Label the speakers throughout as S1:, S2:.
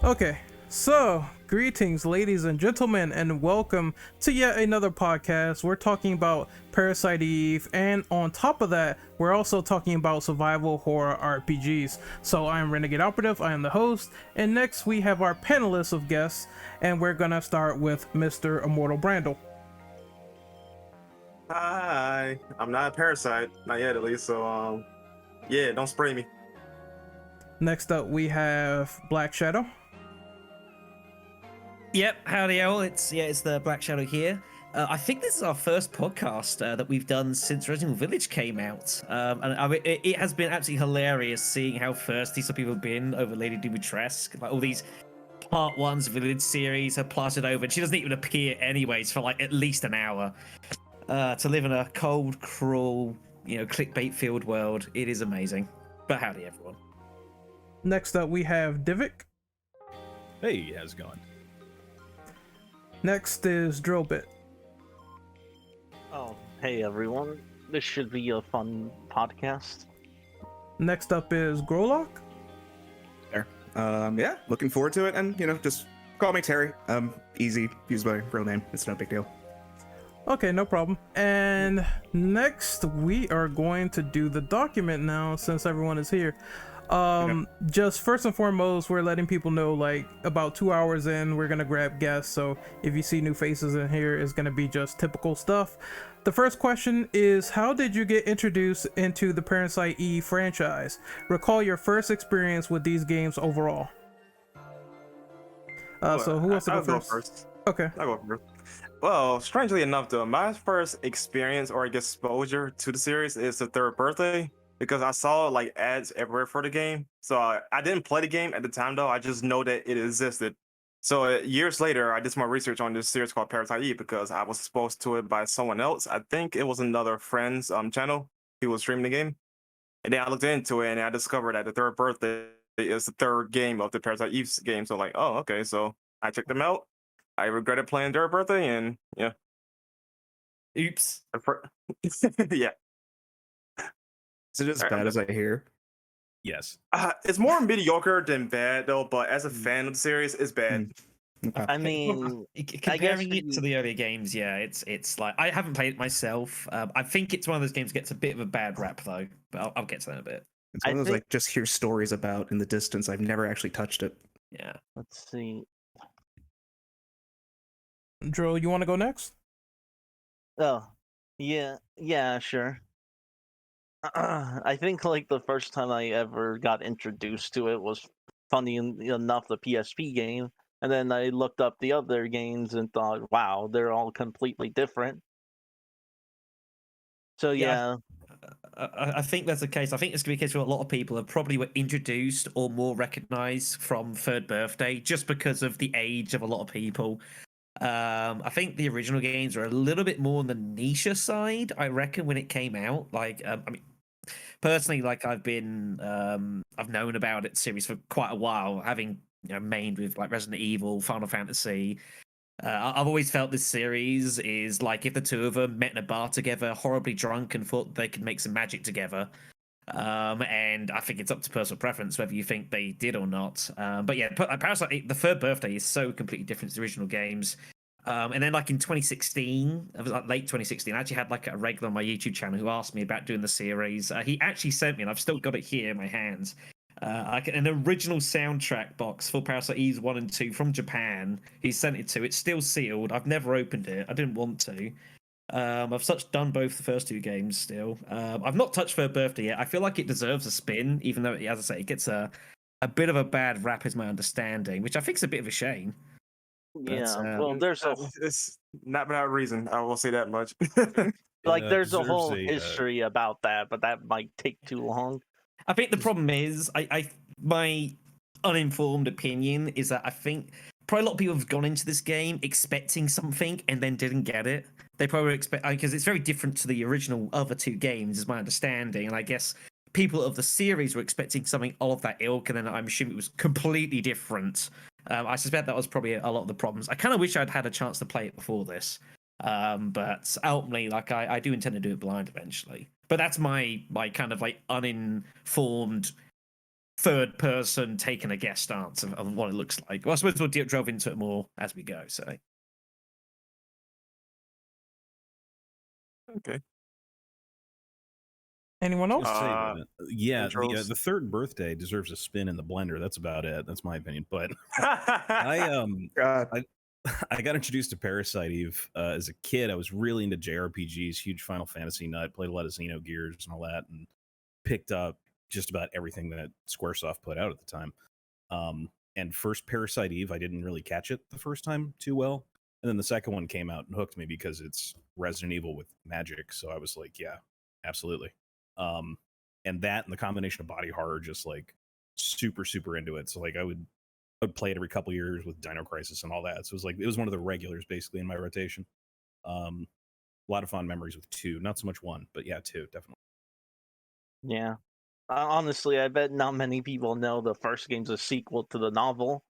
S1: Okay, so greetings, ladies and gentlemen, and welcome to yet another podcast. We're talking about Parasite Eve, and on top of that, we're also talking about survival horror RPGs. So I'm Renegade Operative, I am the host, and next we have our panelists of guests, and we're gonna start with Mr. Immortal Brandel.
S2: Hi, I'm not a parasite, not yet at least. So, yeah, don't spray me.
S1: Next up, we have Black Shadow.
S3: Yep, howdy all. It's the Black Shadow here. I think this is our first podcast that we've done since Resident Evil Village came out, and I mean, it has been absolutely hilarious seeing how thirsty some people have been over Lady Dimitrescu. Like all these part ones of Village series have plastered over, and she doesn't even appear anyways for like at least an hour. To live in a cold, cruel, clickbait-filled world, it is amazing. But howdy everyone.
S1: Next up, we have Divik.
S4: Hey, how's it going?
S1: Next is Drillbit.
S5: Oh, hey everyone. This should be a fun podcast.
S1: Next up is Grolock.
S6: There. Yeah, looking forward to it, and just call me Terry. Easy, use my real name. It's no big deal.
S1: Okay, no problem. And next we are going to do the document now since everyone is here. Just first and foremost, we're letting people know, like, about 2 hours in, we're gonna grab guests, so if you see new faces in here, it's gonna be just typical stuff. The first question is, how did you get introduced into the Parasite Eve franchise? Recall your first experience with these games overall. So who wants to
S2: I'll
S1: go
S2: go
S1: first?
S2: first.
S1: Okay.
S2: I'll go first. Well, strangely enough, though, my first experience or exposure to the series is the third birthday, because I saw like ads everywhere for the game. So I didn't play the game at the time, though. I just know that it existed. So years later, I did some more research on this series called Parasite Eve because I was exposed to it by someone else. I think it was another friend's channel. He was streaming the game, and then I looked into it and I discovered that the third birthday is the third game of the Parasite Eve game. So like, oh, okay. So I checked them out. I regretted playing third birthday, and yeah.
S3: Oops.
S2: Yeah.
S6: Is it as bad as I hear?
S4: Yes.
S2: It's more mediocre than bad, though. But as a fan of the series, it's bad.
S6: Okay.
S5: I mean,
S3: Comparing it
S5: you-
S3: to the earlier games, yeah, it's like I haven't played it myself. I think it's one of those games that gets a bit of a bad rap though, but I'll get to that in a bit.
S6: It's one
S5: I
S6: of those
S5: think-
S6: like just hear stories about in the distance. I've never actually touched it.
S3: Yeah.
S5: let's see.
S1: Drill, you want to go next?
S5: Oh, yeah, sure. I think like the first time I ever got introduced to it was funny enough the PSP game, and then I looked up the other games and thought, wow, they're all completely different. So
S3: Yeah.
S5: yeah,
S3: I think that's the case. I think it's going to be a case where a lot of people have probably were introduced or more recognized from Third Birthday just because of the age of a lot of people. I think the original games are a little bit more on the niche side, I reckon, when it came out. Like, I mean, personally, like I've known about it series for quite a while, having mained with like Resident Evil, Final Fantasy. I've always felt this series is like if the two of them met in a bar together, horribly drunk, and thought they could make some magic together. And I think it's up to personal preference whether you think they did or not. But yeah, Parasite, the Third Birthday is so completely different to the original games. And then like in 2016, it was like late 2016, I actually had like a regular on my YouTube channel who asked me about doing the series. He actually sent me, and I've still got it here in my hands, like an original soundtrack box for Parasite Eve 1 and 2 from Japan. He sent it to. It's still sealed. I've never opened it. I didn't want to. I've done both the first two games still. I've not touched Third Birthday yet. I feel like it deserves a spin, even though, as I say, it gets a bit of a bad rap, is my understanding, which I think is a bit of a shame.
S5: yeah. Well, there's a
S2: It's not without reason. I will say that much.
S5: like there's a
S4: deserves
S5: whole
S4: a,
S5: history about that, but that might take too long.
S3: I think the problem is, my uninformed opinion is that I think probably a lot of people have gone into this game expecting something and then didn't get it. They probably expect, because it's very different to the original other two games, is my understanding. And I guess people of the series were expecting something of that ilk, and then I'm assuming it was completely different. I suspect that was probably a lot of the problems. I kind of wish I'd had a chance to play it before this. But ultimately, like I do intend to do it blind eventually. But that's my kind of like uninformed third person taking a guest stance of what it looks like. Well, I suppose we'll delve into it more as we go. So
S2: Okay.
S1: Anyone else?
S4: Just say
S2: Uh,
S4: that. Yeah,
S2: intros.
S4: the third birthday deserves a spin in the blender. That's about it. That's my opinion. But I
S6: God.
S4: I got introduced to Parasite Eve as a kid. I was really into JRPGs, huge Final Fantasy nut, played a lot of Xenogears and all that, and picked up just about everything that Squaresoft put out at the time. And first Parasite Eve, I didn't really catch it the first time too well. And then the second one came out and hooked me because it's Resident Evil with magic. So I was like, yeah, absolutely. And that and the combination of body horror, just like super, super into it. So like I would play it every couple years with Dino Crisis and all that. So it was one of the regulars basically in my rotation. A lot of fond memories with 2, not so much 1, but yeah, 2 definitely.
S5: Yeah. Honestly, I bet not many people know the first game's a sequel to the novel.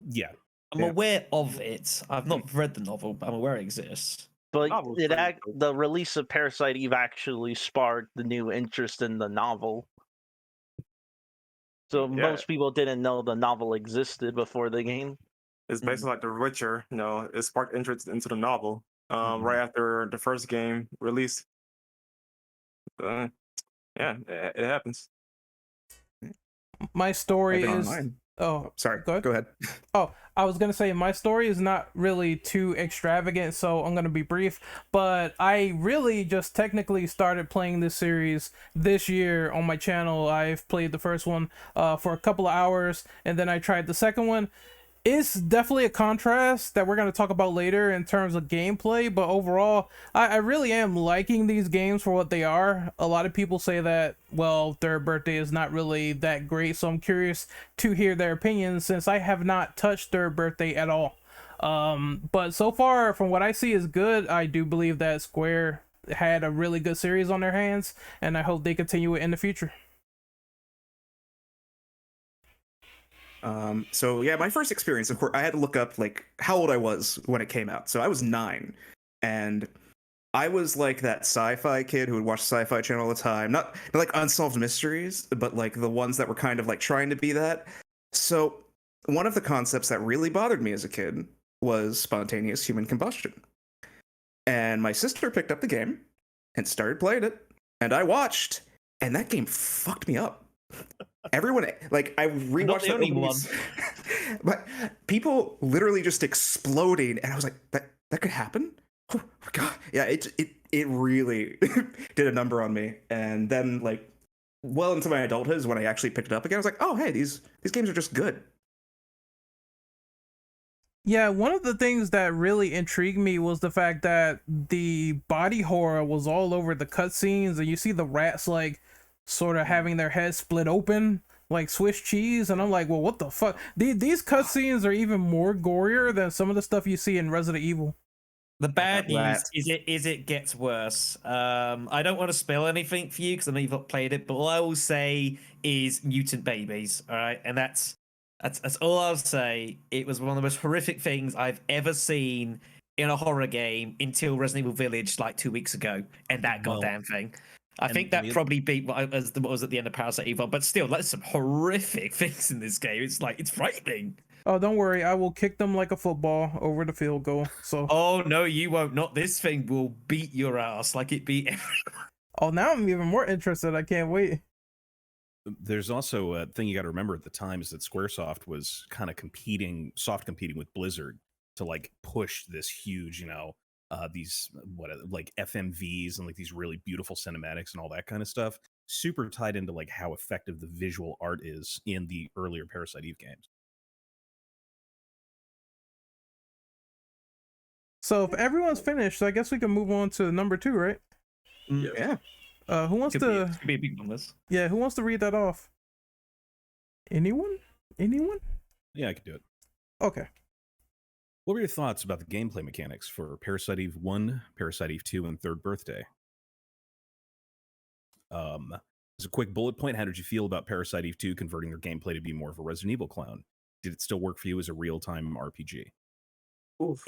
S4: Yeah,
S3: I'm aware of it. I've not read the novel, but I'm aware it exists.
S5: But
S2: Novel's pretty dope.
S5: the release of Parasite Eve actually sparked the new interest in the novel. So
S2: Yeah.
S5: most people didn't know the novel existed before the game.
S2: It's basically like The Witcher. It sparked interest into the novel. Right after the first game released. Yeah, it happens.
S1: My story
S6: I've been
S1: is.
S6: online.
S1: Oh,
S6: Sorry,
S1: go ahead.
S6: go ahead.
S1: Oh, I was gonna say my story is not really too extravagant, so I'm gonna be brief. But I really just technically started playing this series this year on my channel. I've played the first one for a couple of hours, and then I tried the second one. It's definitely a contrast that we're going to talk about later in terms of gameplay, but overall, I really am liking these games for what they are. A lot of people say that, well, Third Birthday is not really that great, so I'm curious to hear their opinions since I have not touched Third Birthday at all. But so far, from what I see is good. I do believe that Square had a really good series on their hands, and I hope they continue it in the future.
S6: So yeah, my first experience, of course, I had to look up like how old I was when it came out. So I was 9, and I was like that sci-fi kid who would watch the Sci-Fi Channel all the time. Not like Unsolved Mysteries, but like the ones that were kind of like trying to be that. So one of the concepts that really bothered me as a kid was spontaneous human combustion. And my sister picked up the game and started playing it, and I watched, and that game fucked me up. Everyone, like, I rewatched
S3: Not the
S6: the
S3: only
S6: openings, but people literally just exploding, and I was like, that could happen. Oh my god, yeah, it really did a number on me. And then, like, well into my adulthood is when I actually picked it up again. I was like, oh hey, these games are just good.
S1: Yeah, one of the things that really intrigued me was the fact that the body horror was all over the cutscenes, and you see the rats like sort of having their heads split open like Swiss cheese, and I'm like, well, what the fuck? These cutscenes are even more gorier than some of the stuff you see in Resident Evil.
S3: The bad news
S6: Rats.
S3: is it gets worse. I don't want to spill anything for you because I know you've not played it, but all I will say is mutant babies. All right, and that's all I'll say. It was one of the most horrific things I've ever seen in a horror game until Resident Evil Village like 2 weeks ago, and that
S4: Well,
S3: goddamn thing. I
S4: and
S3: think that
S4: the-
S3: probably beat what was at the end of Parasite Eve, but still, there's some horrific things in this game. It's like it's frightening.
S1: Oh, don't worry, I will kick them like a football over the field goal. So,
S3: Oh no, you won't. Not this thing will beat your ass like it beat everyone.
S1: oh, now I'm even more interested. I can't wait.
S4: There's also a thing you got to remember at the time is that Squaresoft was kind of competing with Blizzard to like push this huge, these like FMVs and like these really beautiful cinematics and all that kind of stuff. Super tied into like how effective the visual art is in the earlier Parasite Eve games.
S1: So if everyone's finished, I guess we can move on to number 2, right?
S6: Yeah.
S1: Who wants
S3: Could
S1: to?
S3: be a big one. This.
S1: Yeah, who wants to read that off? Anyone?
S4: Yeah, I could do it.
S1: Okay.
S4: What were your thoughts about the gameplay mechanics for Parasite Eve 1, Parasite Eve 2, and Third Birthday? As a quick bullet point, how did you feel about Parasite Eve 2 converting their gameplay to be more of a Resident Evil clone? Did it still work for you as a real-time RPG?
S2: Oof.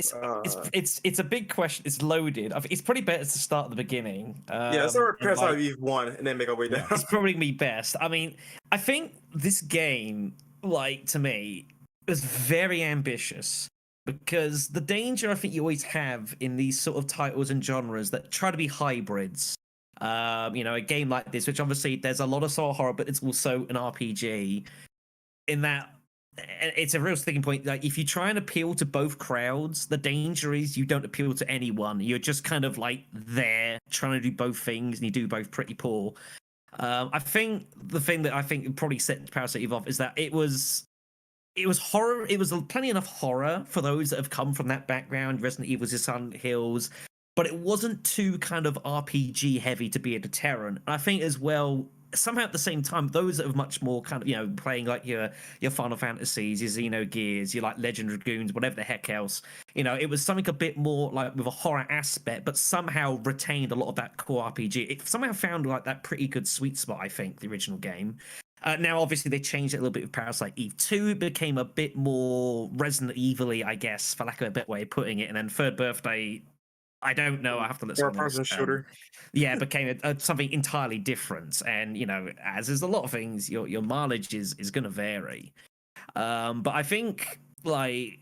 S3: It's a big question. It's loaded. It's probably better to start at the beginning.
S2: Yeah, let's start with
S3: and,
S2: Parasite
S3: like,
S2: Eve 1 and then make our way
S4: Yeah.
S2: down.
S3: it's probably me best. I mean, I think this game, like, to me, was very ambitious because the danger I think you always have in these sort of titles and genres that try to be hybrids. A game like this, which obviously there's a lot of soul horror, but it's also an RPG. In that, it's a real sticking point. Like, if you try and appeal to both crowds, the danger is you don't appeal to anyone. You're just kind of like there trying to do both things, and you do both pretty poor. I think the thing that I think probably set Parasite Eve off is that it was horror. It was plenty enough horror for those that have come from that background. Resident Evil, Silent Hills, but it wasn't too kind of RPG heavy to be a deterrent. And I think as well, somehow at the same time, those that are much more kind of, playing like your Final Fantasies, your Xenogears, your like Legend Dragoons, whatever the heck else, it was something a bit more like with a horror aspect, but somehow retained a lot of that core RPG. It somehow found like that pretty good sweet spot, I think, the original game. Now, obviously, they changed it a little bit with Parasite Eve 2. It became a bit more Resident Evil-y, I guess, for lack of a better way of putting it. And then Third Birthday, I don't know. I have to let someone else.
S2: Third-person shooter.
S3: Yeah, it became something entirely different. And, as is a lot of things, your mileage is going to vary. But I think, like,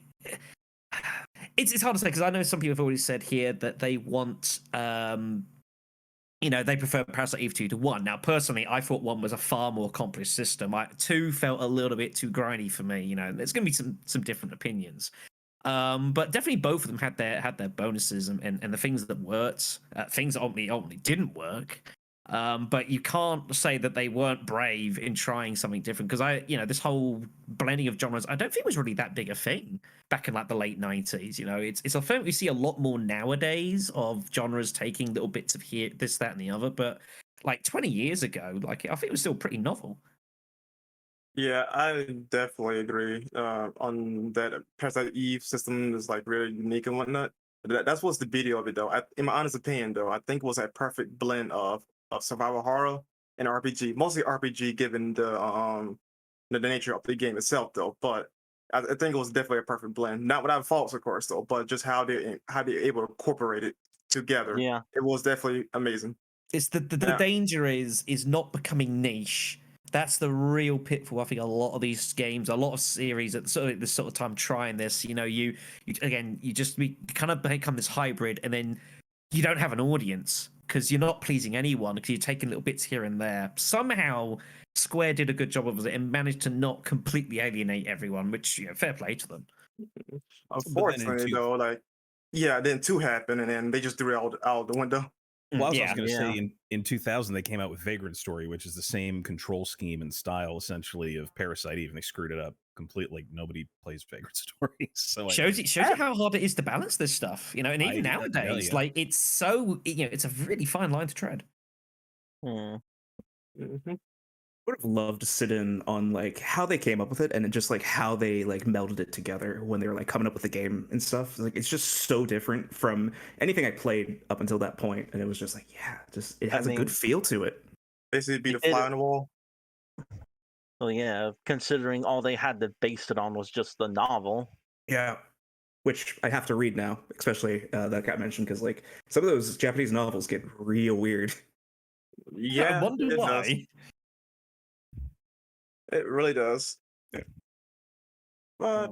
S3: it's hard to say because I know some people have already said here that they want... they prefer Parasite Eve 2 to 1. Now, personally, I thought 1 was a far more accomplished system. 2 felt a little bit too grindy for me. There's going to be some different opinions. But definitely both of them had their bonuses and the things that worked, things that ultimately didn't work. But you can't say that they weren't brave in trying something different because this whole blending of genres, I don't think was really that big a thing back in like the late 90s. It's a thing we see a lot more nowadays of genres taking little bits of here, this, that, and the other. But like 20 years ago, like I think it was still pretty novel.
S2: Yeah, I definitely agree on that. Parasite Eve system is like really unique and whatnot. That's what's the beauty of it, though. In my honest opinion, though, I think it was a perfect blend of survival horror and RPG. Mostly RPG, given the nature of the game itself, though. But I think it was definitely a perfect blend. Not without faults, of course, though, but just how they're able to incorporate it together.
S5: Yeah.
S2: It was definitely amazing.
S3: It's the danger is not becoming niche. That's the real pitfall. I think a lot of these games, a lot of series at this sort of time trying this, you kind of become this hybrid, and then you don't have an audience because you're not pleasing anyone because you're taking little bits here and there. Somehow, Square did a good job of it and managed to not completely alienate everyone, which fair play to them.
S2: Unfortunately, though, then 2 happened, and then they just threw it out the window.
S4: Well, I was going to say in 2000 they came out with Vagrant Story, which is the same control scheme and style essentially of Parasite Eve, and they screwed it up completely. Nobody plays Vagrant Story, so
S3: shows you how hard it is to balance this stuff, and even nowadays, like it's so it's a really fine line to tread.
S2: Mm-hmm.
S6: Would have loved to sit in on like how they came up with it and then just like how they like melded it together when they were like coming up with the game and stuff. Like it's just so different from anything I played up until that point, and it was just like it has a good feel to it.
S2: Basically, be the fly on the wall.
S5: Well, yeah, considering all they had to base it on was just the novel.
S6: Yeah, which I have to read now, especially that got mentioned because like some of those Japanese novels get real weird.
S2: Yeah,
S3: I wonder why.
S2: Does. It really does.
S6: Yeah.
S2: But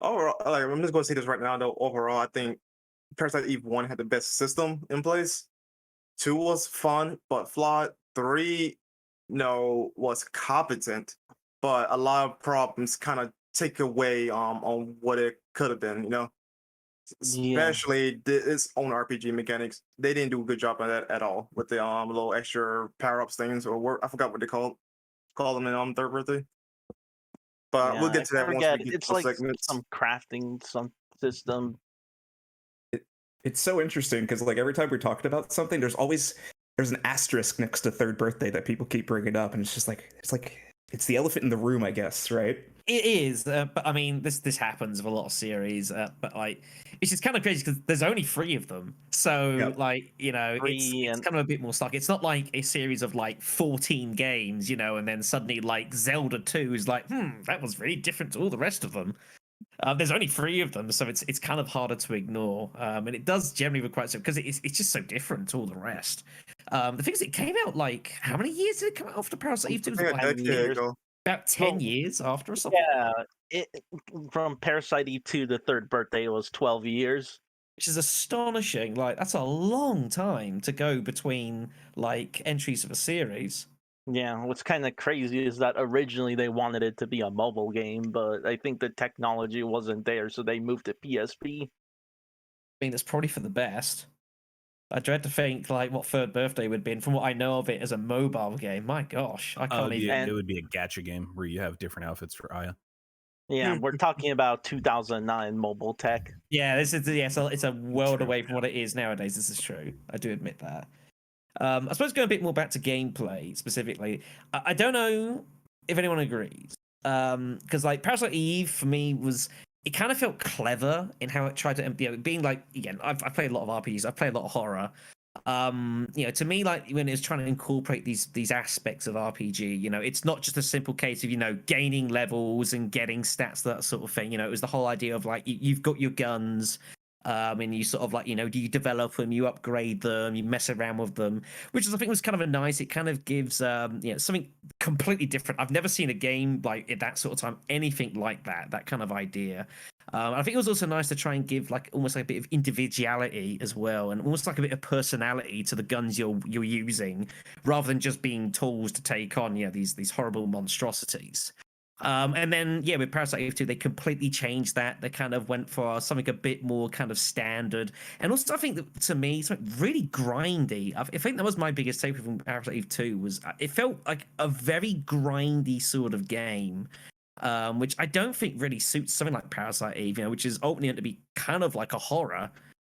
S2: overall, like I'm just going to say this right now, though. Overall, I think Parasite Eve 1 had the best system in place. 2 was fun but flawed. 3, was competent, but a lot of problems kind of take away on what it could have been. Especially its own RPG mechanics. They didn't do a good job on that at all with the little extra power ups things, or I forgot what they call them in Third Birthday. But we'll get to that once we get to the segments.
S5: Some crafting, some system.
S6: It's so interesting because like every time we're talking about something, there's an asterisk next to Third Birthday that people keep bringing up, and it's just like it's the elephant in the room, I guess, right?
S3: It is, but I mean, this happens with a lot of series, but like, it's just kind of crazy because there's only 3 of them, so like, it's kind of a bit more stuck. It's not like a series of like 14 games, and then suddenly like Zelda 2 is like, that was really different to all the rest of them. There's only 3 of them, so it's kind of harder to ignore. And it does generally require so because it's just so different to all the rest. The thing is, it came out like how many years did it come out after Parasite Eve 2? It was
S2: I think
S3: about
S2: a decade ago.
S3: about 10
S5: Well,
S3: years after or something.
S5: Yeah, from Parasite Eve to the third birthday, it was 12 years.
S3: Which is astonishing. Like that's a long time to go between like entries of a series.
S5: Yeah, what's kind of crazy is that originally they wanted it to be a mobile game, but I think the technology wasn't there, so they moved to PSP.
S3: I mean, that's probably for the best. I dread to think like what third birthday would be, and from what I know of it as a mobile game, my gosh, I can't even.
S4: It would be a gacha game where you have different outfits for Aya.
S5: Yeah, we're talking about 2009 mobile tech.
S3: Yeah, this is it's a world away from what it is nowadays. This is true. I do admit that. I suppose going a bit more back to gameplay specifically, I don't know if anyone agrees. Because like Parasite Eve for me was it kind of felt clever in how it tried to being like again I've played a lot of RPGs, I've played a lot of horror. To me, like when it's trying to incorporate these aspects of RPG, it's not just a simple case of gaining levels and getting stats, that sort of thing. It was the whole idea of like you've got your guns. And you sort of like, do you develop them, you upgrade them, you mess around with them, which is, I think was kind of a nice, it kind of gives, something completely different. I've never seen a game like at that sort of time, anything like that kind of idea. I think it was also nice to try and give like almost like a bit of individuality as well, and almost like a bit of personality to the guns you're using, rather than just being tools to take on, these horrible monstrosities. And then with Parasite Eve 2, they completely changed that. They kind of went for something a bit more kind of standard, and also I think that to me, something really grindy. I think that was my biggest takeaway from Parasite Eve 2 was it felt like a very grindy sort of game, which I don't think really suits something like Parasite Eve, which is ultimately meant to be kind of like a horror.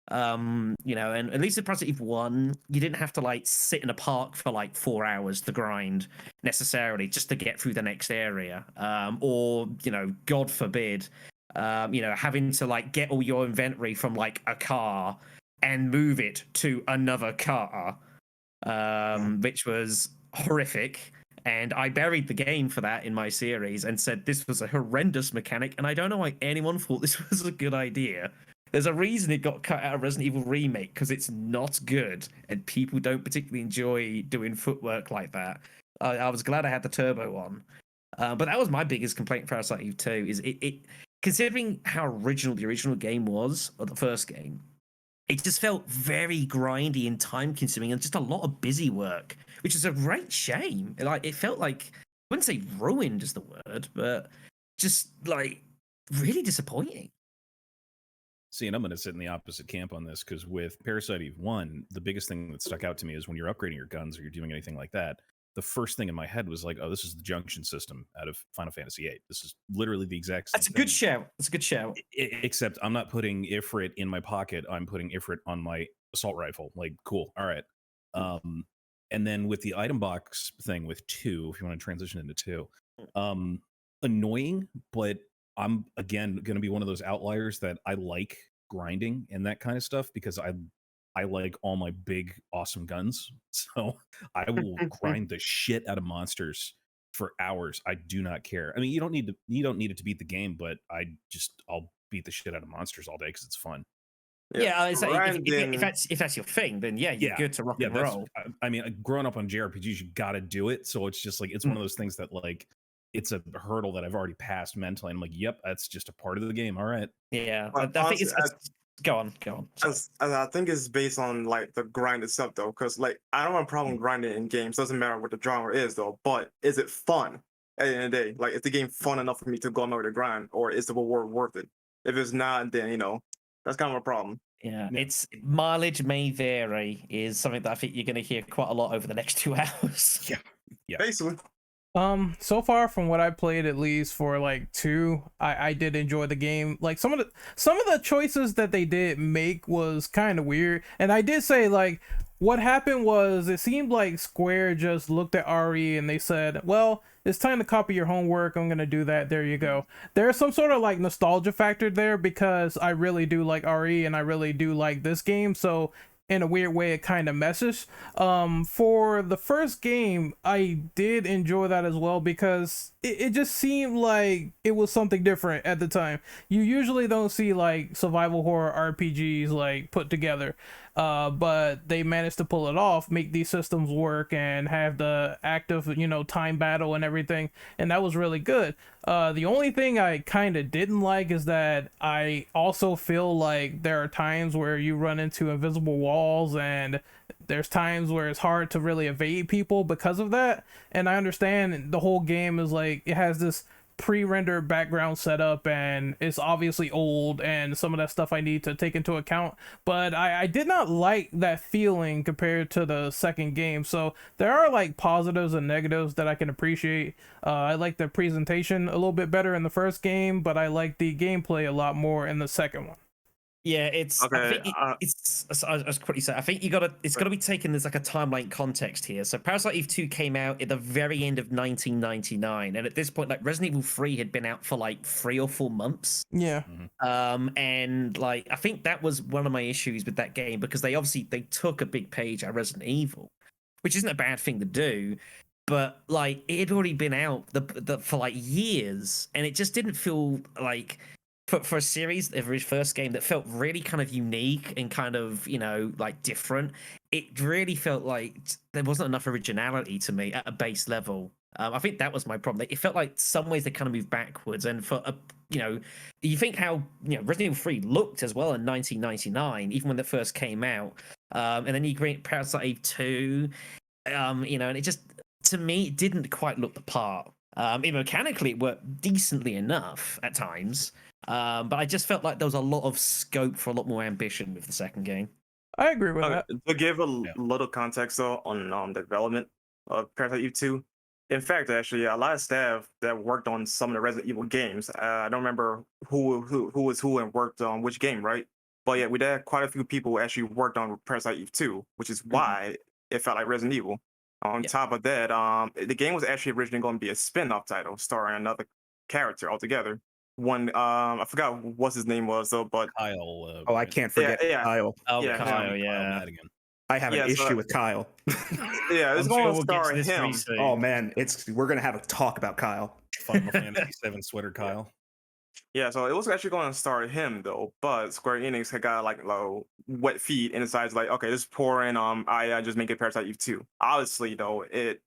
S3: And at least in Parasite Eve 1, you didn't have to like sit in a park for like 4 hours to grind necessarily just to get through the next area. Or God forbid, having to like get all your inventory from like a car and move it to another car, which was horrific. And I buried the game for that in my series and said this was a horrendous mechanic, and I don't know why anyone thought this was a good idea. There's a reason it got cut out of Resident Evil Remake, because it's not good, and people don't particularly enjoy doing footwork like that. I was glad I had the turbo on. But that was my biggest complaint with Parasite Eve 2, is it considering how original the original game was, or the first game, it just felt very grindy and time-consuming, and just a lot of busy work, which is a great shame. Like, it felt like, I wouldn't say ruined is the word, but just, like, really disappointing.
S4: See, and I'm going to sit in the opposite camp on this, because with Parasite Eve 1, the biggest thing that stuck out to me is when you're upgrading your guns or you're doing anything like that, the first thing in my head was like, oh, this is the junction system out of Final Fantasy VIII. This is literally the exact same
S3: That's a
S4: thing.
S3: good shout. That's a good shout.
S4: Except I'm not putting Ifrit in my pocket. I'm putting Ifrit on my assault rifle. Like, cool. All right. And then with the item box thing with 2, if you want to transition into 2, annoying, but I'm again going to be one of those outliers that I like grinding and that kind of stuff, because I like all my big awesome guns. So I will grind the shit out of monsters for hours. I do not care. I mean, you don't need it to beat the game, but I'll beat the shit out of monsters all day because it's fun.
S3: If that's your thing, then you're good to rock and roll.
S4: I mean, growing up on JRPGs, you got to do it. So it's just like, it's one of those things that like, it's a hurdle that I've already passed mentally. I'm like, yep, that's just a part of the game. All right.
S3: Yeah.
S2: But
S3: I think it's go on.
S2: As I think it's based on like the grind itself though, because like I don't have a problem grinding in games. Doesn't matter what the genre is though, but is it fun at the end of the day? Like, is the game fun enough for me to go on over the grind, or is the reward worth it? If it's not, then that's kind of a problem.
S3: Yeah, it's mileage may vary is something that I think you're going to hear quite a lot over the next 2 hours.
S4: Yeah.
S2: Basically.
S1: So far from what I played, at least for like 2, I did enjoy the game. Like some of the choices that they did make was kind of weird. And I did say like what happened was it seemed like Square just looked at RE and they said, well, it's time to copy your homework. I'm going to do that. There you go. There's some sort of like nostalgia factor there because I really do like RE and I really do like this game. So in a weird way it kind of messes. For the first game, I did enjoy that as well because it just seemed like it was something different at the time. You usually don't see like survival horror RPGs like put together, but they managed to pull it off, make these systems work, and have the active, time battle and everything, and that was really good. The only thing I kind of didn't like is that I also feel like there are times where you run into invisible walls, and there's times where it's hard to really evade people because of that. And I understand the whole game is like it has this pre-rendered background setup and it's obviously old and some of that stuff I need to take into account, but I did not like that feeling compared to the second game. So there are like positives and negatives that I can appreciate. I like the presentation a little bit better in the first game, but I like the gameplay a lot more in the second one.
S3: Yeah, it's. I
S2: Okay,
S3: think it's. I was quickly say. I think it's got to be taken as like a timeline context here. So, Parasite Eve 2 came out at the very end of 1999, and at this point, like Resident Evil 3 had been out for like 3 or 4 months.
S1: Yeah.
S3: And like I think that was one of my issues with that game because they took a big page out of Resident Evil, which isn't a bad thing to do. But like it had already been out for like years, and it just didn't feel like. For a series, the first game that felt really kind of unique and kind of, like different, it really felt like there wasn't enough originality to me at a base level. I think that was my problem. It felt like some ways they kind of moved backwards. And you think how, Resident Evil 3 looked as well in 1999, even when it first came out. And then you bring Parasite Eve 2, and it just, to me, it didn't quite look the part. Mechanically, it worked decently enough at times. But I just felt like there was a lot of scope for a lot more ambition with the second game.
S1: I agree with that.
S2: To give a little context though on the development of Parasite Eve 2, in fact, actually, a lot of staff that worked on some of the Resident Evil games. I don't remember who was who and worked on which game, right? But yeah, we had quite a few people who actually worked on Parasite Eve 2, which is why it felt like Resident Evil. On top of that, the game was actually originally going to be a spin-off title starring another character altogether. One, I forgot what his name was though, but
S6: Kyle. I can't forget Kyle.
S3: Oh,
S2: Yeah,
S3: Kyle, yeah.
S4: Again.
S6: I have an issue with Kyle.
S2: Yeah, it's going to star him.
S6: Oh man, we're gonna have a talk about Kyle.
S4: Final Fantasy VII sweater Kyle.
S2: Yeah, so it was actually going to star him though, but Square Enix had got like wet feet and decided like, okay, just pour in I just make it Parasite Eve 2. Obviously, though, it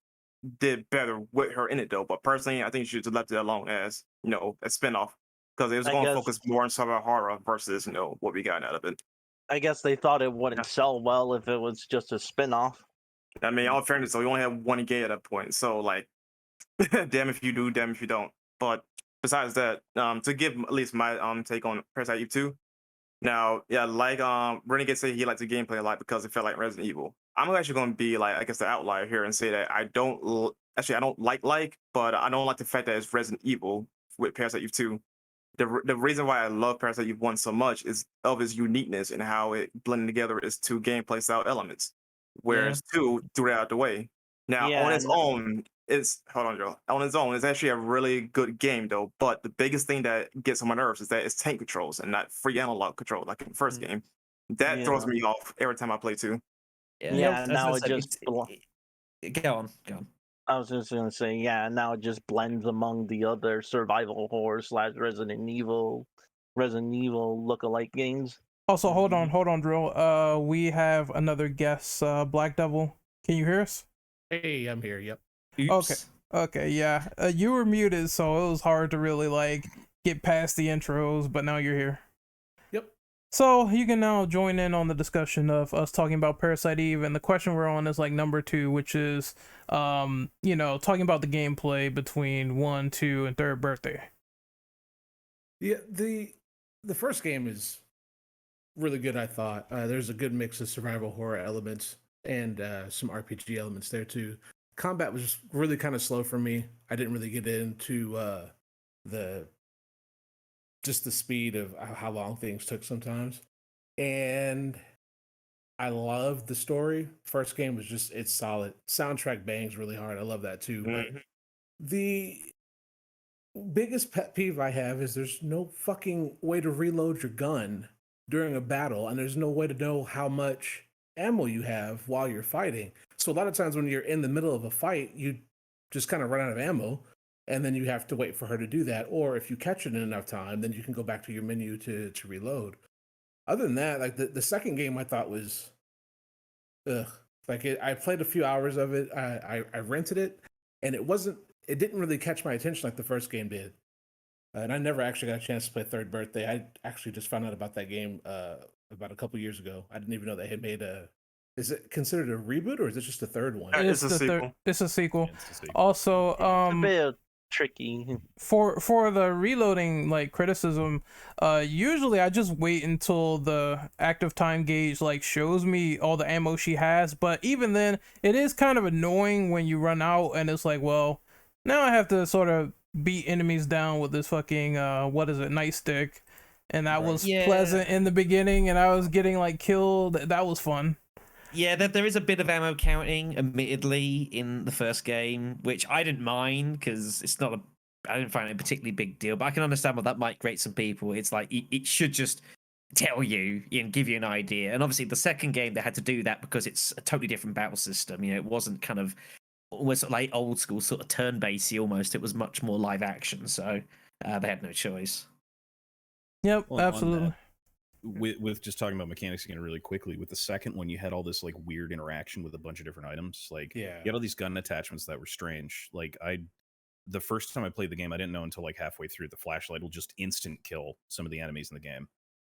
S2: did better with her in it though, but personally, I think she should have left it alone as a spinoff because it was going to focus more on survival horror versus what we got out of it.
S5: I guess they thought it wouldn't sell well if it was just a spin-off.
S2: I mean, all fairness, so we only have one game at that point, so like, damn if you do, damn if you don't. But besides that, to give at least my take on Parasite Eve 2. Now, yeah, like Renegade said, he liked the gameplay a lot because it felt like Resident Evil. I'm actually going to be like, I guess, the outlier here and say that I don't like, but I don't like the fact that it's Resident Evil with Parasite Eve 2. The reason why I love Parasite Eve 1 so much is of its uniqueness and how it blended together its two gameplay style elements, whereas 2 threw that out the way. Now, on its own, hold on, Joe. On its own, it's actually a really good game though. But the biggest thing that gets on my nerves is that it's tank controls and not free analog control like in the first game. That throws me off every time I play 2.
S5: Yeah, now it just.
S3: Go on.
S5: I was just gonna say, now it just blends among the other survival horror / Resident Evil lookalike games.
S1: Also, hold on, Drill. We have another guest, Black Devil. Can you hear us?
S7: Hey, I'm here. Yep.
S3: Oops.
S1: Okay, yeah. You were muted, so it was hard to really like get past the intros, but now you're here.
S7: Yep.
S1: So you can now join in on the discussion of us talking about Parasite Eve, and the question we're on is like number 2, which is talking about the gameplay between 1, 2, and Third Birthday.
S7: Yeah, the first game is really good, I thought. There's a good mix of survival horror elements and some RPG elements there too. Combat was really kind of slow for me. I didn't really get into the speed of how long things took sometimes. And I love the story. First game was it's solid. Soundtrack bangs really hard. I love that too. But the biggest pet peeve I have is there's no fucking way to reload your gun during a battle, and there's no way to know how much ammo you have while you're fighting. So a lot of times when you're in the middle of a fight, you just kind of run out of ammo, and then you have to wait for her to do that. Or if you catch it in enough time, then you can go back to your menu to reload. Other than that, like the second game, I thought was, ugh. Like I played a few hours of it. I rented it, and it didn't really catch my attention like the first game did. And I never actually got a chance to play Third Birthday. I actually just found out about that game about a couple years ago. I didn't even know they had made a. Is it considered a reboot or is it just the third one?
S2: It's a sequel.
S1: It's a sequel.
S4: Yeah, it's a sequel.
S1: Also,
S5: It's a bit tricky.
S1: for the reloading like criticism, usually I just wait until the active time gauge like shows me all the ammo she has, but even then it is kind of annoying when you run out and it's like, well, now I have to sort of beat enemies down with this fucking nightstick, and that was pleasant in the beginning, and I was getting like killed. That was fun.
S3: Yeah, there is a bit of ammo counting, admittedly, in the first game, which I didn't mind because I didn't find it a particularly big deal. But I can understand why that might grate some people. It's like it should just tell you and give you an idea. And obviously, the second game they had to do that because it's a totally different battle system. You know, it wasn't kind of almost like old school sort of turn-basey almost. It was much more live action, so they had no choice.
S1: Yep,
S4: Well, on
S1: absolutely.
S4: that, with just talking about mechanics again really quickly, with the second one you had all this like weird interaction with a bunch of different items. Like you had all these gun attachments that were strange. Like the first time I played the game, I didn't know until like halfway through the flashlight will just instant kill some of the enemies in the game,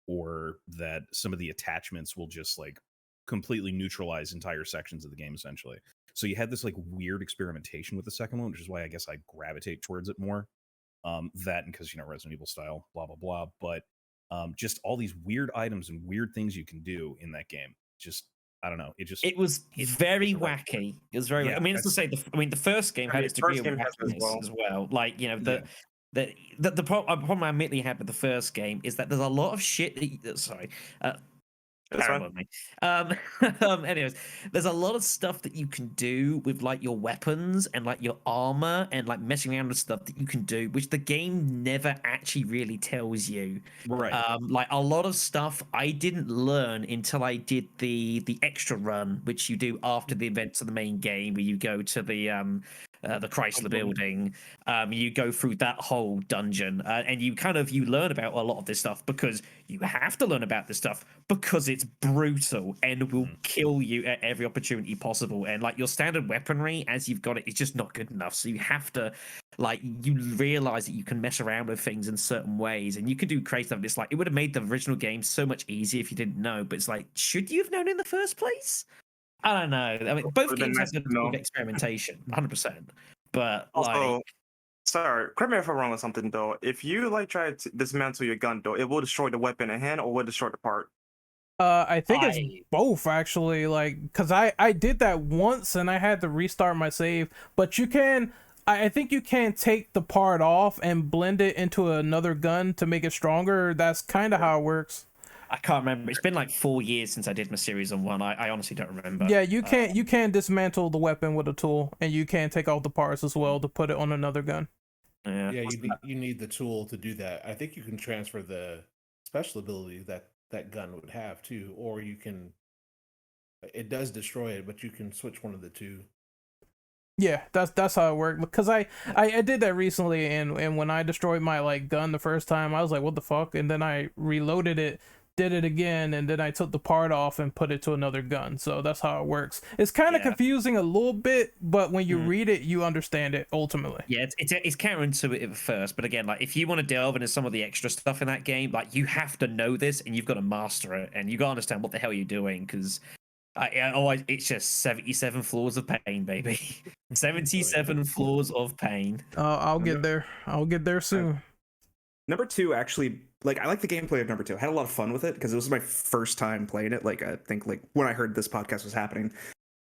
S4: or that some of the attachments will just like completely neutralize entire sections of the game essentially. So you had this like weird experimentation with the second one, which is why I guess I gravitate towards it more. That and because Resident Evil style, blah blah blah. But just all these weird items and weird things you can do in that game. Just I don't know. It was
S3: very wacky. It was very.
S4: Yeah,
S3: I mean, it's to say the first game had its degree of
S2: first game has
S3: wackiness as well. Like the problem I admittedly had with the first game is that there's a lot of shit that sorry.
S2: That's
S3: Terrible
S2: fine.
S3: of me. Anyways, there's a lot of stuff that you can do with like your weapons and like your armor and like messing around with stuff that you can do, which the game never actually really tells you.
S4: right.
S3: Like a lot of stuff I didn't learn until I did the extra run, which you do after the events of the main game, where you go to the Chrysler building. You go through that whole dungeon, and you learn about a lot of this stuff because you have to learn about this stuff because it's brutal and will kill you at every opportunity possible. And like your standard weaponry, as you've got it, is just not good enough. So you have to, like, you realize that you can mess around with things in certain ways, and you can do crazy stuff. It's like it would have made the original game so much easier if you didn't know. But it's like, should you have known in the first place? I don't know. I mean, both games have good experimentation, 100%. But
S2: Also,
S3: like,
S2: sorry, correct me if I'm wrong with something though. If you like try to dismantle your gun though, it will destroy the weapon in hand or will destroy the part.
S1: I think it's both actually, like, because I did that once and I had to restart my save, but you can, I think you can take the part off and blend it into another gun to make it stronger. That's kind of how it works.
S3: I can't remember. It's been like 4 years since I did my series on one. I honestly don't remember.
S1: Yeah, you can dismantle the weapon with a tool, and you can take off the parts as well to put it on another gun.
S3: Yeah,
S7: you need the tool to do that. I think you can transfer the special ability that gun would have too, or you can. It does destroy it, but you can switch one of the two.
S1: Yeah, that's how it worked. Because I did that recently, and when I destroyed my like gun the first time, I was like, what the fuck? And then I reloaded it, did it again, and then I took the part off and put it to another gun. So that's how it works. It's kind of confusing a little bit, but when you read it, you understand it ultimately.
S3: Yeah, it's counterintuitive at first, but again, like if you want to delve into some of the extra stuff in that game, like you have to know this and you've got to master it, and you got to understand what the hell you're doing, because it's just 77 floors of pain, baby. 77 floors of pain.
S1: I'll get there. I'll get there soon.
S6: Number 2, actually, like, I like the gameplay of number 2. I had a lot of fun with it because it was my first time playing it. Like, I think, like, when I heard this podcast was happening,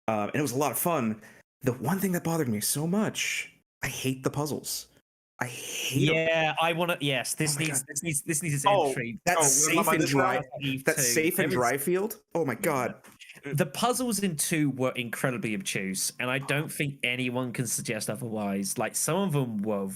S6: and it was a lot of fun. The one thing that bothered me so much, I hate the puzzles. I hate them.
S3: Yeah, I want to. Yes, this needs its entry.
S6: That safe and dry. That safe and dry field. Oh my god.
S3: The puzzles in 2 were incredibly obtuse, and I don't think anyone can suggest otherwise. Like some of them were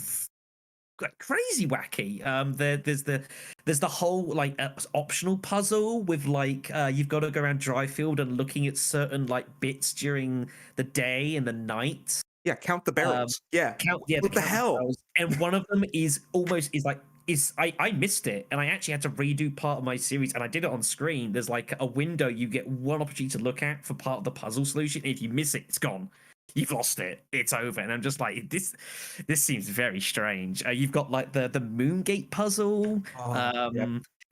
S3: crazy wacky. There's the whole like optional puzzle with like you've got to go around Dryfield and looking at certain like bits during the day and the night.
S6: Yeah, count the barrels. Yeah. What the hell?
S3: Barrels. And one of them is like I missed it, and I actually had to redo part of my series, and I did it on screen. There's like a window you get one opportunity to look at for part of the puzzle solution. If you miss it, it's gone. You've lost it. It's over. And I'm just like, this seems very strange. You've got like the Moongate puzzle.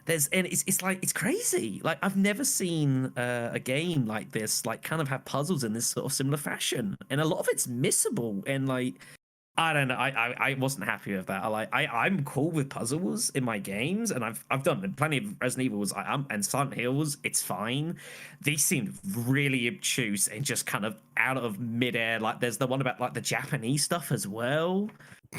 S3: There's and it's like it's crazy. Like I've never seen a game like this, like kind of have puzzles in this sort of similar fashion, and a lot of it's missable. And like I don't know, I wasn't happy with that. I'm cool with puzzles in my games, and I've done plenty of Resident Evils and Silent Hills. It's fine. These seemed really obtuse and just kind of out of midair. Like there's the one about like the Japanese stuff as well,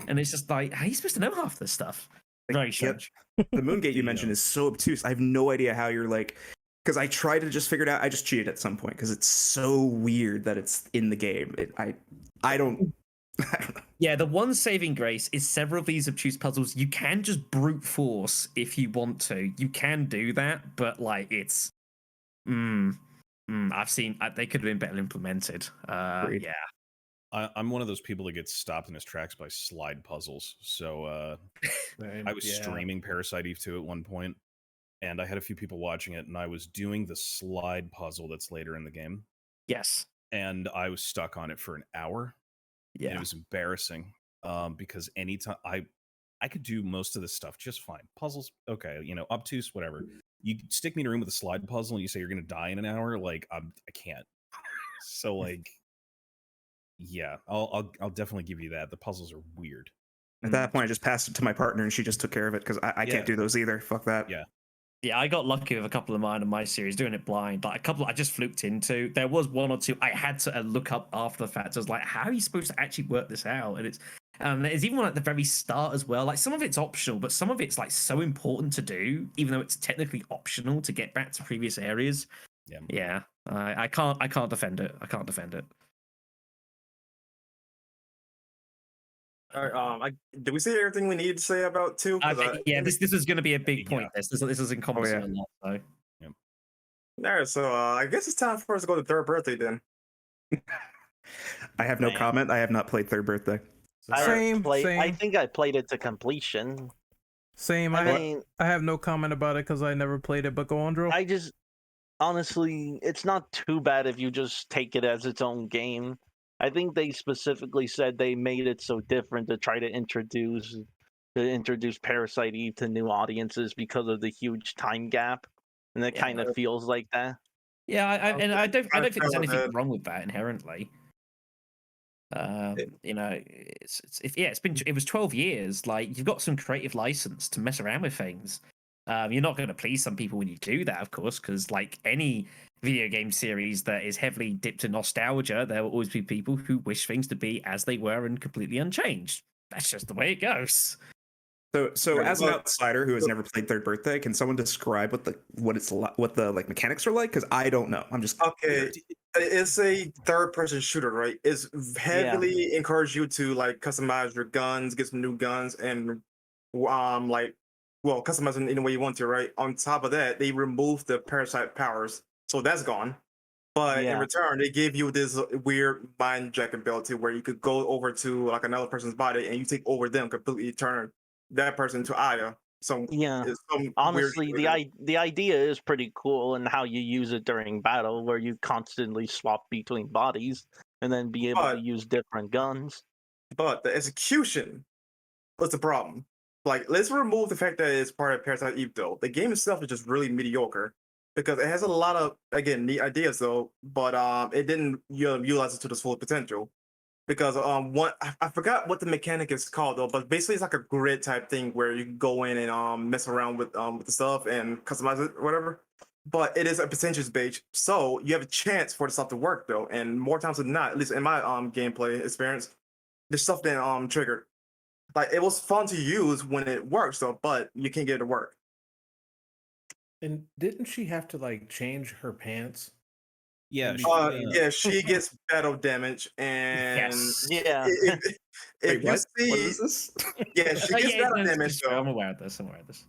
S3: and it's just like, how are you supposed to know half this stuff? Very strange.
S6: The Moongate you mentioned is so obtuse. I have no idea how you're like, because I tried to just figure it out. I just cheated at some point because it's so weird that it's in the game. I don't know.
S3: Yeah, the one saving grace is several of these obtuse puzzles you can just brute force if you want to. You can do that, but like it's, I've seen they could have been better implemented. Yeah.
S4: I'm one of those people that gets stopped in his tracks by slide puzzles. So I was streaming Parasite Eve 2 at one point, and I had a few people watching it, and I was doing the slide puzzle that's later in the game.
S3: Yes.
S4: And I was stuck on it for an hour. Yeah. And it was embarrassing because anytime I could do most of this stuff just fine. Puzzles, okay, obtuse, whatever. You stick me in a room with a slide puzzle and you say you're going to die in an hour, like I can't. So like, yeah, I'll definitely give you that. The puzzles are weird.
S6: At that point, I just passed it to my partner and she just took care of it because I can't do those either. Fuck that.
S4: Yeah.
S3: Yeah, I got lucky with a couple of mine in my series doing it blind. Like a couple I just fluked into. There was one or two I had to look up after the fact. I was like, how are you supposed to actually work this out? And there's even one at the very start as well. Like some of it's optional, but some of it's like so important to do, even though it's technically optional to get back to previous areas. Yeah. I can't defend it. I can't defend it.
S2: All right, did we say everything we needed to say about 2?
S3: This is going to be a big point. This is encompassing a lot, though.
S4: Yeah.
S2: All right, so I guess it's time for us to go to Third Birthday then.
S6: I have no comment. I have not played Third Birthday.
S1: Same.
S5: I think I played it to completion.
S1: Same. I have no comment about it because I never played it. But go on, Drew.
S5: Honestly, it's not too bad if you just take it as its own game. I think they specifically said they made it so different to try to introduce Parasite Eve to new audiences because of the huge time gap, and it kind of feels like that.
S3: Yeah, I don't think there's anything wrong with that inherently. It was 12 years. Like you've got some creative license to mess around with things. You're not going to please some people when you do that, of course, because like any video game series that is heavily dipped in nostalgia, there will always be people who wish things to be as they were and completely unchanged. That's just the way it goes.
S6: So as an outsider who has never played Third Birthday, can someone describe what the like mechanics are like? Because I don't know. I'm just
S2: okay. It's a third-person shooter, right? It's heavily encourage you to like customize your guns, get some new guns, and customize them in the way you want to, right? On top of that, they remove the parasite powers, so that's gone. But in return, they give you this weird mind jack ability where you could go over to like another person's body and you take over them, completely turn that person to Aya. So
S5: honestly, the idea is pretty cool, and how you use it during battle, where you constantly swap between bodies and then be able to use different guns.
S2: But the execution was the problem. Like, let's remove the fact that it's part of Parasite Eve, though. The game itself is just really mediocre because it has a lot of, again, neat ideas, though, but it didn't utilize it to its full potential. Because I forgot what the mechanic is called, though, but basically it's like a grid type thing where you can go in and mess around with the stuff and customize it or whatever. But it is a percentage based, so you have a chance for the stuff to work, though. And more times than not, at least in my gameplay experience, the stuff then triggered. Like, it was fun to use when it works, though, but you can't get it to work.
S7: And didn't she have to like change her pants
S4: Yeah,
S2: Yeah, she gets battle damage, and
S3: Yes.
S5: Yeah.
S2: if
S6: Wait,
S2: you
S6: what?
S2: see,
S6: What is this?
S2: yeah, she
S3: Oh,
S2: gets
S3: yeah,
S2: battle
S3: no,
S2: damage
S3: I'm
S2: though.
S3: aware of this. I'm aware of this.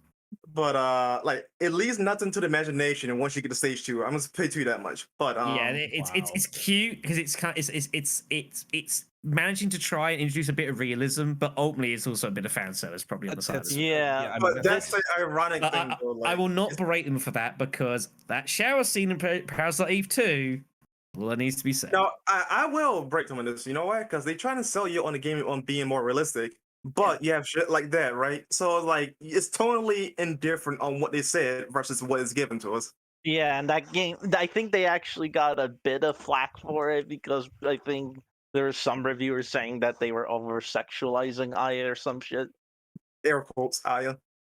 S2: But like it leaves nothing to the imagination, and once you get to stage 2, I'm gonna pay to you that much. But
S3: Yeah, it's cute because it's kind it's managing to try and introduce a bit of realism, but ultimately it's also a bit of fan service probably on the side.
S5: Yeah,
S4: I mean,
S2: but that's the ironic thing.
S3: I,
S2: Though,
S3: I
S2: like,
S3: will not berate them for that because that shower scene in Parasite Eve 2, well, it needs to be said.
S2: no, I will break them on this. You know why? Because they trying to sell you on the game on being more realistic, but you have shit like that, right? So like it's totally indifferent on what they said versus what is given to us.
S5: yeah, and that game, I think they actually got a bit of flack for it because I think there were some reviewers saying that they were over sexualizing Aya or some shit.
S2: Air quotes, Aya.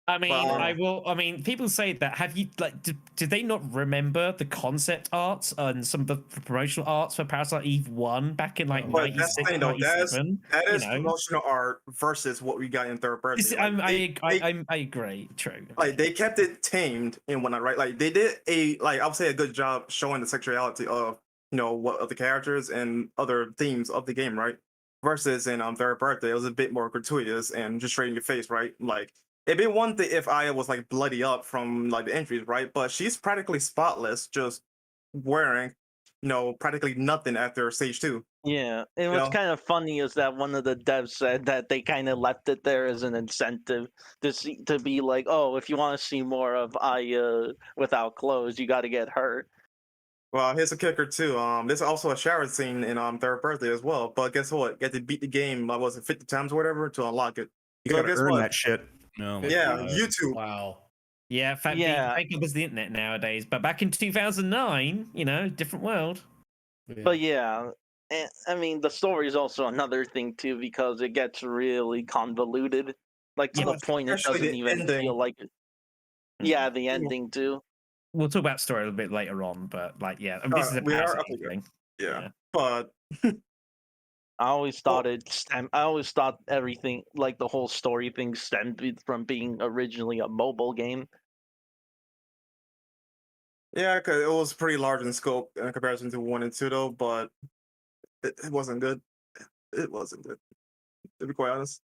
S3: I mean,
S2: But,
S3: I mean, people say that. Have you like? Did they not remember the concept arts and some of the promotional arts for Parasite Eve 1 back in like
S2: but that's the
S3: 96,
S2: thing, though.
S3: 97?
S2: That
S3: You
S2: is
S3: know,
S2: promotional art versus what we got in third person.
S3: I agree. True.
S2: Like they kept it tamed and whatnot, right? Like they did I would say a good job showing the sexuality of what of the characters and other themes of the game, right? Versus in Third Birthday, it was a bit more gratuitous and just straight in your face, right? Like it'd be one thing if Aya was like bloody up from like the injuries, right? But she's practically spotless, just wearing practically nothing after stage 2.
S5: Yeah, and
S2: You
S5: what's
S2: know?
S5: kind of funny is that one of the devs said that they kind of left it there as an incentive to be like, oh, if you want to see more of Aya without clothes, you got to get her.
S2: Well, here's a kicker too. There's also a shower scene in Third Birthday as well. But guess what? You have to beat the game. What was it, 50 times or whatever to unlock it?
S6: You
S2: So
S6: gotta
S2: guess
S6: earn
S2: what?
S6: that shit.
S4: no,
S2: Yeah,
S4: God.
S2: YouTube.
S7: Wow.
S3: Yeah,
S5: Yeah.
S3: thank goodness the internet nowadays. But back in 2009, different world.
S5: But yeah, and, I mean the story is also another thing too because it gets really convoluted, like to
S3: Yeah,
S5: the point it
S2: especially
S5: doesn't
S2: the
S5: even
S2: ending.
S5: feel like it. Yeah, the ending too.
S3: We'll talk about story a little bit later on, but like, yeah, this is a
S2: We are
S3: Parasite
S2: okay,
S3: Eve thing.
S2: Yeah, but
S5: I always thought I always thought everything, like the whole story thing, stemmed from being originally a mobile game.
S2: yeah, because it was pretty large in scope in comparison to 1 and 2, though. But it wasn't good. It wasn't good, to be quite honest.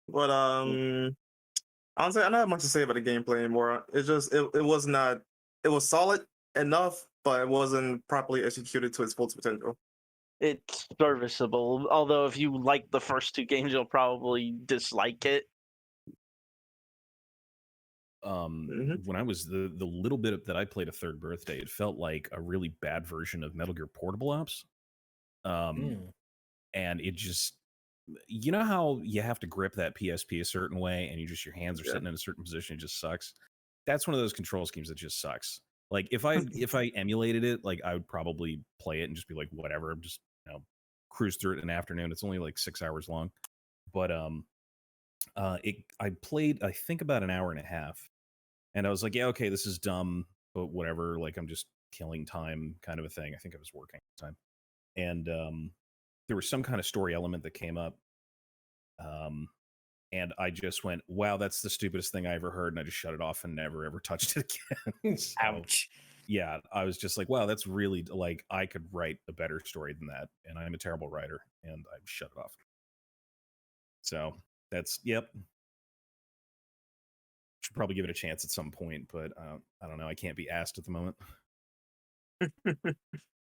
S2: But honestly, I don't have much to say about the gameplay anymore. It's just it was not. It was solid enough, but it wasn't properly executed to its full potential.
S5: It's serviceable, although if you like the first 2 games, you'll probably dislike it.
S4: When I was the little bit that I played a Third Birthday, it felt like a really bad version of Metal Gear Portable Ops. And it just, you know how you have to grip that PSP a certain way and your hands are sitting in a certain position, it just sucks. That's one of those control schemes that just sucks. Like if I emulated it, like I would probably play it and just be like, whatever, just cruise through it in an afternoon. It's only like 6 hours long. But I played I think about an hour and a half. And I was like, yeah, okay, this is dumb, but whatever. Like I'm just killing time kind of a thing. I think I was working at the time. And there was some kind of story element that came up. And I just went, wow, that's the stupidest thing I ever heard. And I just shut it off and never, ever touched it again. So,
S3: Ouch.
S4: yeah, I was just like, wow, that's really like, I could write a better story than that. And I'm a terrible writer. And I shut it off. So that's, yep. Should probably give it a chance at some point, but I don't know. I can't be asked at the moment.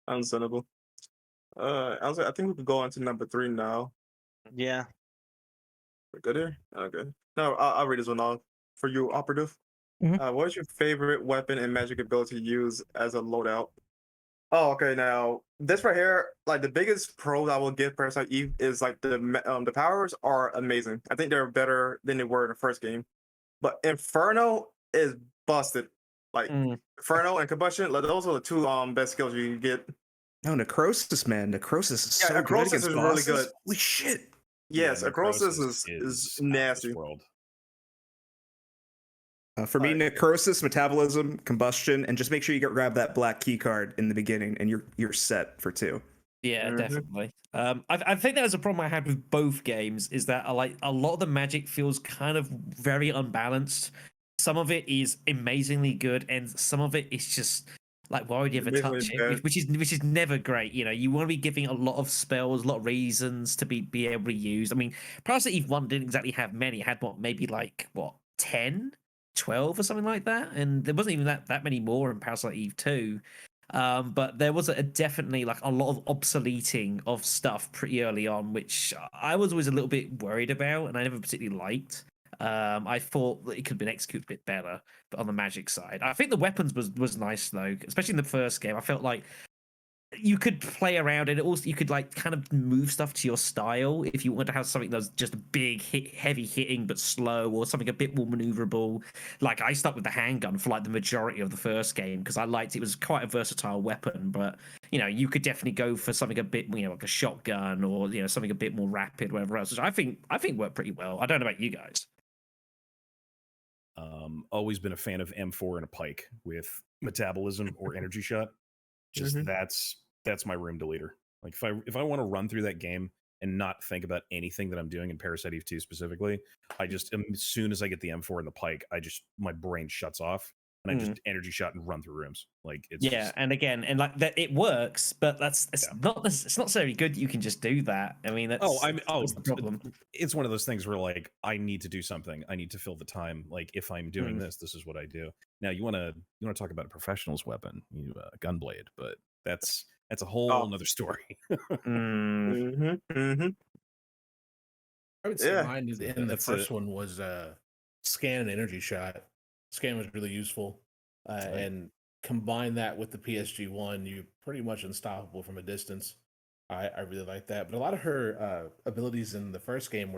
S2: Understandable. I think we could go on to number 3 now.
S5: Yeah.
S2: We're good here? Okay. No, I'll read this one off for you, Operative.
S1: Mhm.
S2: What is your favorite weapon and magic ability to use as a loadout? Oh, okay. Now, this right here, like the biggest pro I will give Parasite Eve is like the powers are amazing. I think they're better than they were in the first game. But Inferno is busted. Like Inferno and Combustion, like those are the 2 best skills you can get.
S6: No, Necrosis, man. Necrosis is so good
S2: Necrosis
S6: against
S2: is
S6: bosses.
S2: really good.
S6: Holy shit.
S2: Yes,
S4: Yeah,
S2: Necrosis
S4: Necrosis
S2: is
S4: out of this
S2: nasty.
S4: world.
S6: For me,
S2: Alright.
S6: Necrosis, Metabolism, Combustion, and just make sure you grab that black key card in the beginning, and you're set for 2.
S3: Yeah,
S2: Mhm.
S3: definitely. I think that was a problem I had with both games is that I like a lot of the magic feels kind of very unbalanced. Some of it is amazingly good, and some of it is just Like, why would you ever
S2: Basically,
S3: touch it?
S2: yeah.
S3: Which is never great. You know, you want to be giving a lot of spells, a lot of reasons to be able to use. I mean, Parasite Eve 1 didn't exactly have many. It had maybe like 10, 12 or something like that. And there wasn't even that many more in Parasite Eve 2. But there was definitely like a lot of obsoleting of stuff pretty early on, which I was always a little bit worried about, and I never particularly liked. I thought that it could have been executed a bit better, but on the magic side, I think the weapons was nice though, especially in the first game. I felt like you could play around and also you could like kind of move stuff to your style if you want to have something that's just big heavy hitting but slow, or something a bit more maneuverable. Like I stuck with the handgun for like the majority of the first game because I liked it was quite a versatile weapon, but you know, you could definitely go for something a bit, you know, like a shotgun, or you know, something a bit more rapid, whatever else, which I think worked pretty well. I don't know about you guys.
S4: Always been a fan of M4 and a pike with metabolism or energy shot. Just that's my room deleter. Like if I want to run through that game and not think about anything that I'm doing in Parasite Eve 2 specifically, I just as soon as I get the M4 and the pike, my brain shuts off and I just energy shot and run through rooms. Like it's
S3: and again, and like that it works, but it's not necessarily good. You can just do that. I mean, that's the problem.
S4: It's one of those things where like I need to do something. I need to fill the time. Like if I'm doing this is what I do. Now you want to talk about a professional's weapon, gunblade, but that's a whole another story.
S7: I would say mine in the first one was scan and energy shot. Scan was really useful, and combine that with the PSG-1, you're pretty much unstoppable from a distance. I really like that. But a lot of her abilities in the first game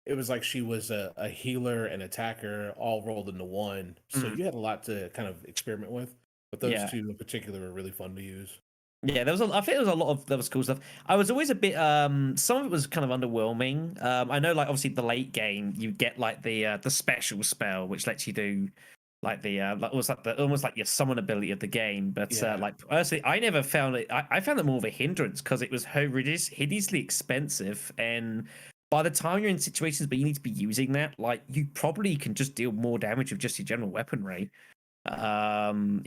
S7: it was like she was a healer and attacker all rolled into one. So you had a lot to kind of experiment with. But those two in particular were really fun to use.
S3: Yeah, I think there was a lot of that was cool stuff. I was always a bit some of it was kind of underwhelming. I know like obviously the late game you get like the special spell which lets you do like the almost like your summon ability of the game. But like honestly, I never found it. I found it more of a hindrance because it was hideously expensive, and by the time you're in situations where you need to be using that, like you probably can just deal more damage with just your general weaponry. You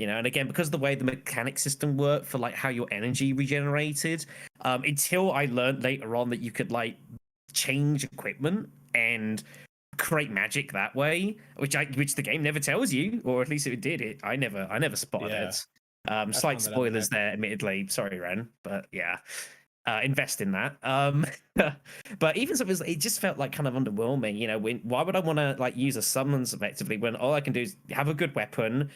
S3: know, and again, because of the way the mechanic system worked for like how your energy regenerated, until I learned later on that you could like change equipment and create magic that way, which the game never tells you, or at least if it did, I never spotted it. Slight spoilers there, admittedly. Sorry, Ren, but yeah. Invest in that. But even so, it just felt like kind of underwhelming. You know, why would I want to like use a summons effectively when all I can do is have a good weapon,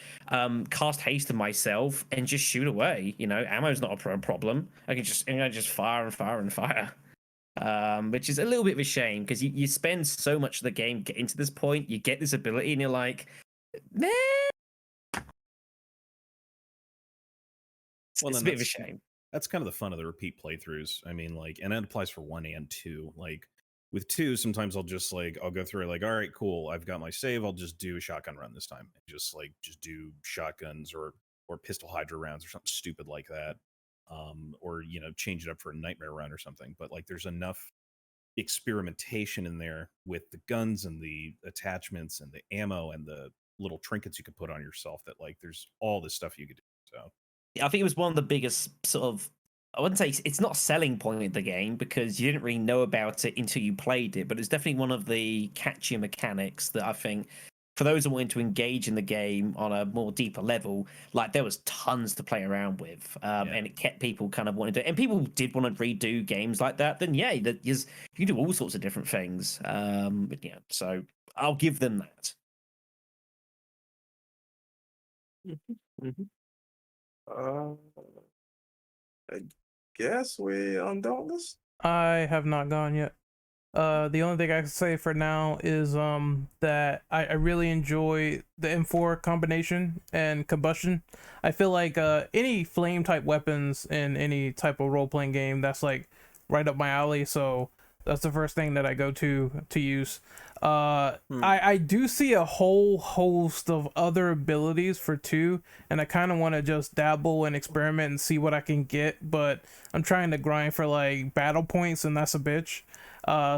S3: cast haste on myself, and just shoot away? You know, ammo's not a problem. I can just fire and fire and fire. Which is a little bit of a shame because you spend so much of the game getting to this point, you get this ability, and you're like, man.
S4: Well,
S3: it's a bit of a shame.
S4: That's kind of the fun of the repeat playthroughs. I mean, like, and that applies for 1 and 2. Like, with 2, sometimes I'll just like I'll go through like, all right, cool, I've got my save. I'll just do a shotgun run this time. Just do shotguns or pistol hydra rounds or something stupid like that. Or change it up for a nightmare run or something. But like, there's enough experimentation in there with the guns and the attachments and the ammo and the little trinkets you could put on yourself that like there's all this stuff you could do. So.
S3: I think it was one of the biggest sort of, I wouldn't say it's not a selling point of the game because you didn't really know about it until you played it, but it's definitely one of the catchier mechanics that I think for those who wanted to engage in the game on a more deeper level, like there was tons to play around with, and it kept people kind of wanting to, and people did want to redo games like that. Then you can do all sorts of different things. So I'll give them that.
S2: I guess we done this.
S1: I have not gone yet. The only thing I can say for now is that I really enjoy the M4 combination and combustion. I feel like any flame type weapons in any type of role-playing game, that's like right up my alley, so that's the first thing that I go to use. I do see a whole host of other abilities for 2, and I kind of want to just dabble and experiment and see what I can get, but I'm trying to grind for like battle points, and that's a bitch.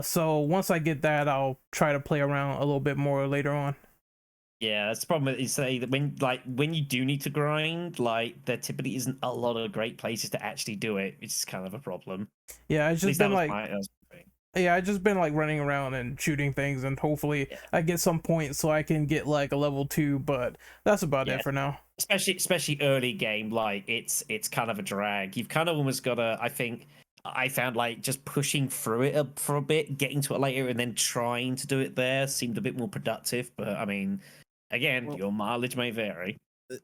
S1: So once I get that, I'll try to play around a little bit more later on.
S3: Yeah, that's the problem. Is say that when you do need to grind, like there typically isn't a lot of great places to actually do it, which is kind of a problem.
S1: Yeah,
S3: At least that was that was my thing.
S1: yeah, I just been like running around and shooting things, and hopefully
S3: Yeah.
S1: I get some points so I can get like a level 2. But that's about
S3: Yeah.
S1: it for now.
S3: Especially early game, like it's kind of a drag. You've kind of almost got to. I think I found like just pushing through it for a bit, getting to it later, and then trying to do it there seemed a bit more productive. But I mean, again,
S4: Well-
S3: your mileage may vary.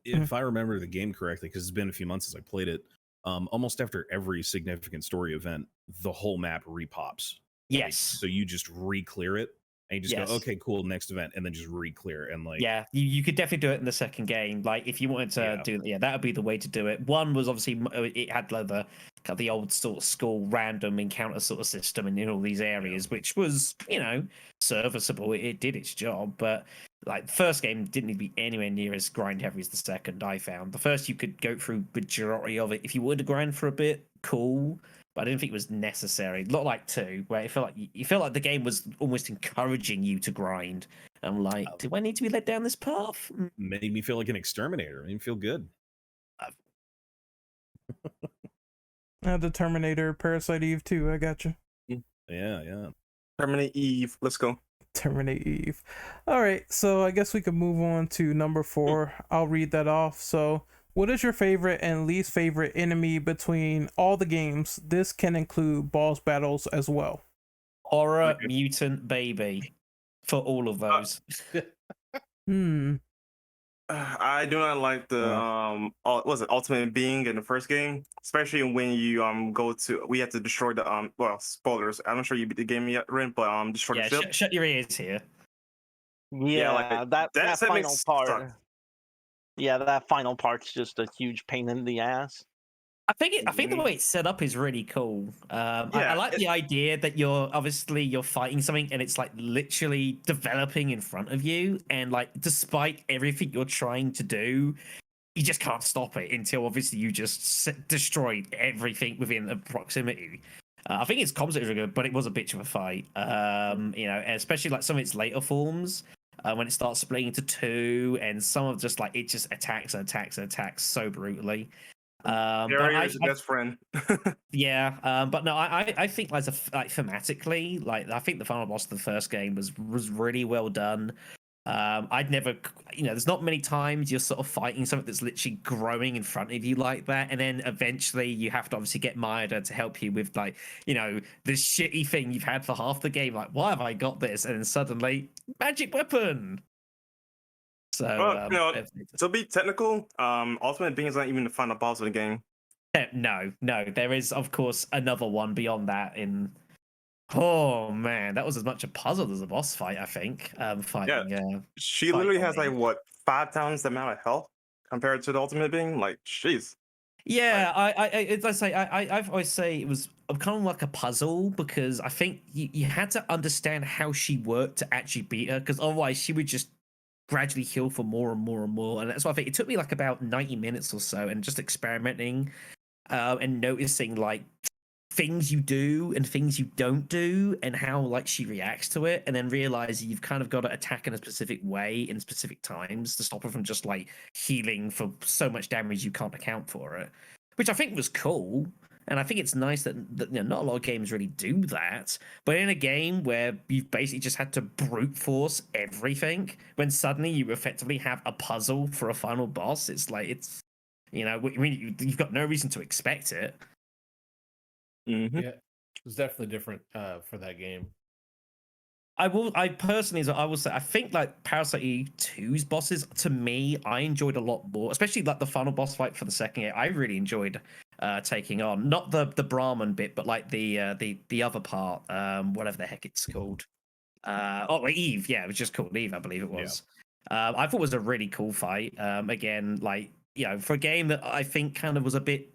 S4: If I remember the game correctly, because it's been a few months since I played it, almost after every significant story event, the whole map repops.
S3: Yes.
S4: So you just re-clear it, and you just
S3: Yes.
S4: go, okay, cool, next event, and then just re-clear. And like,
S3: Yeah, you could definitely do it in the second game. Like if you wanted to do, that would be the way to do it. One was obviously it had like the old sort of school random encounter sort of system in all these areas, which was serviceable. It did its job, but like the first game didn't need to be anywhere near as grind heavy as the second. I found the first you could go through majority of it if you wanted to grind for a bit, cool. But I didn't think it was necessary. Not like 2, where it felt like the game was almost encouraging you to grind. I'm like, do I need to be led down this path?
S4: made me feel like an exterminator. Made me feel good.
S1: The Terminator, Parasite Eve 2. I got you.
S4: Yeah.
S2: Terminate Eve. Let's go.
S1: Terminate Eve. All right, so I guess we can move on to number 4. I'll read that off. So, what is your favorite and least favorite enemy between all the games? This can include boss battles as well.
S3: Horror mutant baby for all of those.
S2: I do not like the was it ultimate being in the first game, especially when you we have to destroy the spoilers. I'm not sure you beat the game yet, Rin, but destroy the ship.
S3: Shut your ears here.
S5: Yeah,
S2: like,
S5: that
S2: that
S5: final part.
S2: sucked.
S5: Yeah, that final part's just a huge pain in the ass.
S3: I think the way it's set up is really cool. I
S2: Yeah,
S3: like the idea that you're fighting something and it's like literally developing in front of you, and like despite everything you're trying to do, you just can't stop it until obviously you just destroyed everything within the proximity. I think its concept is really good, but it was a bitch of a fight. And especially like some of its later forms. When it starts splitting into 2, and some of just like it just attacks so brutally.
S2: Barrier is your best friend.
S3: But no, I think like thematically, like I think the final boss of the first game was really well done. I'd never, there's not many times you're sort of fighting something that's literally growing in front of you like that, and then eventually you have to obviously get Maeda to help you with like, this shitty thing you've had for half the game. Like, why have I got this? And then suddenly, magic weapon. So,
S2: to be technical, ultimate being is not even the final boss of the game.
S3: No, there is of course another one beyond that in. Oh man, that was as much a puzzle as a boss fight, I think.
S2: She literally has like what 5 times the amount of health compared to the ultimate being. Like, jeez.
S3: Yeah, I always say it was kind of like a puzzle, because I think you had to understand how she worked to actually beat her, because otherwise she would just gradually heal for more and more and more. And that's why I think it took me like about 90 minutes or so, and just experimenting and noticing like things you do and things you don't do, and how like she reacts to it, and then realize you've kind of got to attack in a specific way in specific times to stop her from just like healing for so much damage you can't account for it, which I think was cool. And I think it's nice that not a lot of games really do that. But in a game where you've basically just had to brute force everything, when suddenly you effectively have a puzzle for a final boss, it's like you've got no reason to expect it.
S2: Mm-hmm.
S7: Yeah, it's definitely different for that game.
S3: I will say, I think like Parasite U2's bosses, to me, I enjoyed a lot more, especially like the final boss fight for the second game. I really enjoyed taking on not the Brahmin bit, but like the other part, whatever the heck it's called. Eve. Yeah, it was just called Eve, I believe it was. I thought it was a really cool fight. Again, like, for a game that I think kind of was a bit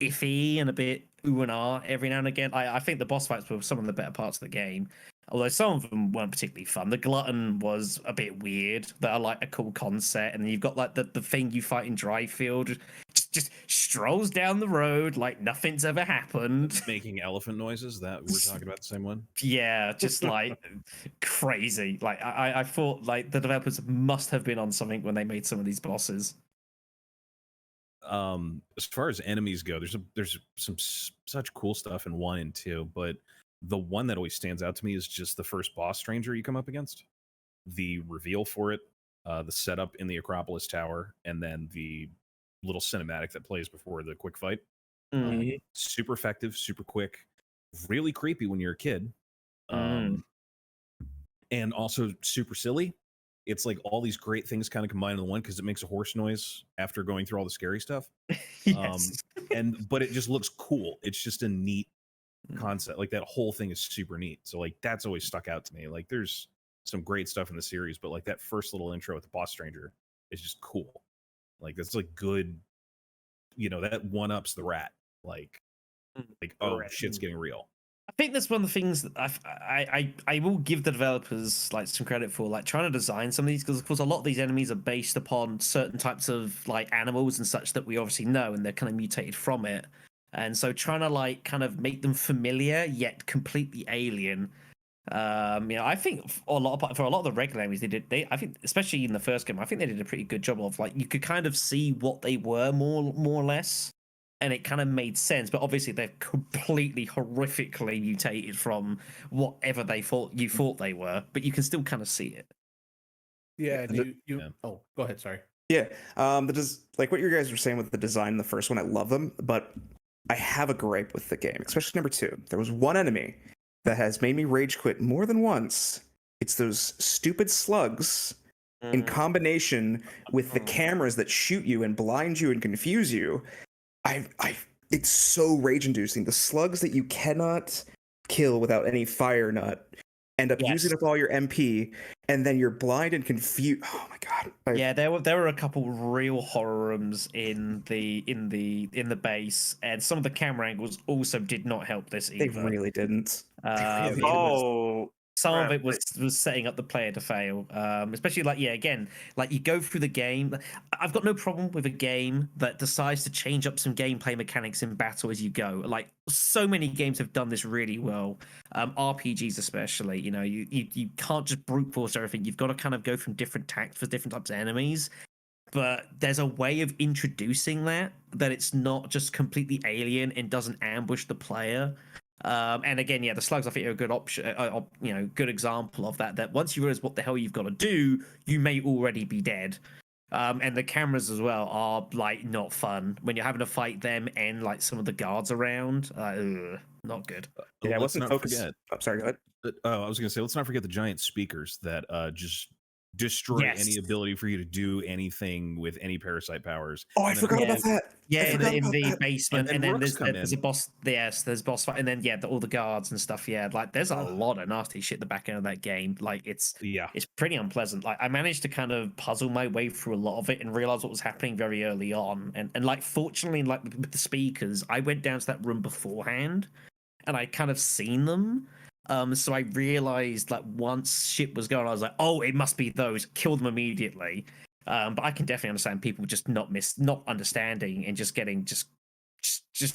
S3: iffy and a bit ooh and ah every now and again, I think the boss fights were some of the better parts of the game. Although some of them weren't particularly fun. The glutton was a bit weird, but I like a cool concept. And then you've got like the thing you fight in Dryfield, just strolls down the road like nothing's ever happened.
S4: Making elephant noises. That we're talking about the same one.
S3: Yeah, just like crazy. Like I thought like the developers must have been on something when they made some of these bosses.
S4: As far as enemies go, there's some such cool stuff in 1 and 2, but the one that always stands out to me is just the first boss stranger you come up against. The reveal for it, the setup in the Acropolis Tower, and then the little cinematic that plays before the quick fight. Super effective, super quick, really creepy when you're a kid, and also super silly. It's like all these great things kind of combined in one because it makes a horse noise after going through all the scary stuff.
S3: Yes.
S4: But it just looks cool. It's just a neat concept. Like that whole thing is super neat. So like that's always stuck out to me. Like there's some great stuff in the series, but like that first little intro with the boss stranger is just cool. Like that's like good, that one ups the rat. Like oh shit's getting real.
S3: I think that's one of the things that I will give the developers like some credit for, like trying to design some of these, because of course a lot of these enemies are based upon certain types of like animals and such that we obviously know, and they're kind of mutated from it. And so trying to like kind of make them familiar yet completely alien. I think for a lot of the regular enemies I think especially in the first game, I think they did a pretty good job of like you could kind of see what they were more or less. And it kind of made sense, but obviously they're completely horrifically mutated from whatever you thought they were, but you can still kind of see it.
S7: Yeah, oh, go ahead, sorry.
S6: Yeah, like what you guys were saying with the design in the first one, I love them, but I have a gripe with the game, especially number 2. There was one enemy that has made me rage quit more than once. It's those stupid slugs in combination with the cameras that shoot you and blind you and confuse you. It's so rage inducing. The slugs that you cannot kill without any fire nut end up using up all your MP, and then you're blind and confused. Oh my god!
S3: Yeah, there were a couple real horror rooms in the base, and some of the camera angles also did not help this either.
S6: They really didn't.
S3: Some of it was setting up the player to fail, especially like again, like you go through the game. I've got no problem with a game that decides to change up some gameplay mechanics in battle as you go. Like so many games have done this really well, RPGs especially. You can't just brute force everything. You've got to kind of go from different tacts for different types of enemies. But there's a way of introducing that it's not just completely alien and doesn't ambush the player. And again, the slugs I think are a good option, good example of that. That once you realize what the hell you've got to do, you may already be dead. And the cameras as well are like not fun when you're having to fight them and like some of the guards around. Not good.
S6: Yeah, I wasn't focused. I'm sorry, go ahead.
S4: I was going to say, let's not forget the giant speakers that just destroy any ability for you to do anything with any parasite powers.
S6: Oh, I forgot about that.
S3: Yeah, in the basement, and then there's a boss. Yes, there's boss fight, and then all the guards and stuff. Yeah, like there's a lot of nasty shit at the back end of that game. Like it's pretty unpleasant. Like I managed to kind of puzzle my way through a lot of it and realize what was happening very early on. And like fortunately, like with the speakers, I went down to that room beforehand, and I kind of seen them. So I realized like once shit was going, I was like, oh, it must be those. Kill them immediately. But I can definitely understand people just not understanding and just getting just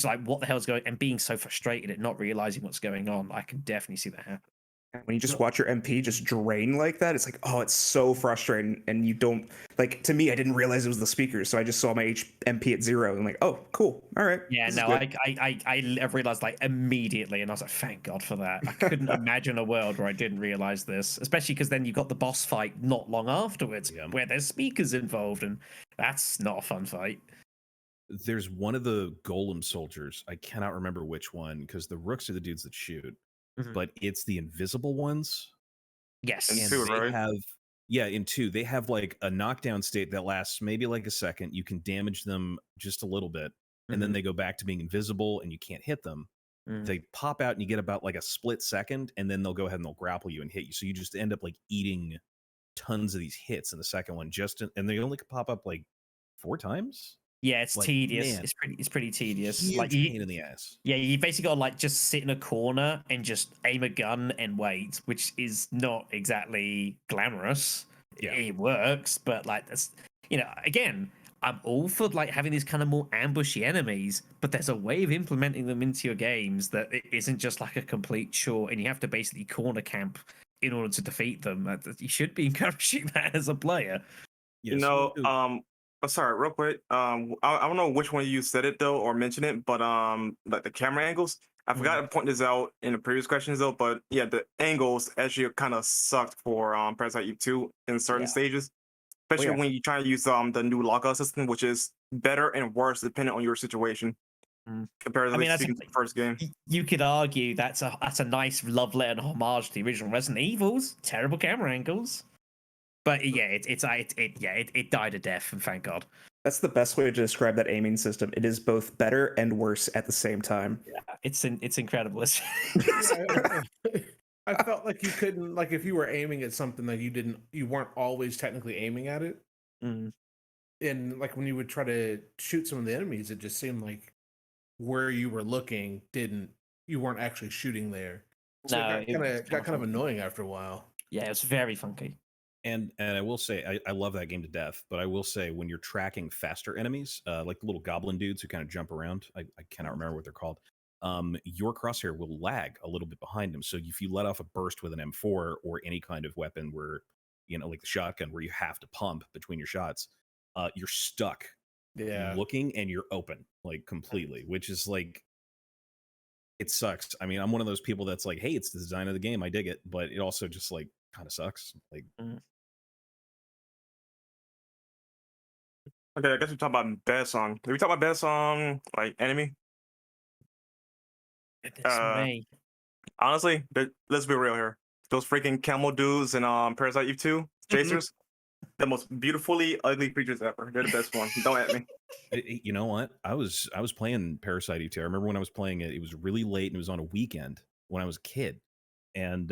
S3: like what the hell's going and being so frustrated at not realizing what's going on. I can definitely see that happen.
S6: When you just watch your MP just drain like that, it's like, oh, it's so frustrating. And you don't, like, to me, I didn't realize it was the speakers. So I just saw my MP at 0 and like, oh, cool. All right.
S3: Yeah, no, I realized like immediately. And I was like, thank God for that. I couldn't imagine a world where I didn't realize this, especially because then you got the boss fight not long afterwards where there's speakers involved. And that's not a fun fight.
S4: There's one of the golem soldiers. I cannot remember which one because the rooks are the dudes that shoot. But it's the invisible ones.
S3: Yes.
S2: In 2, right?
S4: In 2, they have like a knockdown state that lasts maybe like a second. You can damage them just a little bit, and then they go back to being invisible and you can't hit them. They pop out and you get about like a split second, and then they'll go ahead and they'll grapple you and hit you. So you just end up like eating tons of these hits in the second one, and they only pop up like 4 times.
S3: Yeah, it's like, tedious. Man, it's pretty tedious.
S4: Huge
S3: like
S4: pain in the ass.
S3: Yeah, you basically got to like just sit in a corner and just aim a gun and wait, which is not exactly glamorous. Yeah. It works, but like that's again, I'm all for like having these kind of more ambushy enemies, but there's a way of implementing them into your games that it isn't just like a complete chore, and you have to basically corner camp in order to defeat them. You should be encouraging that as a player.
S4: Yeah,
S2: You
S4: someone
S2: know,
S4: who-
S2: sorry, real quick. I don't know which one of you said it though or mentioned it, but like the camera angles. I forgot to point this out in the previous questions though, but yeah, the angles actually kind of sucked for Parasite Eve 2 in certain
S3: Yeah.
S2: stages, especially
S4: yeah.
S2: when you try to use the new lockout system, which is better and worse depending on your situation. Comparatively
S3: that's
S2: speaking to the first game.
S3: You could argue that's a nice love letter and homage to the original Resident Evils. Terrible camera angles, but yeah, it died a death, and thank God.
S6: That's the best way to describe that aiming system. It is both better and worse at the same time.
S3: Yeah, it's incredible.
S7: I felt like you couldn't, like, if you were aiming at something that you weren't always technically aiming at it. And like when you would try to shoot some of the enemies, it just seemed like where you were looking you weren't actually shooting there. So
S3: No,
S7: it got kind of annoying after a while.
S3: Yeah, it was very funky.
S4: And I will say I love that game to death, but I will say when you're tracking faster enemies, like the little goblin dudes who kind of jump around, I cannot remember what they're called. Your crosshair will lag a little bit behind them. So if you let off a burst with an M4 or any kind of weapon where, like the shotgun where you have to pump between your shots, you're stuck looking and you're open like completely, which is like, it sucks. I mean, I'm one of those people that's like, hey, it's the design of the game, I dig it, but it also just like kind of sucks. Like,
S2: Okay, I guess we talk about best song. Did we talk about best song like enemy?
S3: Me.
S2: Honestly, let's be real here. Those freaking camel dudes in Parasite Eve 2 chasers, the most beautifully ugly creatures ever. They're the best one. Don't at me.
S4: you know what? I was playing Parasite Eve 2. I remember when I was playing it, it was really late and it was on a weekend when I was a kid. And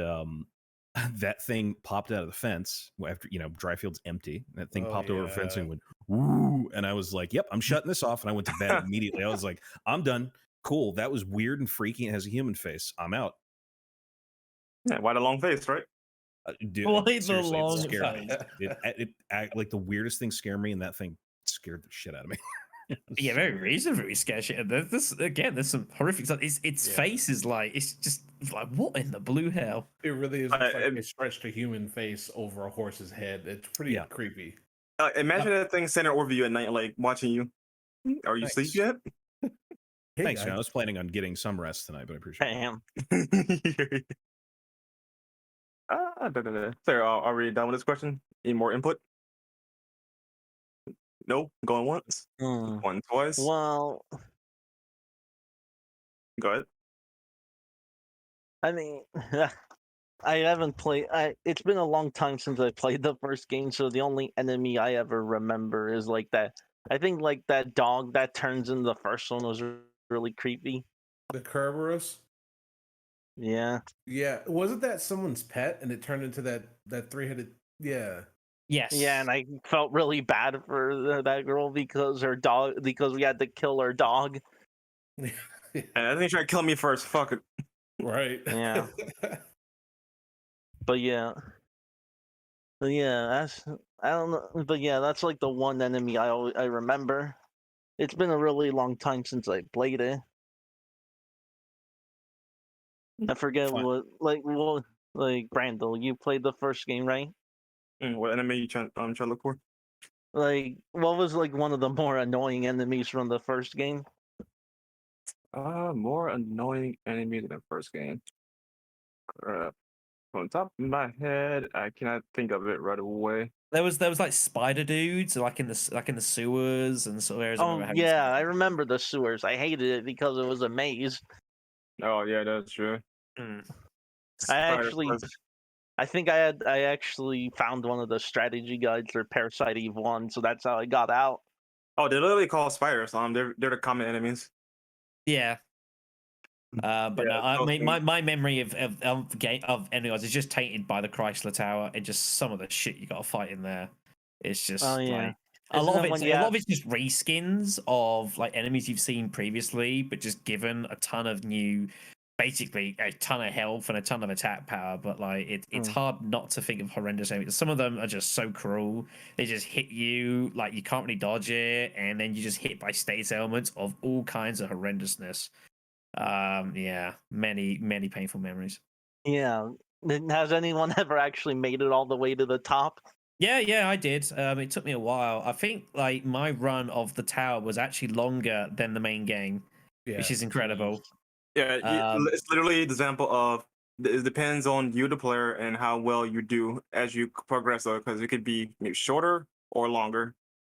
S4: that thing popped out of the fence after, Dryfield's empty. That thing popped over the fence and went, woo. And I was like, yep, I'm shutting this off. And I went to bed immediately. I was like, I'm done. Cool. That was weird and freaky and has a human face. I'm out.
S2: Yeah, why the long face, right?
S4: Dude,
S3: Why the
S4: seriously,
S3: long
S4: it scared me.
S3: face?
S4: Like the weirdest thing scared me, and that thing scared the shit out of me.
S3: Yeah, very reasonably scary shit. And there's some horrific stuff. Its face is like, it's just like, what in the blue hell?
S7: It really is like they stretched a human face over a horse's head. It's pretty creepy.
S2: Imagine that thing sitting over you at night, like watching you. Are you asleep yet?
S7: Hey,
S4: Thanks,
S7: guys.
S4: man. I was planning on getting some rest tonight, but I appreciate it.
S5: Damn.
S2: Sarah, are we done with this question? Any more input? No? Going once? Going twice?
S5: Well,
S2: Go ahead.
S5: I mean, I haven't played. It's been a long time since I played the first game, so the only enemy I ever remember is like that. I think like that dog that turns in the first one was really creepy.
S7: The Kerberos?
S5: Yeah.
S7: Yeah. Wasn't that someone's pet and it turned into that three-headed? Yeah.
S3: Yes.
S5: Yeah, and I felt really bad for that girl because we had to kill her dog.
S2: And I think trying to kill me first. Fuck it.
S7: Right.
S5: Yeah. But yeah, I don't know. But yeah, that's like the one enemy I remember. It's been a really long time since I played it. I forget
S4: Fine.
S5: like Brandel, you played the first game, right?
S2: What enemy you trying to look for?
S5: Like, what was like one of the more annoying enemies from the first game?
S2: More annoying enemy than the first game. From the top of my head, I cannot think of it right away.
S3: There was like spider dudes like in the sewers and so.
S5: Oh yeah, I remember the sewers. I hated it because it was a maze.
S2: Oh yeah, that's true.
S5: I think I actually found one of the strategy guides for Parasite Eve 1, so that's how I got out.
S2: Oh, they're literally called spiders. They're the common enemies.
S3: Yeah. But
S2: Yeah,
S3: no, I mean,
S2: those
S3: my memory of anyways is just tainted by the Chrysler Tower and just some of the shit you got to fight in there. It's just like a lot of it's just reskins of like enemies you've seen previously, but just given a ton of new basically a ton of health and a ton of attack power, but like it's hard not to think of horrendous enemies. Some of them are just so cruel. They just hit you, like you can't really dodge it, and then you just hit by status elements of all kinds of horrendousness. Yeah, many painful memories.
S5: Yeah. Has anyone ever actually made it all the way to the top?
S3: Yeah, I did. It took me a while. I think like my run of the tower was actually longer than the main game, which is incredible.
S2: Yeah, it's literally the example of it depends on you, the player, and how well you do as you progress, though, because it could be maybe shorter or longer.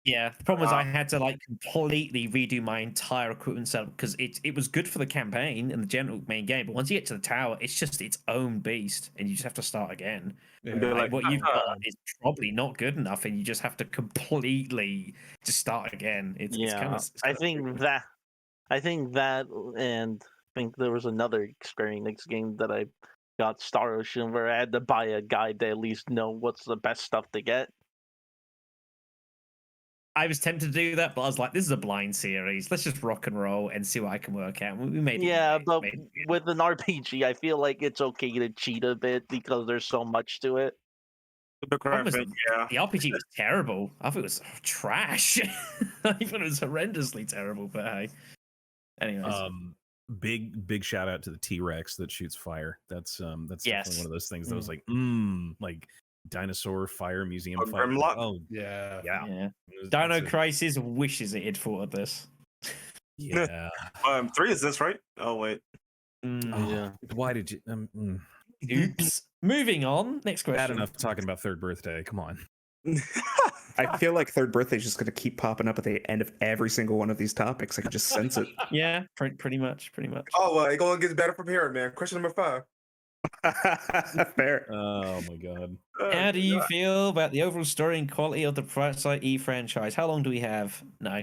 S3: Yeah, the problem was I had to like completely redo my entire equipment setup because it was good for the campaign and the general main game, but once you get to the tower, it's just its own beast, and you just have to start again.
S2: And be
S3: Like what you've got is probably not good enough, and you just have to completely just start again. It's kind of.
S5: I think that, and I think there was another Square Enix game that I got, Star Ocean, where I had to buy a guide to at least know what's the best stuff to get.
S3: I was tempted to do that, but I was like, "This is a blind series. Let's just rock and roll and see what I can work out." We made it.
S5: Yeah, but with an RPG, I feel like it's okay to cheat a bit because there's so much to it.
S2: The
S3: RPG was terrible. I thought it was trash. I thought it was horrendously terrible. But hey, anyways.
S4: Big shout out to the T-Rex that shoots fire. That's definitely one of those things that was like dinosaur fire museum fire.
S7: Oh yeah.
S3: Dino Crisis wishes it had thought of this.
S4: Yeah.
S2: 3 is this, right? Oh wait.
S5: Yeah.
S4: Why did you?
S3: Oops. Moving on. Next question.
S4: Bad enough talking about third birthday. Come on.
S6: I feel like third birthday is just going to keep popping up at the end of every single one of these topics. I can just sense it.
S3: Yeah, pretty much.
S2: Oh, well, it gonna get better from here, man. Question number 5.
S6: Fair.
S4: Oh my god.
S3: How do you feel about the overall story and quality of the Parasite Eve franchise? How long do we have? No.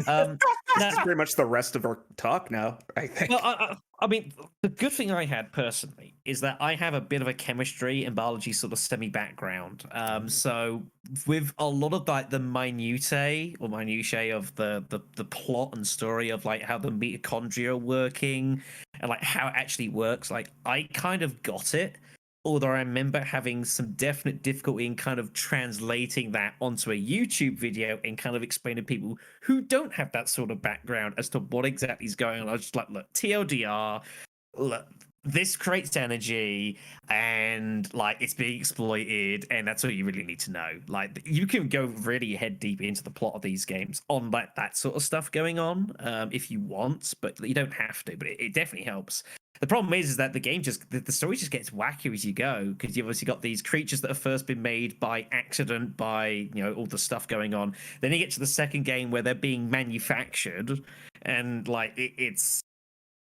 S6: That's pretty much the rest of our talk now, I think.
S3: Well, I mean, the good thing I had personally is that I have a bit of a chemistry and biology sort of semi-background. So with a lot of like the minutiae of the plot and story of like how the mitochondria are working and like how it actually works, like I kind of got it. Although I remember having some definite difficulty in kind of translating that onto a YouTube video and kind of explaining to people who don't have that sort of background as to what exactly is going on. I was just like, look, TLDR, look, this creates energy and like it's being exploited, and that's all you really need to know. Like you can go really head deep into the plot of these games on that sort of stuff going on if you want, but you don't have to, but it definitely helps. The problem is that the game the story just gets wackier as you go, because you've obviously got these creatures that have first been made by accident, by all the stuff going on. Then you get to the second game where they're being manufactured, and like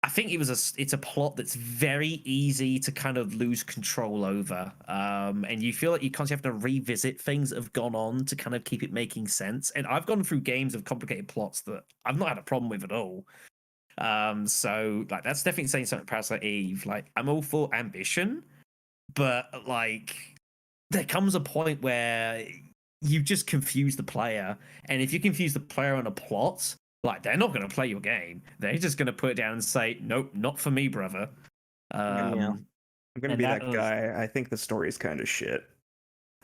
S3: I think it's a plot that's very easy to kind of lose control over, and you feel like you constantly have to revisit things that have gone on to kind of keep it making sense. And I've gone through games of complicated plots that I've not had a problem with at all. So like that's definitely saying something. Parasite Eve, like I'm all for ambition, but like there comes a point where you just confuse the player, and if you confuse the player on a plot, like they're not going to play your game. They're just going to put it down and say, "Nope, not for me, brother."
S6: I'm going to be that guy. I think the story is kind of shit.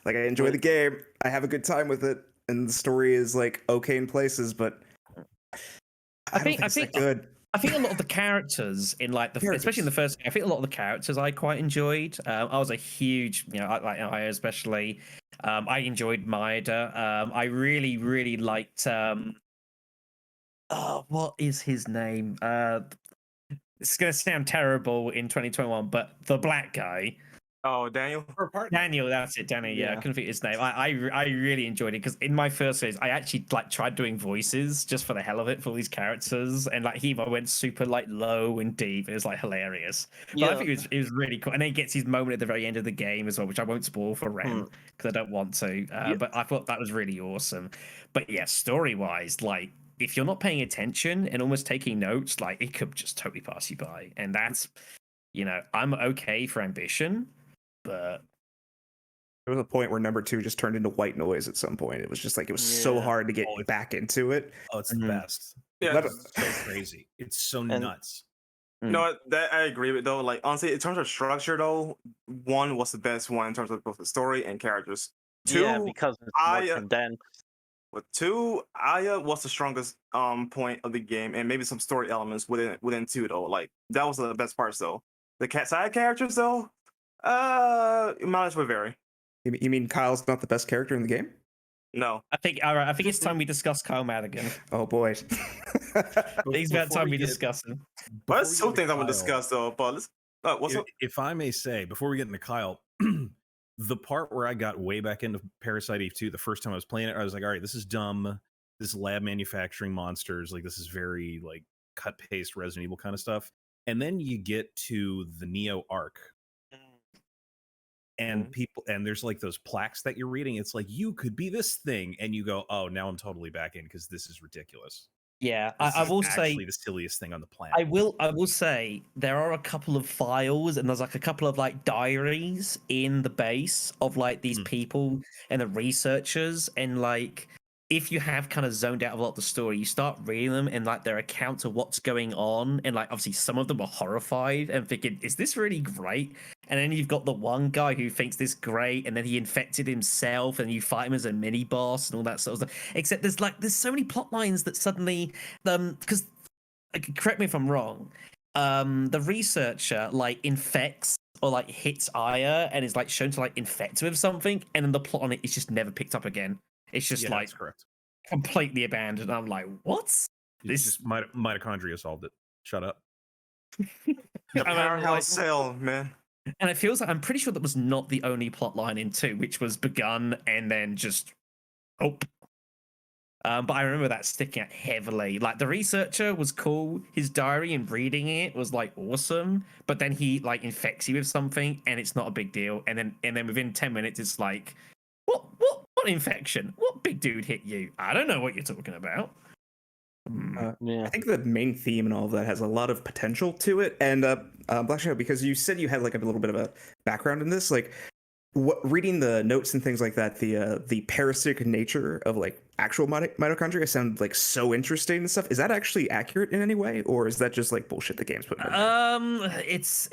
S6: Like I enjoy the game, I have a good time with it, and the story is like okay in places, but I think it's that good.
S3: I think a lot of the characters in like especially in the first, I think a lot of the characters I quite enjoyed. I was a huge, like Aya especially. I enjoyed Maeda. I really liked. What is his name? It's gonna sound terrible in 2021, but the black guy.
S2: Oh, Daniel.
S3: Daniel, that's it. Daniel. Yeah, I couldn't think of his name. I really enjoyed it because in my first phase, I actually like tried doing voices just for the hell of it for all these characters, and like he went super like low and deep. It was like hilarious. But I think it was really cool. And then he gets his moment at the very end of the game as well, which I won't spoil for Ren because I don't want to. But I thought that was really awesome. But yeah, story wise, like if you're not paying attention and almost taking notes, like it could just totally pass you by. And that's, I'm okay for ambition. But
S6: there was a point where number 2 just turned into white noise at some point. It was just like it was so hard to get back into it.
S4: Oh, it's the best.
S2: Yeah,
S4: it's so crazy. It's so nuts.
S2: You know what? That I agree with though. Like honestly, in terms of structure though, 1 was the best one in terms of both the story and characters. 2,
S5: Yeah, because it's more
S2: Aya,
S5: condensed.
S2: with 2, Aya was the strongest point of the game, and maybe some story elements within 2 though. Like that was the best parts though. The side characters though, mileage would vary.
S6: You mean Kyle's not the best character in the game?
S2: No.
S3: I think all right. I think it's time we discuss Kyle Madigan.
S6: Oh boy.
S3: It's about time we discuss him.
S2: But there's 2 things I'm gonna discuss though. But let's. What's up?
S4: If I may say, before we get into Kyle, the part where I got way back into Parasite Eve 2, the first time I was playing it, I was like, all right, this is dumb. This is lab manufacturing monsters. Like, this is very, like, cut paste Resident Evil kind of stuff. And then you get to the Neo arc. And people, and there's like those plaques that you're reading. It's like, you could be this thing. And you go, oh, now I'm totally back in because this is ridiculous.
S3: Yeah,
S4: This
S3: I
S4: is
S3: will say
S4: actually the silliest thing on the planet.
S3: I will say there are a couple of files and there's like a couple of like diaries in the base of like these people and the researchers, and like if you have kind of zoned out of a lot of the story, you start reading them and like their accounts of what's going on, and like obviously some of them are horrified and thinking, is this really great? And then you've got the one guy who thinks this great, and then he infected himself, and you fight him as a mini boss and all that sort of stuff. Except there's so many plot lines that suddenly, because correct me if I'm wrong, the researcher like infects or like hits Aya and is like shown to like infect with something, and then the plot on it is just never picked up again. It's just like
S4: that's correct.
S3: Completely abandoned. I'm like, what?
S4: It's just mitochondria solved it. Shut up.
S2: The powerhouse cell, man.
S3: And it feels like I'm pretty sure that was not the only plot line in 2, which was begun and then just but I remember that sticking out heavily. Like the researcher was cool. His diary and reading it was like awesome. But then he like infects you with something and it's not a big deal. And then within 10 minutes it's like, what infection? What big dude hit you? I don't know what you're talking about.
S6: I think the main theme and all of that has a lot of potential to it. And Black Shadow, because you said you had like a little bit of a background in this, like reading the notes and things like that, the parasitic nature of like actual mitochondria sound like so interesting and stuff. Is that actually accurate in any way, or is that just like bullshit the game's putting in there?
S3: It's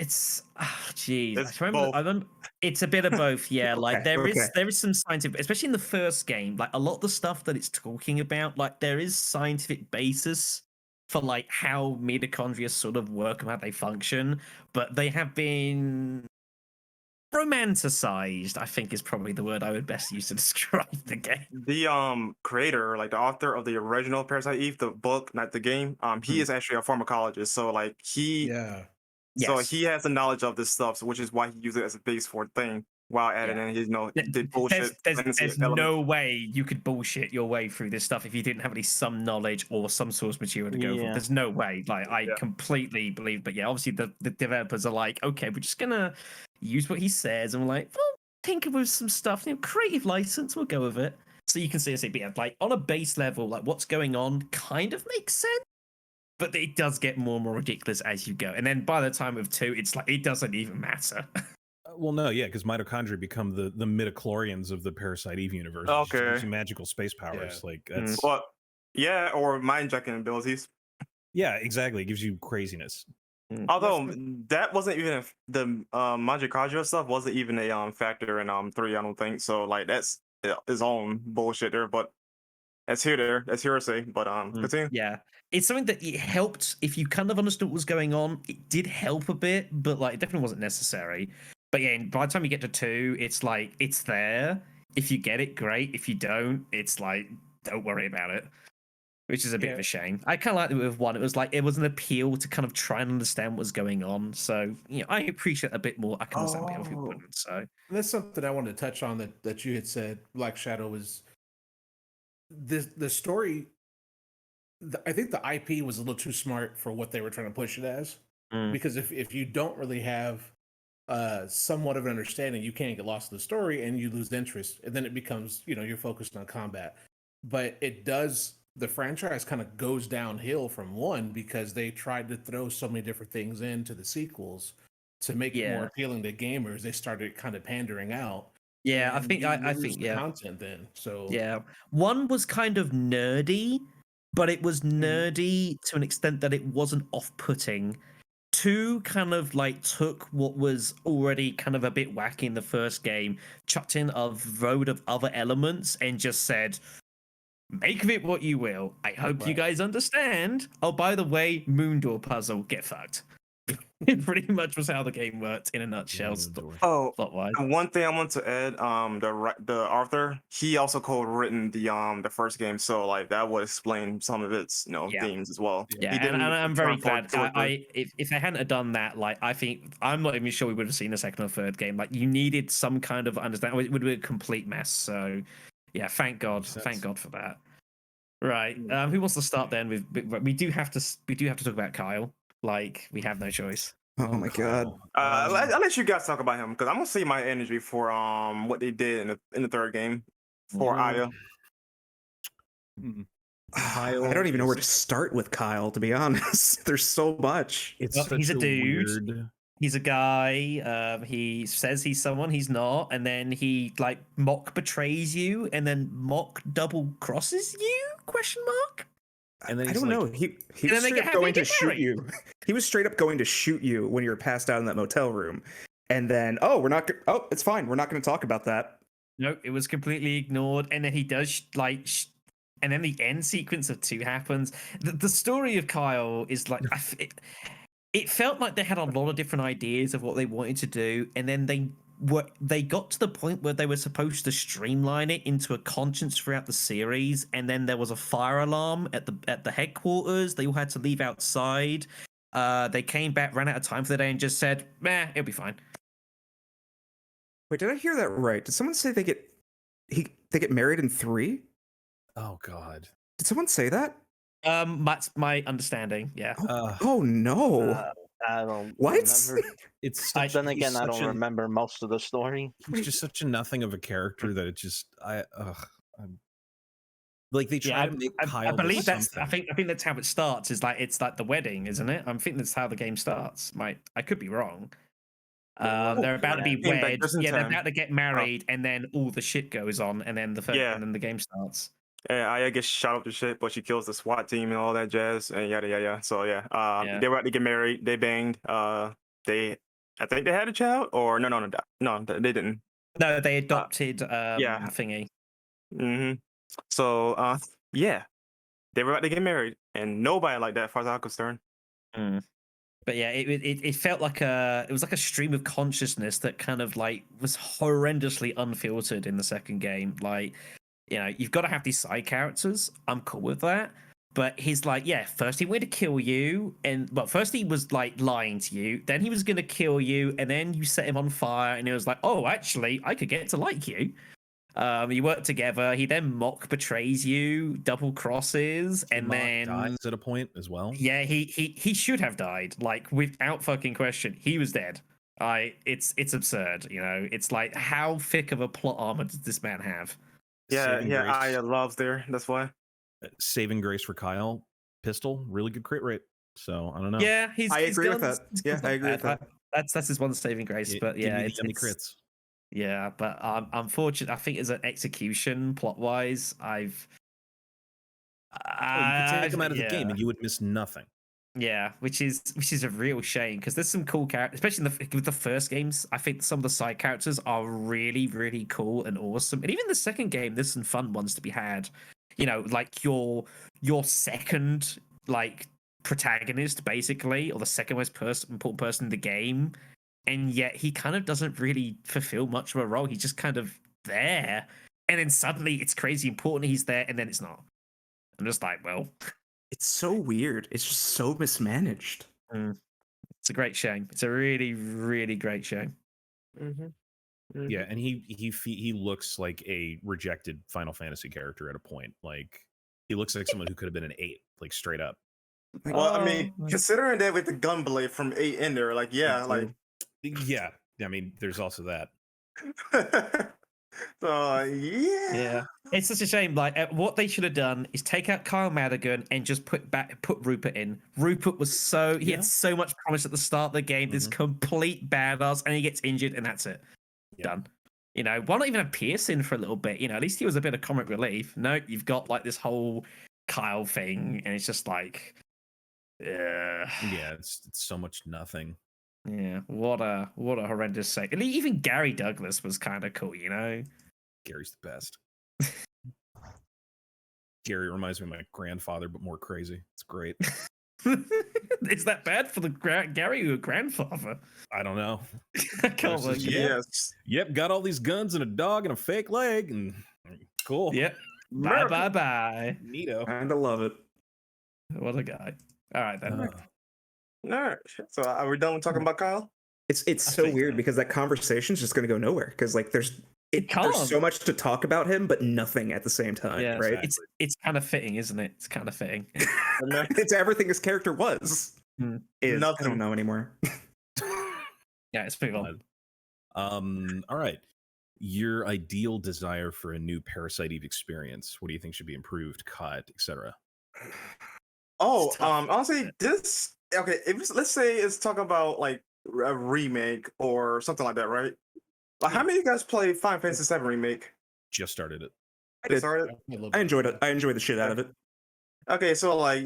S3: geez.
S2: It's
S3: I remember it's a bit of both, yeah. Like there is some scientific, especially in the first game, like a lot of the stuff that it's talking about, like there is scientific basis for like how mitochondria sort of work and how they function, but they have been romanticized, I think is probably the word I would best use to describe the game.
S2: The creator, like the author of the original Parasite Eve, the book, not the game, he is actually a pharmacologist. So like he he has the knowledge of this stuff, so which is why he used it as a base for the thing while adding in his did bullshit.
S3: There's no way you could bullshit your way through this stuff if you didn't have at least some knowledge or some source material to go from. There's no way. Like I completely believe, but yeah, obviously the developers are like, okay, we're just gonna use what he says, and we're like, well, tinker with some stuff, creative license, we'll go with it. So you can see us, like on a base level, like what's going on kind of makes sense, but it does get more and more ridiculous as you go. And then by the time of 2, it's like it doesn't even matter.
S4: Well, no, yeah, because mitochondria become the midichlorians of the Parasite Eve universe.
S2: Okay.
S4: It gives you magical space powers.
S7: Yeah.
S4: Like that's
S2: or mind injecting abilities.
S4: Yeah, exactly. It gives you craziness.
S2: Although that wasn't even the mitochondria stuff wasn't even a factor in 3, I don't think. So like that's his own bullshit there, but that's hearsay. But continue.
S3: Yeah, it's something that it helped if you kind of understood what was going on. It did help a bit, but like it definitely wasn't necessary. But yeah, by the time you get to 2, it's like it's there. If you get it, great. If you don't, it's like don't worry about it, which is a bit of a shame. I kind of liked it with 1. It was like it was an appeal to kind of try and understand what was going on. So I appreciate a bit more. I can understand people who wouldn't. So
S7: And that's something I wanted to touch on that you had said, Black Shadow, was the story. I think the IP was a little too smart for what they were trying to push it as. Because if you don't really have somewhat of an understanding, you can't get lost in the story and you lose interest, and then it becomes you're focused on combat. But the franchise kind of goes downhill from 1 because they tried to throw so many different things into the sequels to make it more appealing to gamers. They started kind of pandering out.
S3: Yeah, I think
S7: content then. So
S3: 1 was kind of nerdy, but it was nerdy to an extent that it wasn't off-putting. U2 kind of like took what was already kind of a bit wacky in the first game, chucked in a load of other elements, and just said, make of it what you will. I hope you guys understand. Oh, by the way, moon door puzzle, get fucked. It pretty much was how the game worked in a nutshell.
S2: Oh,
S3: Plot-wise.
S2: and one thing I want to add, the author, he also co-written the first game, so like that would explain some of its themes as well.
S3: Yeah, and I'm very glad. If they hadn't have done that, like I think I'm not even sure we would have seen a second or third game. Like you needed some kind of understanding. It would have been a complete mess. So yeah, thank God for that. Right, who wants to start then? We do have to talk about Kyle. Like we have no choice.
S6: Oh my god.
S2: I'll let you guys talk about him because I'm gonna save my energy for what they did in the third game for Aya.
S6: I don't even know where to start with Kyle, to be honest. There's so much.
S3: He's a dude. He's a guy. He says he's someone he's not, and then he like mock betrays you, and then mock double crosses you? Question mark.
S6: And then I don't know. He was straight up going to shoot you. He was straight up going to shoot you when you were passed out in that motel room. And then, it's fine. We're not going to talk about that.
S3: No, it was completely ignored. And then he does and then the end sequence of 2 happens. The story of Kyle is like, it felt like they had a lot of different ideas of what they wanted to do. And then they got to the point where they were supposed to streamline it into a conscience throughout the series, and then there was a fire alarm at the headquarters. They all had to leave outside. They came back, ran out of time for the day, and just said, it'll be fine.
S6: Wait, did I hear that right? Did someone say they get married in 3?
S4: Oh god.
S6: Did someone say that?
S3: That's my understanding. Yeah.
S6: Oh no.
S5: I don't
S6: what?
S5: remember.
S4: It's
S5: I don't remember most of the story.
S4: He's just such a nothing of a character that it just like they try to make Kyle.
S3: I believe that's. I think that's how it starts. It's like the wedding, isn't it? I think that's how the game starts. I could be wrong. They're about to be wed. Yeah, they're about to get married, and then all the shit goes on, and then and then the game starts.
S2: Yeah, Aya gets shot up to shit, but she kills the SWAT team and all that jazz, and yada yada. So they were about to get married. They banged. I think they had a child, or no, they didn't.
S3: No, they adopted. Thingy.
S2: Mm-hmm. So they were about to get married, and nobody like that, as far as I'm concerned.
S3: But yeah, it felt like it was like a stream of consciousness that kind of like was horrendously unfiltered in the second game. Like, you've got to have these side characters. I'm cool with that. But he's like, first he wanted to kill you, first he was like lying to you, then he was gonna kill you, and then you set him on fire, and it was like, oh, actually, I could get to like you. You work together. He then mock betrays you, double crosses, and then
S4: dies at a point as well.
S3: Yeah, he should have died, like without fucking question. He was dead. It's absurd. It's like, how thick of a plot armor does this man have?
S2: Aya loves there. That's why.
S4: Saving grace for Kyle, pistol, really good crit rate. So I don't know.
S3: Yeah,
S6: I agree with that. Yeah, I agree with that.
S3: That's his one saving grace. But yeah,
S4: it's crits.
S3: Yeah, but unfortunately, I think as an execution plot wise, you
S4: could take him out of the game and you would miss nothing.
S3: Yeah, which is a real shame because there's some cool characters, especially with the first games. I think some of the side characters are really, really cool and awesome. And even the second game, there's some fun ones to be had. Like your second like protagonist, basically, or the second most important person in the game, and yet he kind of doesn't really fulfill much of a role. He's just kind of there, and then suddenly it's crazy important he's there, and then it's not. I'm just like, well.
S6: It's so weird. It's just so mismanaged.
S3: It's a great shame. It's a really, really great shame.
S2: Mm-hmm. Mm-hmm.
S4: Yeah, and he looks like a rejected Final Fantasy character at a point. Like he looks like someone who could have been an 8, like straight up.
S2: Well, I mean, considering that with the gun blade from 8 in there, like yeah.
S4: I mean, there's also that.
S2: So
S3: yeah, it's such a shame. Like what they should have done is take out Kyle Madigan and just put Rupert in. Rupert was he had so much promise at the start of the game. This complete badass, and he gets injured, and that's it. Done. Why not even have Pierce in for a little bit? At least he was a bit of comic relief. No, you've got like this whole Kyle thing, and it's just like Yeah.
S4: Yeah, it's so much nothing.
S3: Yeah. What a horrendous sight. And even Gary Douglas was kind of cool, you know.
S4: Gary's the best. Gary reminds me of my grandfather, but more crazy. It's great.
S3: Is that bad for the Gary, your grandfather?
S4: I don't know.
S3: I can't
S4: Versus,
S3: look.
S4: yeah.
S2: Yes.
S4: Yep, got all these guns and a dog and a fake leg, and cool.
S3: Yep. Bye, bye, bye.
S4: Neato.
S6: Kinda love it.
S3: What a guy. All right, then.
S2: No. So are we done with talking about Kyle?
S6: It's
S3: I
S6: so
S3: think
S6: weird
S3: so.
S6: because that conversation's just gonna go nowhere because like there's
S3: can't.
S6: so much to talk about him, but nothing at the same time,
S3: Yeah,
S6: right?
S3: It's kind of fitting, isn't it? It's kind of fitting.
S6: It's everything his character was.
S3: Hmm.
S6: I
S2: Nothing.
S6: don't know anymore.
S3: Yeah, it's pretty on.
S4: All right. Your ideal desire for a new Parasite Eve experience. What do you think should be improved, cut, etc.?
S2: Oh,
S3: It's tough,
S2: honestly,
S3: isn't it?
S2: this okay. Let's say it's talking about like a remake or something like that, right? Like, how many of you guys play Final Fantasy VII remake?
S4: Just started it.
S2: Started.
S6: I enjoyed it. I enjoyed the shit out of it.
S2: Okay, so like,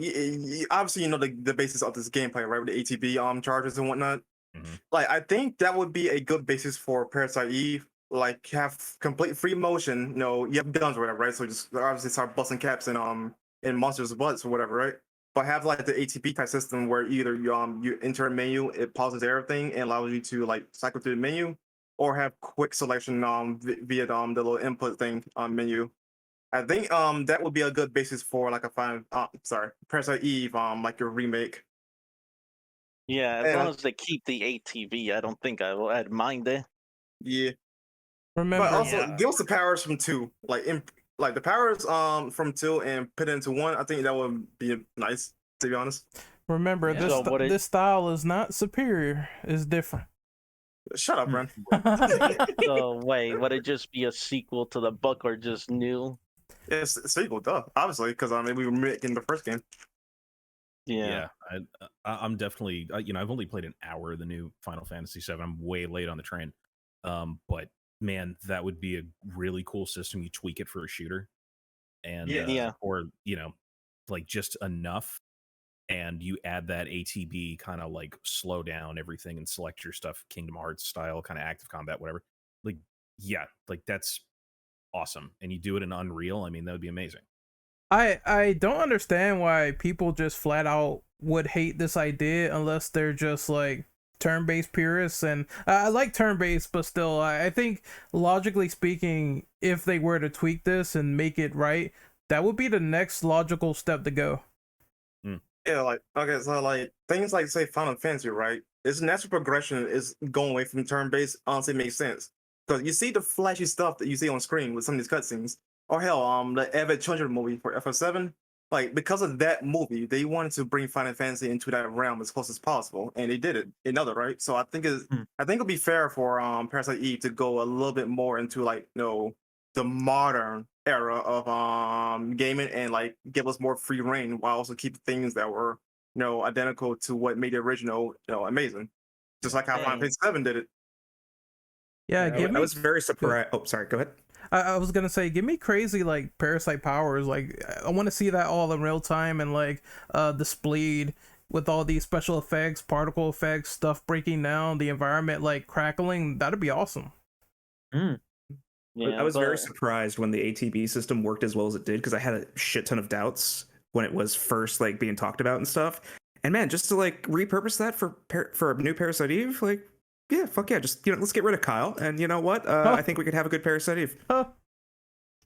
S2: obviously, you know the basis of this gameplay, right? With the ATB charges and whatnot.
S4: Mhm.
S2: Like, I think that would be a good basis for Parasite Eve. Like, have complete free motion. You know, you have guns or whatever, right? So just obviously start busting caps in monsters' butts or whatever, right? But have like the ATB type system where either you enter a menu, it pauses everything and allows you to like cycle through the menu, or have quick selection via the little input thing menu. I think that would be a good basis for like a Parasite Eve like a remake.
S5: Yeah, as
S2: Yeah.
S5: long as they keep the ATV, I don't think I'd mind it.
S2: Yeah.
S1: Remember,
S2: But also
S3: Yeah.
S2: give us the powers from 2. Like the powers from 2 and put it into 1. I think that would be nice, to be honest.
S1: remember
S3: Yeah.
S1: this
S5: So what it-
S1: this style is not superior. It's different.
S2: Shut up, Ren.
S5: So wait, would it just be a sequel to the book or just new?
S2: It's a sequel, duh. Obviously, because we were making the first game.
S5: Yeah.
S4: I'm definitely I've only played an hour of the new Final Fantasy VII. I'm way late on the train. But man, that would be a really cool system. You tweak it for a shooter, and
S5: Yeah.
S4: or like just enough, and you add that ATB kind of like slow down everything and select your stuff Kingdom Hearts style, kind of active combat, whatever. Like, yeah, like that's awesome. And you do it in Unreal. I mean, that would be amazing.
S1: I don't understand why people just flat out would hate this idea unless they're just like turn-based purists, and I like turn-based, but still I think logically speaking, if they were to tweak this and make it right, that would be the next logical step to go.
S2: Yeah, like okay, so like things like say Final Fantasy, right? Its natural progression is going away from turn-based. Honestly, makes sense because you see the flashy stuff that you see on screen with some of these cutscenes, or hell, the Avid 200 movie for FF7. Like because of that movie, they wanted to bring Final Fantasy into that realm as close as possible, and they did it. Another right, so I think it'll be fair for Parasite Eve to go a little bit more into like the modern era of gaming and like give us more free reign while also keep things that were identical to what made the original amazing, just like how Final
S5: Dang.
S2: Fantasy 7 did it.
S1: Yeah,
S2: Yeah,
S1: give
S6: I
S1: me.
S6: was very surprised. Oh, sorry. Go ahead.
S1: I was gonna say, give me crazy like parasite powers. Like I want to see that all in real time and like displayed with all these special effects, particle effects, stuff breaking down, the environment like crackling. That'd be awesome.
S5: Yeah,
S6: I was very
S5: but-
S6: surprised when the ATB system worked as well as it did because I had a shit ton of doubts when it was first like being talked about and stuff. And man, just to like repurpose that for a new Parasite Eve, like yeah, fuck yeah, just let's get rid of Kyle. And you know what? I think we could have a good Parasite Eve.
S1: Huh.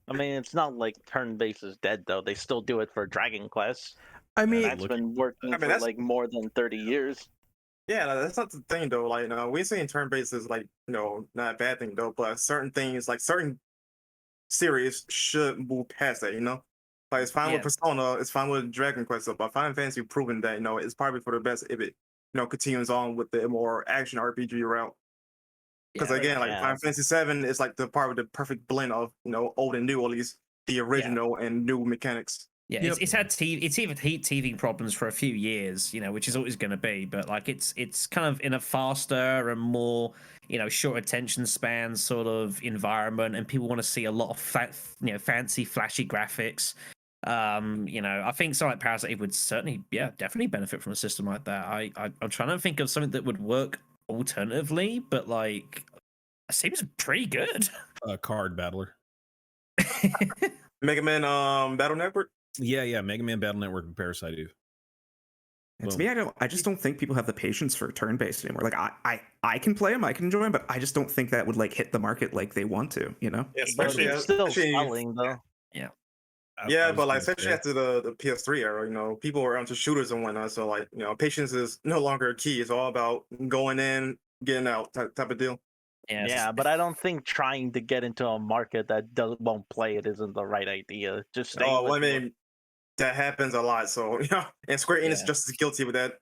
S5: I mean, it's not like turn-based is dead though. They still do it for Dragon Quest.
S1: I
S5: And
S1: mean,
S5: that's been working for
S2: that's-
S5: like more than 30 years.
S2: Yeah, that's not the thing though. Like, we're saying turn-based is like, not a bad thing though. But certain things, like certain series, should move past that. Like it's fine with
S3: Yeah.
S2: Persona, it's fine with Dragon Quest, but Final Fantasy proven that it's probably for the best if it continues on with the more action RPG route. Because again, like
S5: Yeah.
S2: Final Fantasy 7 is like the part with the perfect blend of old and new, at least the original and new mechanics.
S3: Yeah,
S1: Yep.
S3: it's had even heat teething problems for a few years, which is always going to be. But like it's kind of in a faster and more short attention span sort of environment, and people want to see a lot of fancy, flashy graphics. I think something like Parasite Eve would certainly, definitely benefit from a system like that. I'm trying to think of something that would work alternatively, but like, it seems pretty good.
S4: Card battler.
S2: Mega Man Battle Network.
S4: Yeah, Mega Man Battle Network and Parasite Eve.
S6: To me, I just don't think people have the patience for turn-based anymore. Like I can play them, I can enjoy them, but I just don't think that would like hit the market like they want to.
S2: Yeah,
S5: But
S2: especially
S5: it's still
S2: especially-
S5: selling though.
S2: Yeah, but like especially after the PS3 era, people were onto shooters and whatnot. So like, patience is no longer a key. It's all about going in, getting out type of deal.
S5: Yeah, but I don't think trying to get into a market that won't play it isn't the right idea. Just stay.
S2: Oh, well, I mean, that happens a lot. So and Square Enix is just as guilty with that.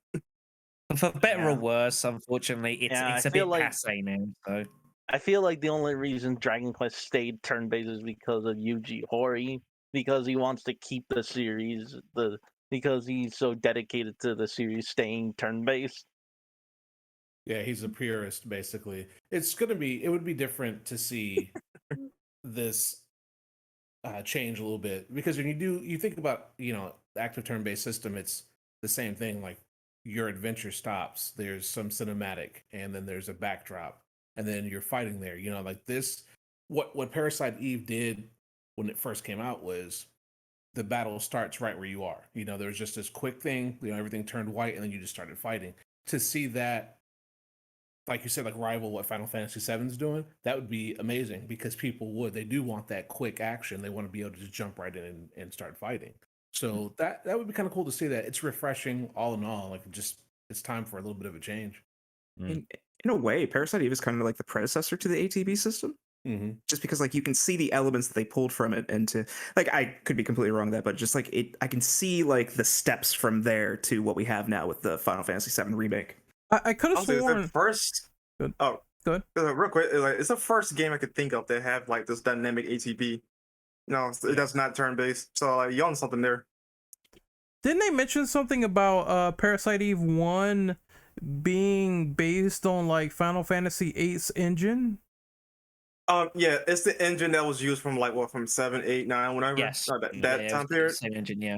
S3: For better or
S5: Yeah.
S3: worse, unfortunately, it's
S5: Yeah,
S3: it's
S5: I
S3: a bit
S5: feel like-
S3: passe now. So
S5: I feel like the only reason Dragon Quest stayed turn-based is because of Yuji Horii, because he wants to keep the series, because he's so dedicated to the series staying turn-based.
S7: Yeah, he's a purist, basically. It would be different to see this change a little bit, because when you think about, active turn-based system, it's the same thing. Like, your adventure stops, there's some cinematic, and then there's a backdrop, and then you're fighting there. Like this, what Parasite Eve did when it first came out was the battle starts right where you are. There was just this quick thing, everything turned white, and then you just started fighting. To see that, like you said, like rival what Final Fantasy VII is doing, that would be amazing, because they do want that quick action. They want to be able to just jump right in and start fighting. So that would be kind of cool to see that. It's refreshing all in all. Like, it's time for a little bit of a change.
S6: In a way, Parasite Eve is kind of like the predecessor to the ATB system.
S7: Mm-hmm.
S6: Just because like you can see the elements that they pulled from it, and to like I could be completely wrong with that, but just like I can see like the steps from there to what we have now with the Final Fantasy VII remake.
S1: I could have
S2: Also, it's
S1: sworn.
S2: the first.
S1: Good.
S2: Oh,
S1: Good.
S2: Real quick, it's the first game I could think of that have like this dynamic ATB. No, that's not turn-based. So like, you're on something there.
S1: Didn't they mention something about Parasite Eve 1 being based on like Final Fantasy VIII's engine?
S2: Yeah, it's the engine that was used from from 7, 8, 9, whatever.
S3: yes,
S2: that
S3: it
S2: time
S3: was the
S2: period.
S3: same engine, yeah.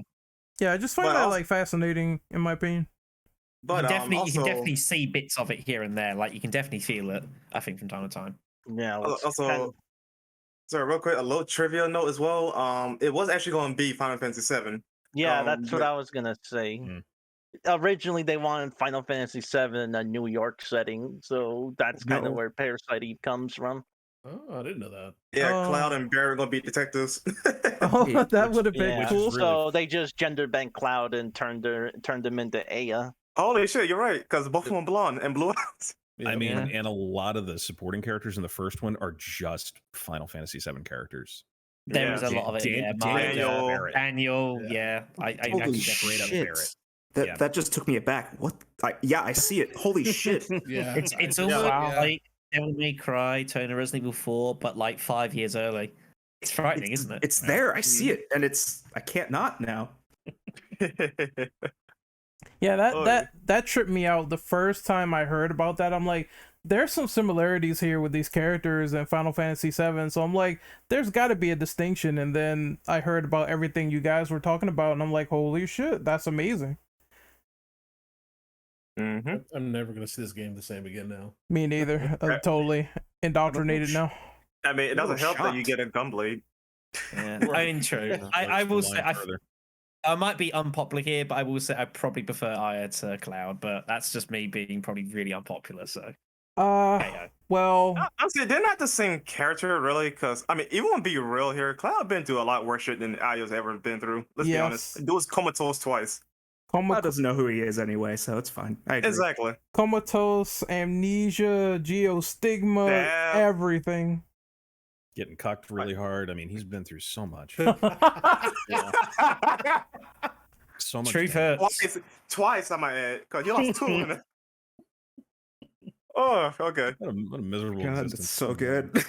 S1: Yeah, I just find
S2: But
S1: that
S2: also-
S1: like fascinating, in my opinion.
S2: But
S3: you can
S2: also,
S3: definitely see bits of it here and there. Like, you can definitely feel it, I think, from time to time.
S5: Yeah.
S2: also, sorry, real quick, a little trivia note as well. It was actually going to be Final Fantasy 7.
S5: yeah, that's what
S2: but-
S5: I was gonna say.
S4: Hmm.
S5: Originally, they wanted Final Fantasy VII in a New York setting, so that's kind
S6: No.
S5: of where Parasite Eve comes from.
S7: Oh, I didn't know that.
S2: Yeah,
S1: Oh.
S2: Cloud and Barry are going to be detectives.
S1: Oh,
S4: Yeah,
S1: that would have been
S5: Yeah,
S1: cool.
S4: is really-
S5: so they just gender bent Cloud and turned them into Aya.
S2: Holy shit, you're right, because both of them are blonde and blue eyes.
S4: I mean,
S3: Yeah.
S4: and a lot of the supporting characters in the first one are just Final Fantasy VII characters.
S3: There is a lot of it.
S2: Daniel,
S4: Barrett.
S3: Daniel, yeah. I
S6: Holy
S3: actually definitely
S6: shit!
S4: Barrett.
S6: That
S4: Yeah.
S6: that just took me aback. What? I see it. Holy shit!
S7: Yeah,
S3: It's
S7: I-
S3: almost
S7: yeah.
S3: like Devil May Cry, Turner Resident Evil 4, but like 5 years early. It's frightening, isn't it?
S6: It's there. I see it, and I can't not now.
S1: Yeah,
S2: Oh,
S1: that tripped me out the first time I heard about that. I'm like, there's some similarities here with these characters in Final Fantasy VII, so I'm like, there's got to be a distinction. And then I heard about everything you guys were talking about, and I'm like, holy shit, that's amazing.
S2: hmm
S7: I'm never gonna see this game the same again now.
S1: Me neither. Totally indoctrinated now.
S2: I mean, it doesn't help that you
S6: shocked.
S2: get a gunblade.
S3: Yeah. I mean, true. I will say, I might be unpopular here, but I will say I probably prefer Aya to Cloud, but that's just me being probably really unpopular. So, hey-ho.
S1: Well,
S2: Honestly, they're not the same character, really, because, I mean, even want to be real here, Cloud been through a lot worse shit than Aya's ever been through. Let's be honest.
S1: Yes.
S2: Dude was comatose twice.
S6: Cloud doesn't know who he is anyway, so it's fine. I agree.
S2: Exactly.
S1: comatose, amnesia, geostigma,
S2: Damn.
S1: everything.
S4: Getting cucked really hard. I mean, he's been through so much. So much.
S3: Truth
S4: damage.
S3: hurts.
S2: Twice, I might add, because you lost 2 in it. Oh, okay.
S4: What a miserable
S6: God,
S4: existence.
S6: that's so good.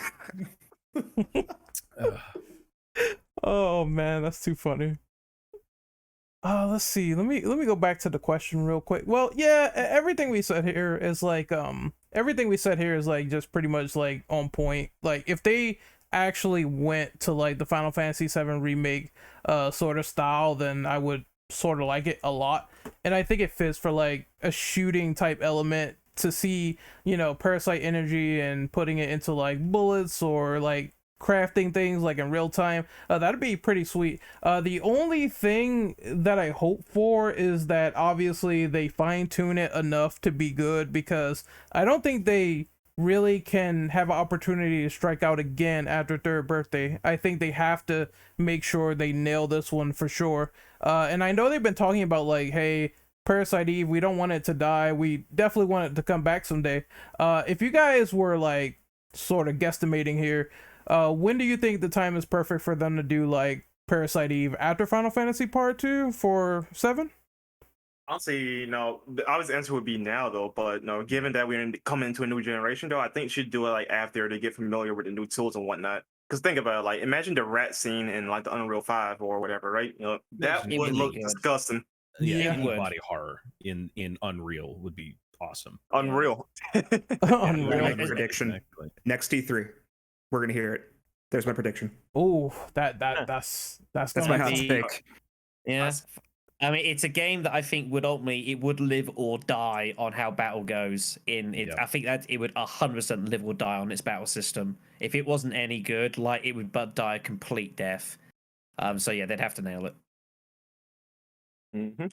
S4: Ugh.
S1: Oh man, that's too funny. Let's see. Let me go back to the question real quick. Well, yeah, everything we said here is like just pretty much like on point. Like if they actually went to like the Final Fantasy VII remake sort of style, then I would sort of like it a lot. And I think it fits for like a shooting type element to see, you know, parasite energy and putting it into like bullets or like crafting things like in real time. That'd be pretty sweet. The only thing that I hope for is that obviously they fine tune it enough to be good, because I don't think they really can have an opportunity to strike out again after third birthday. I think they have to make sure they nail this one for sure. And I know they've been talking about like, hey, Parasite Eve, we don't want it to die. We definitely want it to come back someday. If you guys were like sort of guesstimating here, when do you think the time is perfect for them to do like Parasite Eve? After Final Fantasy Part 2 for 7?
S2: Honestly, no. The obvious answer would be now, though. But no, given that we're coming into a new generation, though, I think you should do it like after they get familiar with the new tools and whatnot. Because think about it, like imagine the rat scene in like the Unreal 5 or whatever, right? You know, that
S3: It
S2: would
S3: would
S2: look
S3: be good.
S2: disgusting.
S4: Yeah,
S3: Yeah, it
S4: any
S3: would.
S4: body horror in Unreal would be awesome.
S2: Unreal.
S1: Unreal.
S6: My prediction.
S4: Exactly.
S6: Next E3, we're gonna hear it. There's my prediction.
S1: Oh, that's
S6: That's
S1: gonna
S6: my hot
S1: be-
S6: take.
S3: Yeah.
S2: That's-
S3: I mean, it's a game that I think would ultimately, it would live or die on how battle goes in it.
S4: Yeah.
S3: I think that it would 100% live or die on its battle system. If it wasn't any good, like it would but die a complete death. So yeah, they'd have to nail it.
S2: Mm-hmm.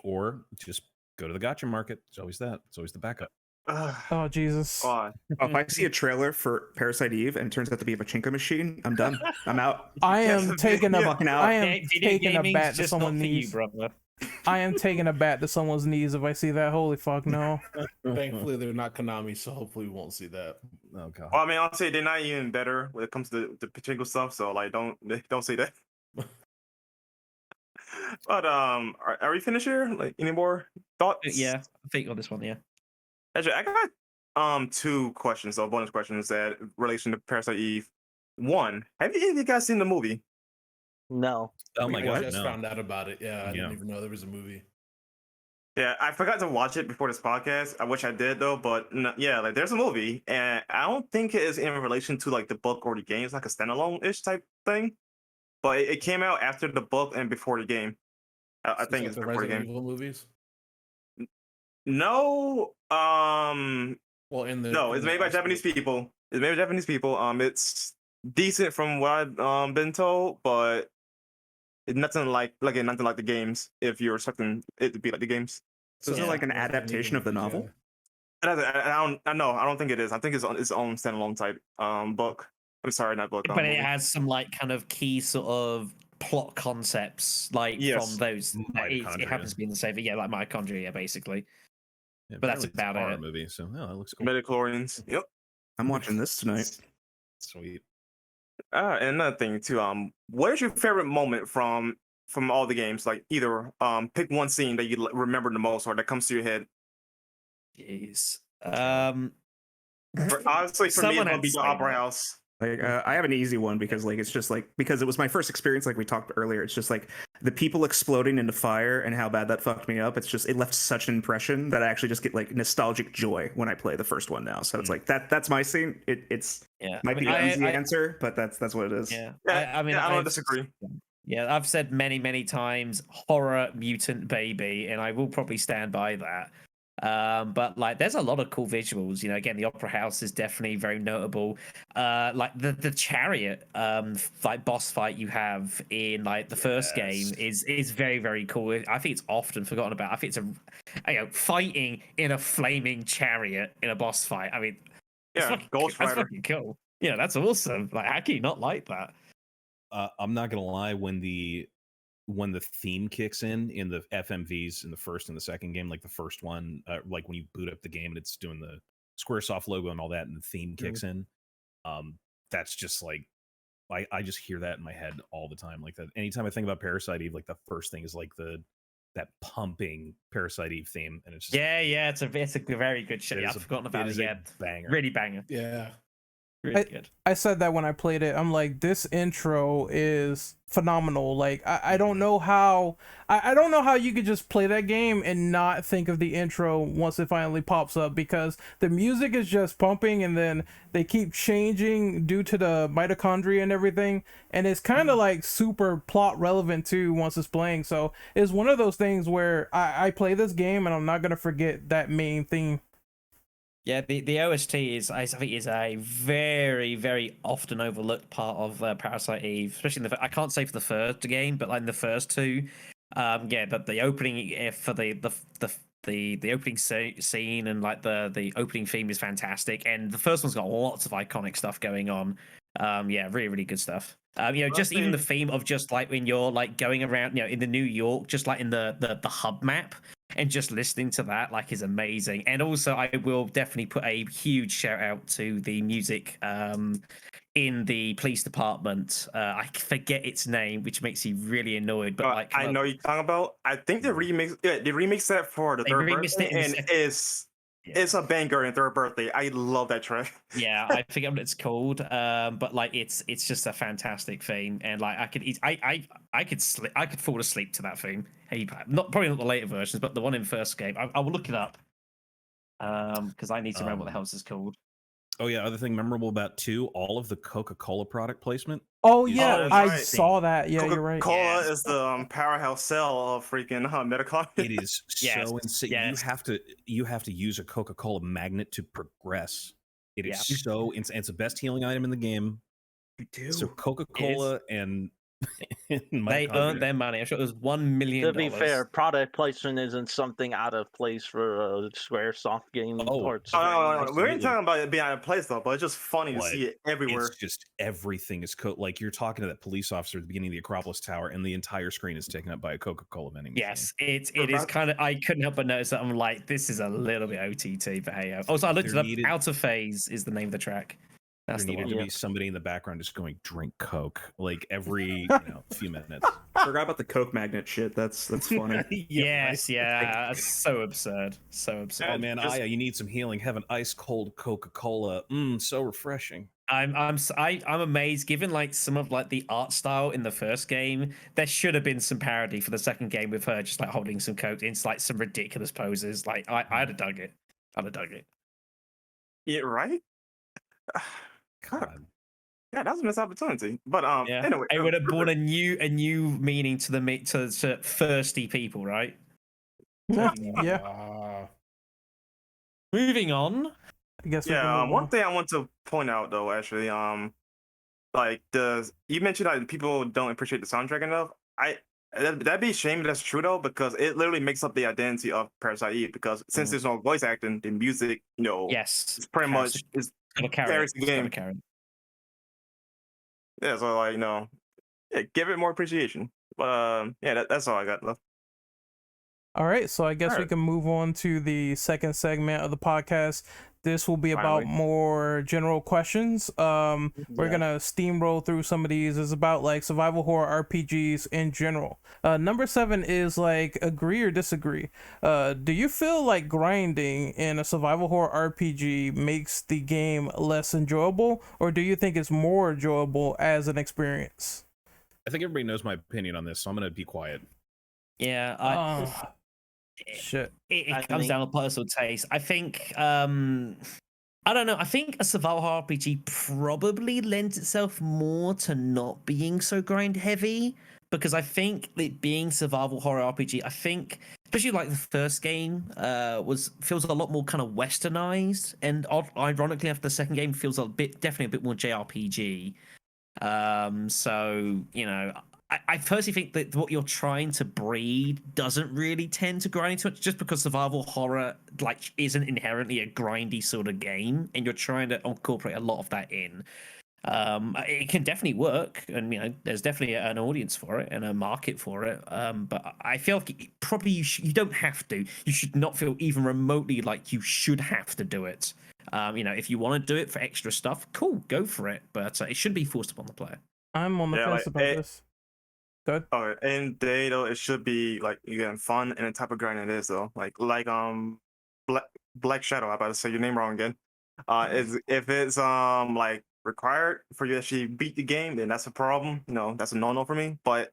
S4: Or just go to the gotcha market. It's always that. It's always the backup.
S1: Oh Jesus.
S2: God.
S6: If I see a trailer for Parasite Eve and it turns out to be a pachinko machine, I'm done. I'm out.
S1: I am
S2: Yes,
S1: taking
S2: yeah.
S1: a
S6: Fucking out.
S1: I am
S3: Video
S1: taking a
S3: gaming's
S1: bat to
S3: just not
S1: someone's
S3: for you,
S1: knees.
S3: brother.
S1: I am taking a bat to someone's knees if I see that. Holy fuck, no.
S7: Thankfully, they're not Konami, so hopefully we won't see that.
S4: Oh god.
S2: Well, I mean, I'll say they're not even better when it comes to the pachinko stuff. So like, don't say that. But are we finished here? Like, any more thoughts?
S3: Yeah, I think on this one, yeah.
S2: Actually, I got 2 questions, so bonus questions that relation to Parasite Eve. One, have any of you guys seen the movie?
S5: No.
S4: Oh my
S7: I
S4: god.
S7: just
S4: No.
S7: found out about it. Yeah, I
S4: Yeah.
S7: didn't even know there was a movie.
S2: Yeah, I forgot to watch it before this podcast. I wish I did though, but yeah, like there's a movie, and I don't think it is in relation to like the book or the game. It's like a standalone-ish type thing, but it came out after the book and before the game. I think it's
S7: the
S2: before the
S7: Resident
S2: game.
S7: Evil movies.
S2: No,
S7: Well, in the
S2: no,
S7: in
S2: it's
S7: the
S2: made by
S7: Oscar-
S2: Japanese people. It's made by Japanese people. It's decent from what I've been told, but it's nothing like nothing like the games. If you're expecting it to be like the games.
S6: So is
S3: Yeah.
S6: it like an
S7: Resident
S6: adaptation
S7: Evil
S6: of the
S7: movies,
S6: novel?
S2: I don't think it is. I think it's on its own standalone type book. I'm sorry, not book.
S3: But it
S2: movie.
S3: has some like kind of key sort of plot concepts, like
S2: Yes.
S3: from those. That it
S4: Mitochondria.
S3: happens to be in the same, yeah, like mitochondria, basically.
S4: Yeah,
S3: But that's
S4: apparently it's a
S3: about
S4: horror
S3: it.
S4: movie. So oh, that looks cool.
S2: Midichlorians. Yep.
S6: I'm watching this tonight.
S4: Sweet.
S2: And another thing too. What is your favorite moment from all the games? Like either pick one scene that you remember the most or that comes to your head.
S3: Jeez.
S2: Honestly, for me,
S3: Someone
S2: it
S3: had
S2: would be
S3: to
S2: the
S3: say
S2: Opera
S3: that.
S2: House.
S6: Like I have an easy one because like it's just like because it was my first experience like we talked earlier. It's just like the people exploding into fire and how bad that fucked me up. It's just it left such an impression that I actually just get like nostalgic joy when I play the first one now. So it's like that's my scene. It's
S3: Yeah,
S6: might be an easy answer, but that's what it is.
S3: Yeah,
S2: Yeah,
S3: I mean,
S2: I don't
S3: I've-
S2: disagree.
S3: Yeah, I've said many times horror mutant baby, and I will probably stand by that. But like, there's a lot of cool visuals. You know, again, the Opera House is definitely very notable. Like the chariot, like boss fight you have in like the first game is very cool. I think it's often forgotten about. I think it's fighting in a flaming chariot in a boss fight. I mean,
S2: Yeah, Ghost
S3: that's
S2: Rider.
S3: fucking cool. Yeah, that's awesome. Like, how can you not like that?
S4: I'm not gonna lie, when the theme kicks in the FMVs in the first and the second game, like the first one, like when you boot up the game and it's doing the Squaresoft logo and all that, and the theme kicks in, that's just like I just hear that in my head all the time. Like that, anytime I think about Parasite Eve, like the first thing is like that pumping Parasite Eve theme, and it's just
S3: Yeah, it's a very good show.
S4: it
S3: Yeah,
S4: is
S3: I've forgotten about
S4: it
S3: it.
S4: is
S3: Yeah,
S4: a banger.
S3: really banger.
S7: Yeah.
S3: Really good.
S1: I said that when I played it. I'm like, this intro is phenomenal. Like, I don't know how I don't know how you could just play that game and not think of the intro once it finally pops up, because the music is just pumping and then they keep changing due to the mitochondria and everything, and it's kind of like super plot relevant too once it's playing. So it's one of those things where I play this game and I'm not gonna forget that main theme.
S3: Yeah, the OST I think is a very, very often overlooked part of Parasite Eve, especially in I can't say for the first game, but like in the first two. Yeah, but the opening for the opening scene and like the opening theme is fantastic, and the first one's got lots of iconic stuff going on. Yeah, really, really good stuff. Just even the theme of just like when you're like going around, in the New York, just like in the hub map, and just listening to that like is amazing. And also I will definitely put a huge shout out to the music in the police department. I forget its name, which makes you really annoyed, but like
S2: I know you're talking about. I think they remixed that for the
S3: They
S2: third
S3: remixed
S2: birthday,
S3: it in the
S2: and it's a banger in third birthday. I love that track.
S3: yeah, I forget what it's called, but like it's just a fantastic theme, and like I could fall asleep to that theme. Hey, probably not the later versions, but the one in first game. I will look it up because I need to remember what the hell this is called.
S4: Oh yeah, other thing memorable about 2, all of the Coca-Cola product placement.
S1: Oh
S4: is
S1: yeah,
S2: that's
S1: I
S2: right.
S1: saw that. Yeah, you're right.
S2: Coca-Cola
S3: Yes.
S2: is the powerhouse cell of freaking mitochondria.
S4: It is
S3: Yes,
S4: so insane.
S3: yes.
S4: You have to use a Coca-Cola magnet to progress. It is
S3: Yeah.
S4: so insane. It's the best healing item in the game.
S6: You do.
S4: So Coca-Cola and
S3: They
S4: mitochondria.
S3: earned their money. I'm sure it was $1 million.
S5: To be fair, product placement isn't something out of place for a SquareSoft game.
S4: Oh,
S5: or
S2: No, we
S4: Absolutely.
S2: ain't talking about it being out of place though, but it's just funny to
S4: But
S2: see it everywhere.
S4: It's just everything is like you're talking to that police officer at the beginning of the Acropolis Tower, and the entire screen is taken up by a Coca-Cola vending machine.
S3: Yes, it is kind of. I couldn't help but notice that. I'm like, this is a little bit OTT, but hey. Also, I looked
S4: There
S3: it up.
S4: needed-
S3: Out of Phase is the name of the track. That's
S4: there
S3: the
S4: needed
S3: one.
S4: to be somebody in the background just going, "Drink Coke," like every few minutes.
S6: Forgot about the Coke magnet shit. That's funny.
S3: Yes, yeah, so absurd, so absurd.
S4: Oh man,
S2: Just-
S4: Aya, you need some healing. Have an ice cold Coca-Cola. So refreshing.
S3: I'm amazed. Given like some of like the art style in the first game, there should have been some parody for the second game with her just like holding some coke in like some ridiculous poses. Like I'd have dug it. I'd have dug it.
S2: Yeah, right?
S4: God.
S2: Yeah, that's a missed opportunity. But
S3: Yeah.
S2: anyway,
S3: It would have brought a new meaning to to thirsty people, right?
S1: Yeah.
S3: Moving on.
S1: I guess we can
S2: yeah.
S1: move
S2: One
S1: on.
S2: thing I want to point out though, actually, like you mentioned that people don't appreciate the soundtrack enough. That'd be a shame if that's true though, because it literally makes up the identity of Parasite Eve. Because since there's no voice acting, the music,
S3: Yes.
S2: it's pretty much is
S3: Gotta carry
S2: carries
S3: it.
S2: the
S3: It's gotta
S2: game.
S3: carry it.
S2: Yeah, so like yeah, give it more appreciation. But yeah, that's all I got left.
S1: All right, so I guess we
S2: Alright.
S1: can move on to the second segment of the podcast. This will be about
S2: Finally.
S1: more general questions. We're
S5: Yeah.
S1: gonna steamroll through some of these. It's about like survival horror RPGs in general. Number 7 is like agree or disagree. Do you feel like grinding in a survival horror RPG makes the game less enjoyable, or do you think it's more enjoyable as an experience?
S4: I think everybody knows my opinion on this, so I'm gonna be quiet.
S3: Yeah,
S1: Shit.
S3: it
S5: I
S3: comes
S5: think-
S3: down to personal taste. I think I don't know. I think a survival horror RPG probably lends itself more to not being so grind heavy, because I think it being survival horror RPG, I think especially like the first game feels a lot more kind of westernized, and ironically after the second game feels definitely a bit more JRPG. So I personally think that what you're trying to breed doesn't really tend to grind too much, just because survival horror like isn't inherently a grindy sort of game, and you're trying to incorporate a lot of that in. It can definitely work, and there's definitely an audience for it and a market for it. But I feel like probably you don't have to. You should not feel even remotely like you should have to do it. If you want to do it for extra stuff, cool, go for it. But it shouldn't be forced upon the player.
S1: I'm on the
S2: Yeah,
S1: fence
S2: like,
S1: about this. Good.
S2: Oh, and they though it should be like again fun and the type of grind it is though. Like Black Shadow. I'm about to say your name wrong again. Is if it's like required for you to actually beat the game, then that's a problem. That's a no-no for me. But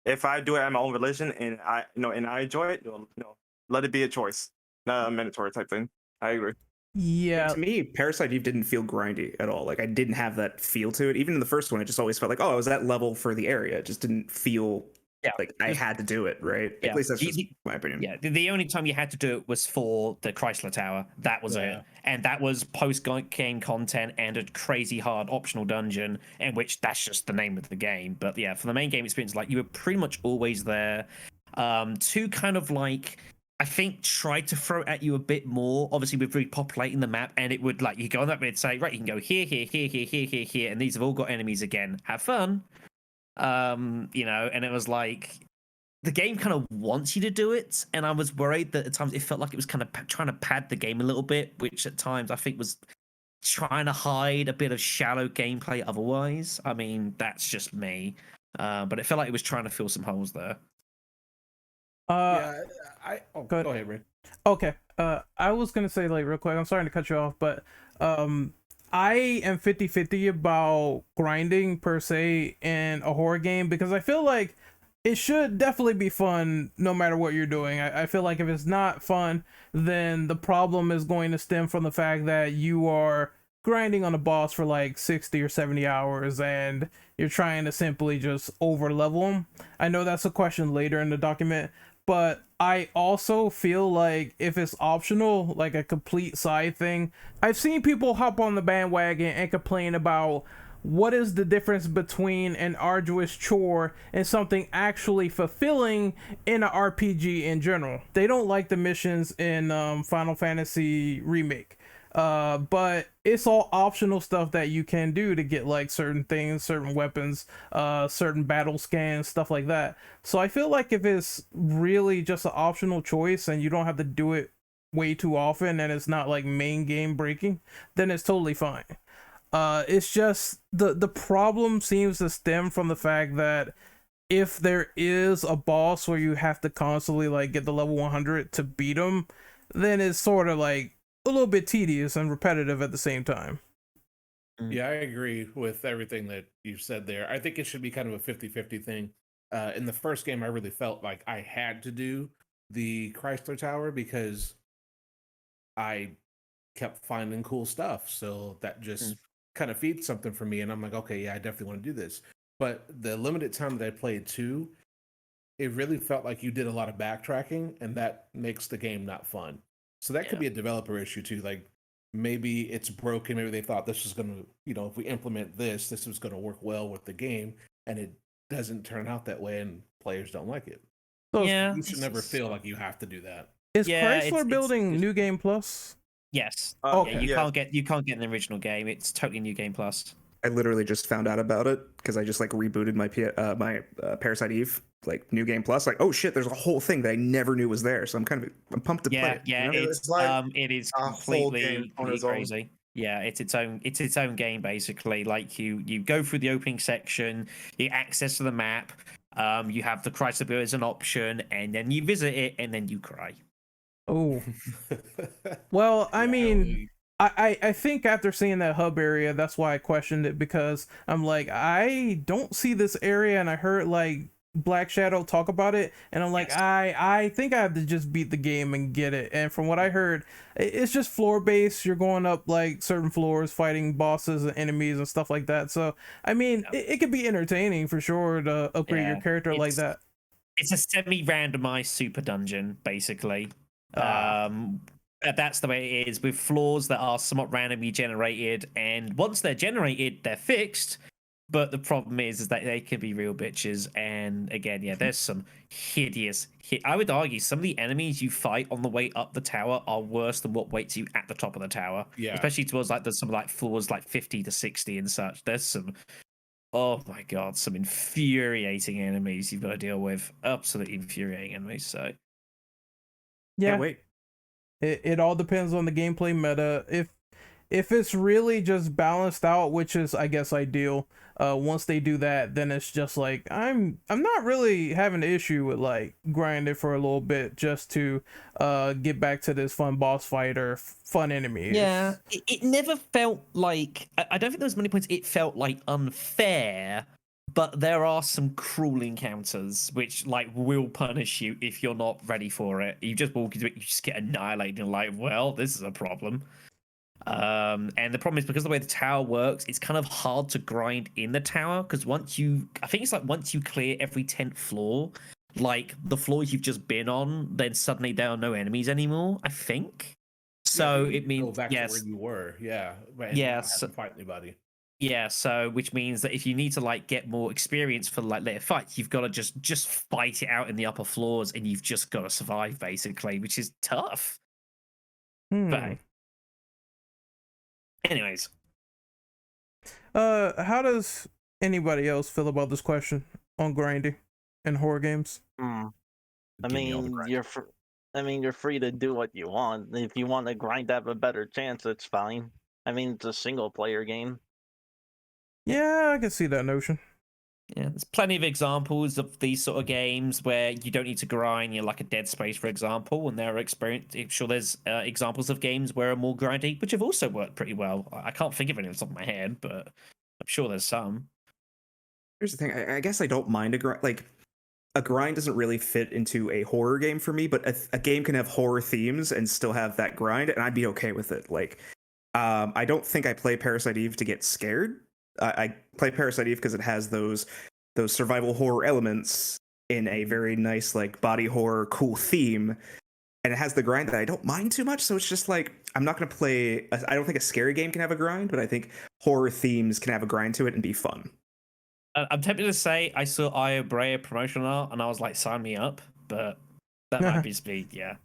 S2: if I do it at my own religion and I enjoy it, let it be a choice, not a mandatory type thing. I agree.
S1: Yeah,
S6: To me, Parasite Eve didn't feel grindy at all. Like I didn't have that feel to it. Even in the first one, it just always felt like, oh, I was that level for the area. It just didn't feel like I had to do it, right?
S3: Yeah.
S6: At least that's just my opinion.
S3: Yeah, the only time you had to do it was for the Chrysler Tower. That was it. And that was post-game content and a crazy hard optional dungeon, in which that's just the name of the game. But yeah, for the main game experience, like you were pretty much always there to kind of like, I think, try to throw at you a bit more, obviously with repopulating the map, and it would like, you go on that bit and say, right, you can go here, here, here, here, here, here, here, and these have all got enemies again. Have fun. And it was like, the game kind of wants you to do it, and I was worried that at times it felt like it was kind of trying to pad the game a little bit, which at times I think was trying to hide a bit of shallow gameplay otherwise. I mean, that's just me. But it felt like it was trying to fill some holes there.
S7: Go
S1: Good.
S7: ahead, Ray.
S1: Okay. I was gonna say, like, real quick, I'm sorry to cut you off, but I am 50-50 about grinding per se in a horror game, because I feel like it should definitely be fun no matter what you're doing. I feel like if it's not fun, then the problem is going to stem from the fact that you are grinding on a boss for like 60 or 70 hours and you're trying to simply just over level them. I know that's a question later in the document, but I also feel like if it's optional, like a complete side thing, I've seen people hop on the bandwagon and complain about what is the difference between an arduous chore and something actually fulfilling in an RPG in general. They don't like the missions in Final Fantasy Remake. But it's all optional stuff that you can do to get like certain things, certain weapons, certain battle scans, stuff like that. So I feel like if it's really just an optional choice and you don't have to do it way too often and it's not like main game breaking, then it's totally fine. It's just the problem seems to stem from the fact that if there is a boss where you have to constantly like get the level 100 to beat him, then it's sort of like a little bit tedious and repetitive at the same time.
S7: Yeah, I agree with everything that you've said there. I think it should be kind of a 50-50 thing. In the first game, I really felt like I had to do the Chrysler Tower because I kept finding cool stuff. So that just kind of feeds something for me. And I'm like, okay, yeah, I definitely want to do this. But the limited time that I played 2, it really felt like you did a lot of backtracking, and that makes the game not fun. So that could be a developer issue too. Like maybe it's broken. Maybe they thought this was going to, if we implement this, this was going to work well with the game, and it doesn't turn out that way, and players don't like it.
S1: So
S7: you should never feel like you have to do that.
S1: is Chrysler building New Game Plus?
S3: Yes.
S1: Okay.
S3: You can't get an original game. It's totally New Game Plus.
S6: I literally just found out about it because I just like rebooted my Parasite Eve New Game Plus. Like, oh shit, there's a whole thing that I never knew was there. So I'm pumped to play it.
S3: Yeah,
S2: It's like
S3: it is
S2: a whole
S3: completely
S2: game on its own.
S3: crazy. Yeah, it's its own game basically. Like you go through the opening section, you access to the map, you have the Chrysler Build as an option, and then you visit it, and then you cry.
S1: Oh, well, I mean, I think after seeing that hub area, that's why I questioned it, because I'm like, I don't see this area, and I heard like Black Shadow talk about it, and I'm like, I think I have to just beat the game and get it. And from what I heard, it's just floor based. You're going up like certain floors, fighting bosses and enemies and stuff like that. So I mean, it could be entertaining for sure to upgrade your character like that.
S3: It's a semi-randomized super dungeon, basically. That's the way it is, with floors that are somewhat randomly generated, and once they're generated, they're fixed. But the problem is that they can be real bitches. And again, there's some hideous. I would argue some of the enemies you fight on the way up the tower are worse than what waits you at the top of the tower. Yeah, especially towards like some like floors like 50 to 60 and such. There's some. Oh my god, some infuriating enemies you've got to deal with. Absolutely infuriating enemies. So.
S1: Yeah.
S6: Can't wait.
S1: It all depends on the gameplay meta. if it's really just balanced out, which is I guess ideal, once they do that, then it's just like I'm not really having an issue with like grinding for a little bit just to get back to this fun boss fight or fun enemies.
S3: Yeah, it never felt like I don't think there was many points it felt like unfair, but there are some cruel encounters which like will punish you if you're not ready for it. You just walk into it, you just get annihilated, and like, well, this is a problem. And the problem is because of the way the tower works, it's kind of hard to grind in the tower because once you clear every 10th floor, like the floors you've just been on, then suddenly there are no enemies anymore, I think. So
S7: you
S3: it means
S7: go back to where you were, fight anybody.
S3: Yeah, so which means that if you need to like get more experience for like later fights, you've got to just fight it out in the upper floors, and you've just got to survive basically, which is tough. But anyways,
S1: how does anybody else feel about this question on grinding in horror games?
S5: I
S4: Give me all the
S5: mean,
S4: grind.
S5: you're free to do what you want. If you want to grind to have a better chance, it's fine. I mean, it's a single player game.
S1: Yeah, I can see that notion.
S3: yeah, there's plenty of examples of these sort of games where you don't need to grind. You're like a Dead Space, for example, and there are I'm sure there's examples of games where are more grindy, which have also worked pretty well. I can't think of any off the top of my head, but I'm sure there's some.
S6: Here's the thing. I guess I don't mind a grind. Like, a grind doesn't really fit into a horror game for me, but a game can have horror themes and still have that grind, and I'd be okay with it. Like, I don't think I play Parasite Eve to get scared. I play Parasite Eve because it has those survival horror elements in a very nice, like, body horror cool theme, and it has the grind that I don't mind too much. So it's just like, I'm not going to play. I don't think a scary game can have a grind, but I think horror themes can have a grind to it and be fun.
S3: I'm tempted to say I saw Brea promotional art and I was like, sign me up, but that might just be, yeah.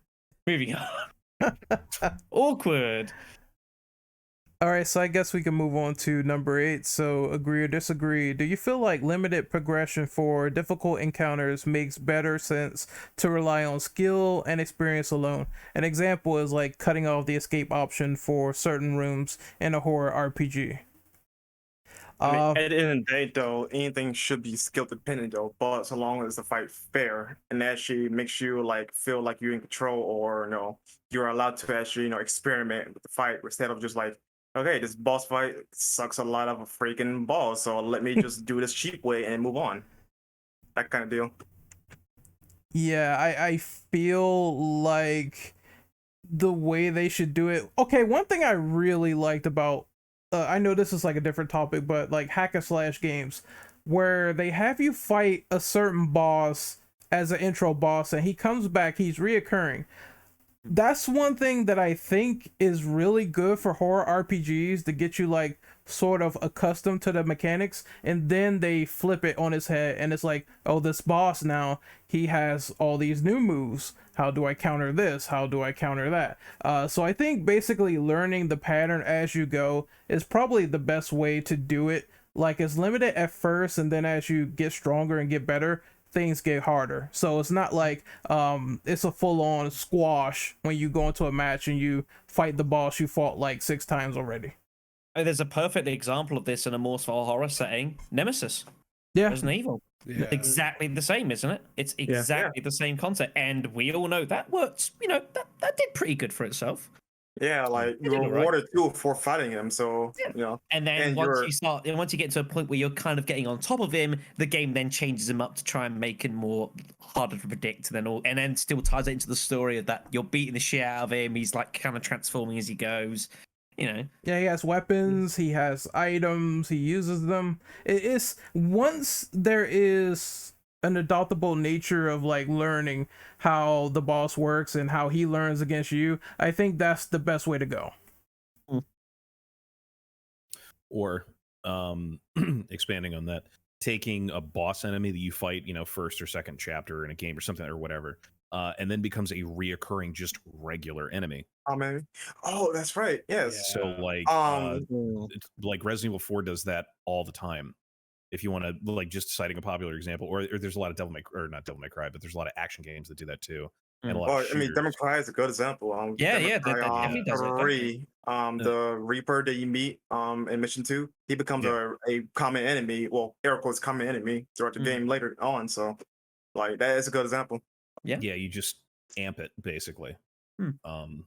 S3: Moving on. Awkward.
S1: All right, so I guess we can move on to number 8. So, agree or disagree? Do you feel like limited progression for difficult encounters makes better sense to rely on skill and experience alone? An example is like cutting off the escape option for certain rooms in a horror RPG.
S2: I mean, at the end of the day, though, anything should be skill dependent, though. But so long as the fight fair and actually makes you like feel like you're in control, or you're allowed to actually experiment with the fight instead of just like, okay, this boss fight sucks a lot of a freaking balls, so let me just do this cheap way and move on. That kind of deal.
S1: Yeah, I feel like the way they should do it. Okay, one thing I really liked about I know this is like a different topic, but like hack and slash games where they have you fight a certain boss as an intro boss and he comes back, he's reoccurring. That's one thing that I think is really good for horror RPGs, to get you like sort of accustomed to the mechanics, and then they flip it on his head and it's like, oh, this boss now, he has all these new moves. How do I counter this? How do I counter that? So I think basically learning the pattern as you go is probably the best way to do it. Like, it's limited at first, and then as you get stronger and get better, things get harder. So it's not like it's a full-on squash when you go into a match and you fight the boss you fought like 6 times already.
S3: There's a perfect example of this in a more horror setting. Nemesis.
S1: Yeah.
S3: Resident Evil.
S7: Yeah.
S3: Exactly the same, isn't it? It's exactly the same concept, and we all know that works. That did pretty good for itself.
S2: Yeah, like you're rewarded too for fighting him. So
S3: And then once you get to a point where you're kind of getting on top of him, the game then changes him up to try and make him more harder to predict, and then still ties it into the story of that you're beating the shit out of him. He's like kind of transforming as he goes. Yeah,
S1: he has weapons, he has items, he uses them. It's once there is an adoptable nature of like learning how the boss works and how he learns against you, I think that's the best way to go.
S4: Or expanding on that, taking a boss enemy that you fight, first or second chapter in a game or something or whatever, and then becomes a reoccurring just regular enemy.
S2: Oh, maybe. Oh, that's right. Yes.
S4: So like like Resident Evil 4 does that all the time. If you want to, like, just citing a popular example, or there's a lot of not Devil May Cry, but there's a lot of action games that do that too. and a lot
S2: Well,
S4: of
S2: I mean,
S4: shooters.
S2: Demon Cry is a good example.
S3: Yeah,
S2: Demon
S3: yeah,
S2: Cry,
S3: that definitely does it, don't they?
S2: 3, the Reaper that you meet in Mission 2, he becomes
S4: Yeah.
S2: a common enemy. Well, air quotes common enemy throughout the
S3: Mm.
S2: game later on. So, like, that is a good example.
S3: Yeah.
S4: Yeah, you just amp it basically.
S3: Hmm.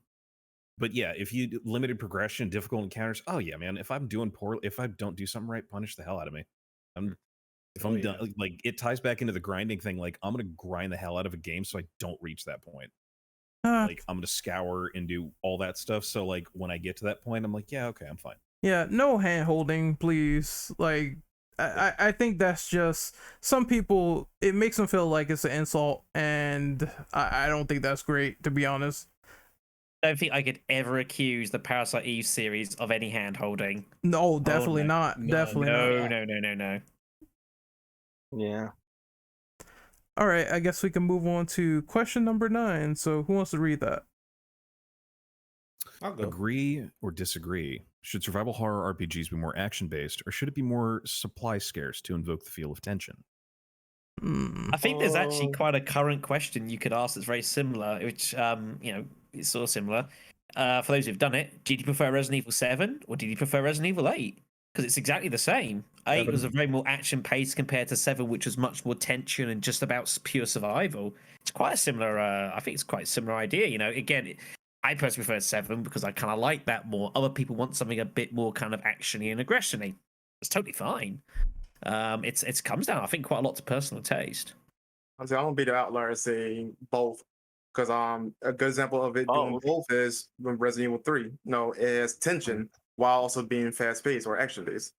S4: But yeah, if you limited progression, difficult encounters, oh yeah, man. If I'm doing poorly, if I don't do something right, punish the hell out of me. If I'm done, like it ties back into the grinding thing. Like I'm gonna grind the hell out of a game so I don't reach that point. Like I'm gonna scour and do all that stuff. So like when I get to that point, I'm like, yeah, okay, I'm fine.
S1: Yeah, no hand holding, please. Like, I think that's just some people. It makes them feel like it's an insult, and I don't think that's great, to be honest.
S3: I don't think I could ever accuse the Parasite Eve series of any hand holding.
S1: No, definitely
S3: no.
S1: not.
S7: No,
S1: Definitely not.
S3: No.
S5: Yeah.
S1: All right, I guess we can move on to question number 9. So, who wants to read that?
S7: I'll go.
S4: Agree or disagree? Should survival horror RPGs be more action based, or should it be more supply scarce to invoke the feel of tension?
S3: I think there's actually quite a current question you could ask that's very similar, which it's sort of similar. For those who've done it, did you prefer Resident Evil 7 or did you prefer Resident Evil 8? Because it's exactly the same. 8 was a very more action paced compared to 7, which was much more tension and just about pure survival. It's quite a similar. I think it's quite a similar idea. Again, I personally prefer 7 because I kind of like that more. Other people want something a bit more kind of actiony and aggressiony. It's totally fine. It comes down, I think, quite a lot to personal taste.
S2: I'm gonna be the outlier and say both, because a good example of it doing both is when Resident Evil 3. It has tension while also being fast paced or action based.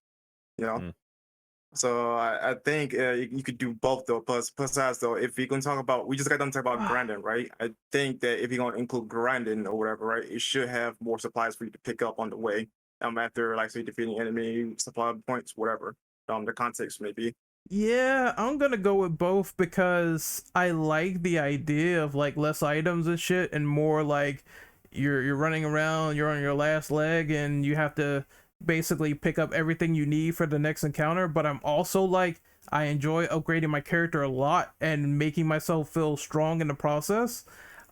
S2: So I think you could do both though. Plus size though, if you're gonna talk about, we just got done talking about grinding, right? I think that if you're gonna include grinding or whatever, right, it should have more supplies for you to pick up on the way. After like say defeating enemy supply points, whatever. The context may be.
S1: Yeah, I'm gonna go with both because I like the idea of like less items and shit, and more like you're running around, you're on your last leg, and you have to basically pick up everything you need for the next encounter. But I'm also like, I enjoy upgrading my character a lot and making myself feel strong in the process.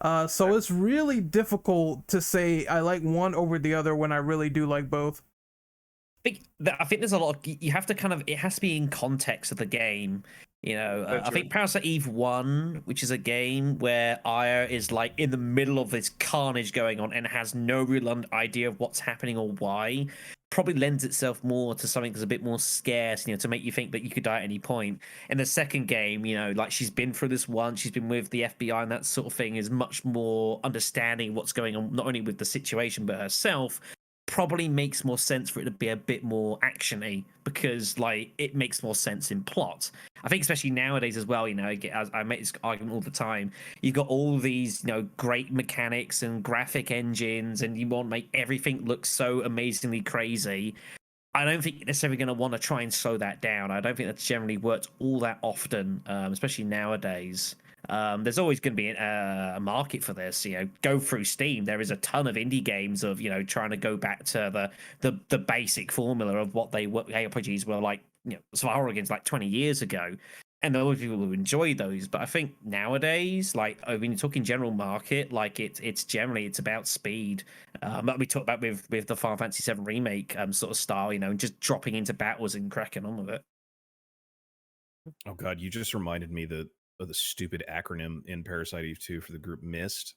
S1: So it's really difficult to say I like one over the other when I really do like both.
S3: I think there's a lot of, you have to it has to be in context of the game. I think Parasite Eve 1, which is a game where Aya is like in the middle of this carnage going on and has no real idea of what's happening or why, probably lends itself more to something that's a bit more scarce, to make you think that you could die at any point. In the second game, like she's been through this once, she's been with the FBI and that sort of thing, is much more understanding what's going on, not only with the situation, but herself. Probably makes more sense for it to be a bit more actiony because like it makes more sense in plot. I think especially nowadays as well, as I make this argument all the time, you've got all these great mechanics and graphic engines and you want to make everything look so amazingly crazy. I don't think you're necessarily going to want to try and slow that down. I don't think that's generally worked all that often, especially nowadays. There's always going to be a market for this. Go through Steam. There is a ton of indie games of trying to go back to the basic formula of what RPGs were like. Survival horror games like 20 years ago, and there are people who enjoy those. But I think nowadays, like when you're talking general market, like it's generally it's about speed. Like we talked about with the Final Fantasy VII remake sort of style, and just dropping into battles and cracking on with it.
S4: Oh god, you just reminded me of the stupid acronym in Parasite Eve 2 for the group MIST.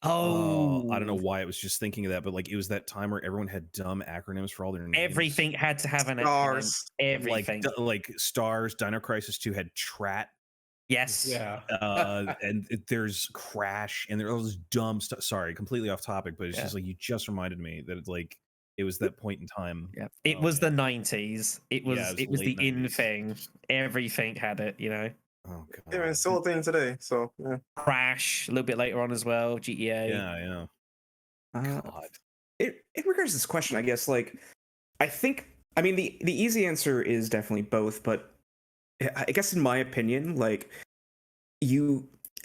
S3: Oh,
S4: I don't know why I was just thinking of that, but like it was that time where everyone had dumb acronyms for all their names.
S3: Everything had to have an acronym. Everything.
S4: Like Stars, Dino Crisis 2 had TRAT.
S3: Yes.
S7: Yeah.
S4: And there's Crash, and there all this dumb stuff. Sorry, completely off topic, but it's just like you just reminded me that it's like it was that point in time.
S3: Yeah. It was the 90s. It was the in
S4: 90s.
S3: thing. Everything had it,
S4: Oh god.
S2: Yeah, it's still a thing today. So yeah.
S3: Crash a little bit later on as well. GTA.
S4: Yeah.
S6: God. In regards to this question, I guess the easy answer is definitely both, but I guess in my opinion,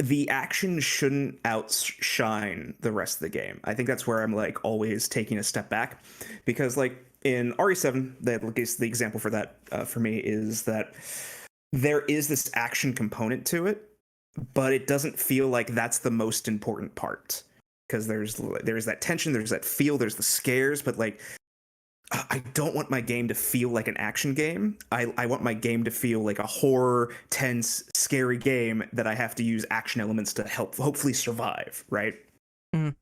S6: the action shouldn't outshine the rest of the game. I think that's where I'm always taking a step back, because in RE7, the example for that for me is that there is this action component to it, but it doesn't feel like that's the most important part, because there's that tension, there's that feel, there's the scares, but like I don't want my game to feel like an action game. I want my game to feel like a horror, tense, scary game that I have to use action elements to help hopefully survive, right?
S1: Mhm.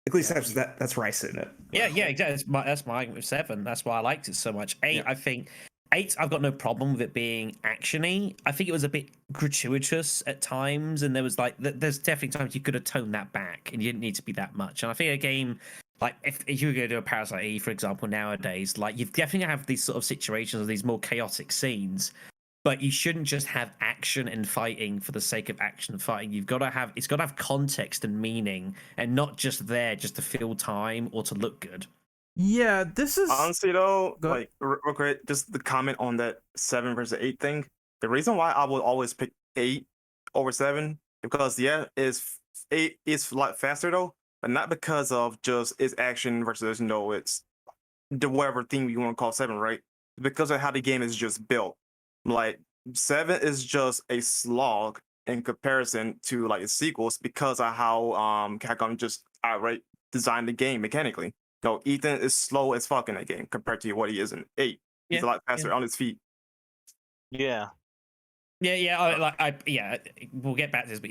S6: At least that's where I sit in it.
S3: Yeah, exactly. That's my argument with 7. That's why I liked it so much. 8,
S6: Yeah.
S3: I think 8, I've got no problem with it being actiony. I think it was a bit gratuitous at times, and there was like there's definitely times you could have toned that back, and you didn't need to be that much. And I think a game like if you were going to do a Parasite Eve, for example, nowadays, like you've definitely have these sort of situations or these more chaotic scenes. But you shouldn't just have action and fighting for the sake of action and fighting. It's got to have context and meaning, and not just there just to fill time or to look good.
S1: Yeah, this is
S2: Honestly, though,
S1: Go
S2: like real quick, just the comment on that 7 versus 8 thing. The reason why I would always pick 8 over 7 because 8 is a lot faster though, but not because of just its action versus it's the whatever thing you want to call 7, right? Because of how the game is just built. Like 7 is just a slog in comparison to like its sequels because of how Capcom just outright designed the game mechanically. No, Ethan is slow as fuck in that game compared to what he is in 8. He's a lot faster on his feet.
S5: Yeah.
S3: We'll get back to this, but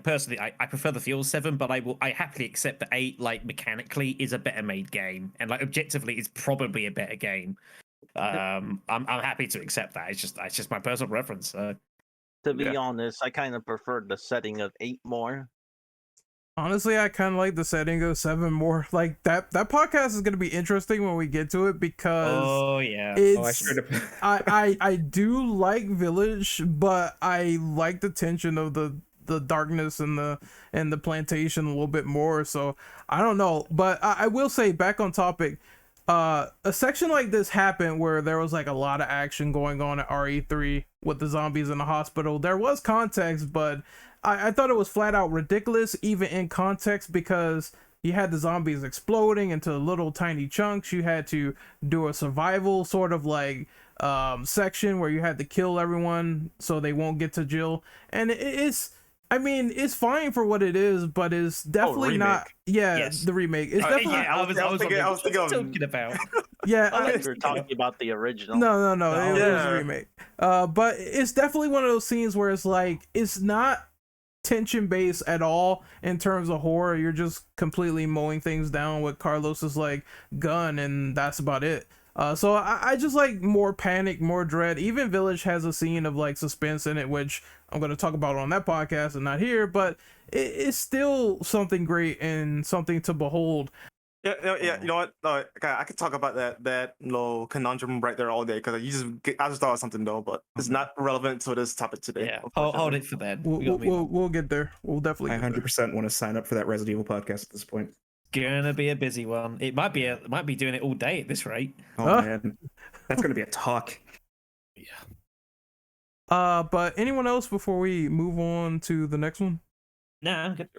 S3: personally, I prefer the Fuel 7, but I happily accept that 8, like mechanically, is a better made game, and like objectively, it's probably a better game. I'm happy to accept that. It's just my personal preference.
S5: To be honest, I kind of prefer the setting of 8 more.
S1: honestly, I kind of like the setting of 7 more. Like that podcast is gonna be interesting when we get to it because I do like Village, but I like the tension of the darkness and the plantation a little bit more. So I don't know, but I will say, back on topic, a section like this happened where there was like a lot of action going on at RE3 with the zombies in the hospital. There was context, but I thought it was flat out ridiculous even in context, because you had the zombies exploding into little tiny chunks. You had to do a survival sort of like section where you had to kill everyone so they won't get to Jill, and it's fine for what it is, but it's definitely not. Yeah,
S3: yes.
S1: The remake. It's definitely.
S2: I was thinking
S3: about.
S1: Yeah,
S5: I think we're talking about the original.
S1: No. It was a remake. But it's definitely one of those scenes where it's like it's not tension based at all in terms of horror. You're just completely mowing things down with Carlos's like gun, and that's about it. So I just like more panic, more dread. Even Village has a scene of like suspense in it, which I'm going to talk about on that podcast and not here, but it's still something great and something to behold.
S2: Yeah. You know what? I could talk about that little conundrum right there all day because I just thought of something though, but it's not relevant to this topic today.
S3: Yeah, hold it for then.
S1: We'll get there. We'll definitely.
S6: I 100% want to sign up for that Resident Evil podcast at this point.
S3: Gonna be a busy one. It might be doing it all day at this rate.
S6: Oh man, that's gonna be a talk.
S3: Yeah.
S1: But anyone else before we move on to the next one?
S3: Nah, I'm good.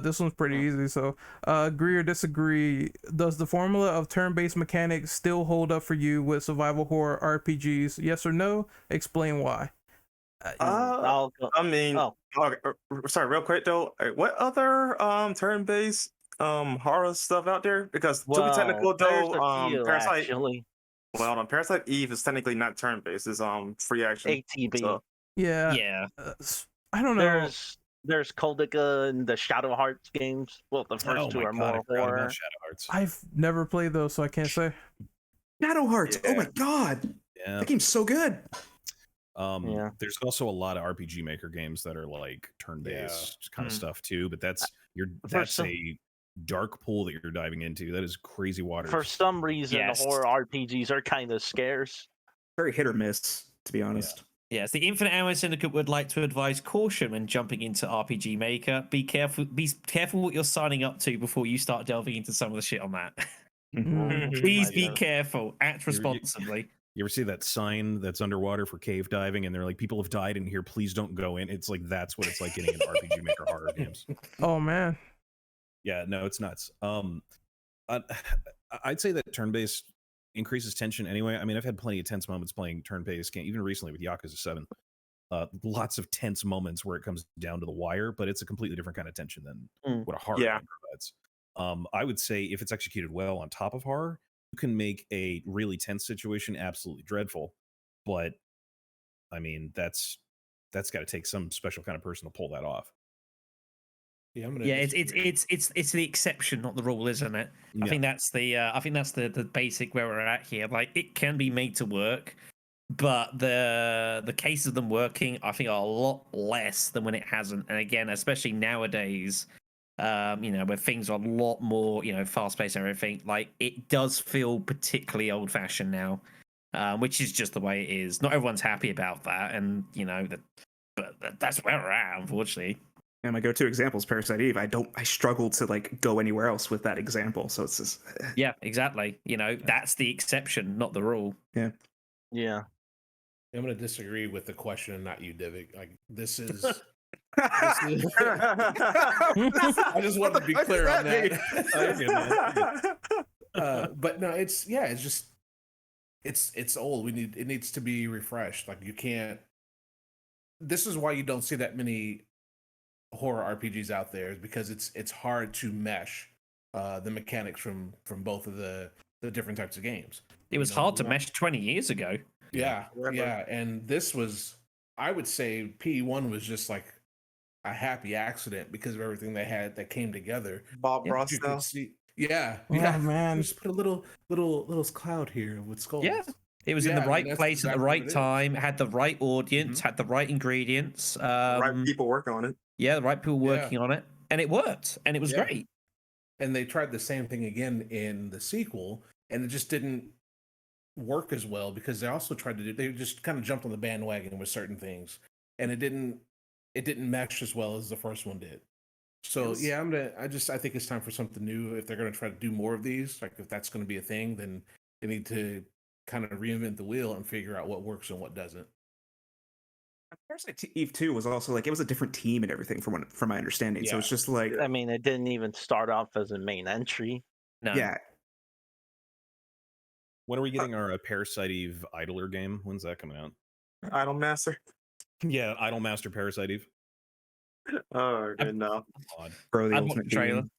S1: This one's pretty easy. So, agree or disagree? Does the formula of turn-based mechanics still hold up for you with survival horror RPGs? Yes or no? Explain why.
S2: Sorry, real quick though. What other turn-based horror stuff out there? Because to be technical though, Parasite.
S5: Actually.
S2: Well, Parasite Eve is technically not turn-based. It's free action.
S5: ATB.
S2: So.
S1: Yeah. I don't know.
S5: There's Codica and the Shadow Hearts games. Well, the first two are more horror.
S4: Shadow Hearts.
S1: I've never played those, so I can't say.
S6: Shadow Hearts.
S2: Yeah.
S6: Oh my god.
S4: Yeah.
S6: That game's so good.
S4: There's also a lot of RPG Maker games that are like turn-based kind of stuff too, but that's a dark pool that you're diving into. That is crazy water.
S5: For some reason, horror RPGs are kind of scarce.
S6: Very hit or miss, to be honest.
S3: Yes, the Infinite Ammo Syndicate would like to advise caution when jumping into RPG Maker. Be careful what you're signing up to before you start delving into some of the shit on that. Please be careful. Act responsibly.
S4: You ever see that sign that's underwater for cave diving, and they're like, "People have died in here. Please don't go in." It's like that's what it's like getting in RPG Maker horror games.
S1: Oh man.
S4: Yeah, no, it's nuts. I'd say that turn-based increases tension anyway. I mean, I've had plenty of tense moments playing turn-based game, even recently with Yakuza 7. lots of tense moments where it comes down to the wire, but it's a completely different kind of tension than what a horror
S2: Yeah.
S4: game provides. I would say if it's executed well on top of horror, you can make a really tense situation absolutely dreadful. But I mean, that's got to take some special kind of person to pull that off.
S7: Yeah, I'm gonna.
S3: Yeah,
S7: disagree.
S3: it's the exception, not the rule, isn't it? I think that's the basic where we're at here. Like, it can be made to work, but the cases of them working, I think, are a lot less than when it hasn't. And again, especially nowadays, where things are a lot more, fast paced and everything. Like, it does feel particularly old fashioned now, which is just the way it is. Not everyone's happy about that, and but that's where we're at, unfortunately.
S6: And my go-to example is Parasite Eve. I struggle to like go anywhere else with that example. So it's just
S3: Yeah, exactly. That's the exception, not the rule.
S5: Yeah.
S7: I'm going to disagree with the question and not you, Divik. Like, this is. I just wanted to be clear on that. But no, it's just it's old. It needs to be refreshed. Like, you can't. This is why you don't see that many horror RPGs out there, is because it's hard to mesh the mechanics from both of the different types of games.
S3: It was hard to mesh 20 years ago.
S7: Yeah, and this was, I would say, P1 was just like a happy accident because of everything they had that came together.
S2: Bob
S7: You
S2: Ross
S7: could
S2: style.
S7: see, yeah,
S1: man.
S7: Just put a little cloud here with skulls.
S3: Yeah. It was in the
S7: Yeah, I mean,
S3: right
S7: that's
S3: place at the
S7: exactly what
S3: right
S7: it is.
S3: time, had the right audience, had the right ingredients.
S2: Right people working on it.
S3: Yeah, the right people working on it. And it worked. And it was
S7: Yeah.
S3: great.
S7: And they tried the same thing again in the sequel, and it just didn't work as well because they also tried to they just kind of jumped on the bandwagon with certain things, and it didn't mesh as well as the first one did. So
S2: Yes.
S7: yeah, I think it's time for something new. If they're gonna try to do more of these, like if that's gonna be a thing, then they need to kind of reinvent the wheel and figure out what works and what doesn't.
S6: Parasite Eve 2 was also like it was a different team and everything from my understanding. So
S7: Yeah.
S6: it's just like
S5: I mean, it didn't even start off as a main entry.
S3: No.
S6: yeah.
S4: When are we getting our Parasite Eve Idler game? When's that coming out?
S2: Idol Master.
S4: Yeah, Idol Master Parasite Eve.
S2: Oh, good no.
S4: Odd.
S6: Bro, the
S3: I watched
S6: ultimate
S3: the trailer.
S6: demon.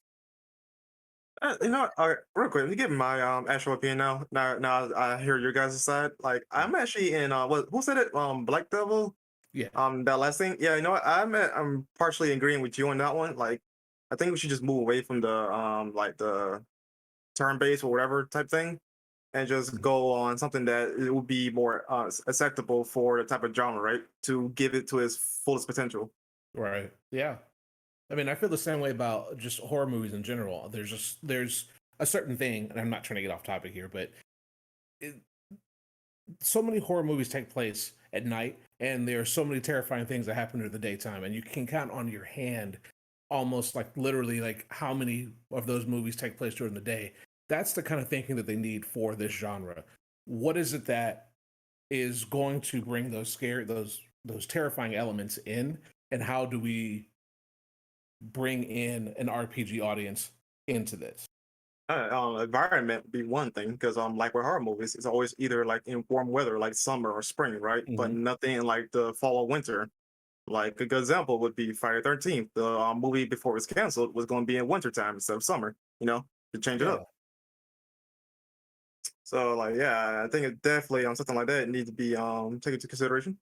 S2: You know what? Real quick, let me give my actual opinion now. Now I hear your guys' side. Like, I'm actually in who said it? Black Devil.
S7: Yeah.
S2: That last thing. Yeah, you know what? I'm partially agreeing with you on that one. Like, I think we should just move away from the like the turn-based or whatever type thing, and just go on something that it would be more acceptable for the type of genre, right? To give it to its fullest potential.
S7: Right. Yeah. I mean, I feel the same way about just horror movies in general. There's a certain thing, and I'm not trying to get off topic here, but so many horror movies take place at night, and there are so many terrifying things that happen during the daytime, and you can count on your hand almost like literally like how many of those movies take place during the day. That's the kind of thinking that they need for this genre. What is it that is going to bring those terrifying elements in, and how do we bring in an RPG audience into this?
S2: Environment would be one thing because like with horror movies, it's always either like in warm weather, like summer or spring, right? But nothing in like the fall or winter. Like a good example would be Friday 13th. The movie before it was canceled was going to be in wintertime instead of summer. To change it up. So like, yeah, I think it definitely on something like that needs to be taken into consideration.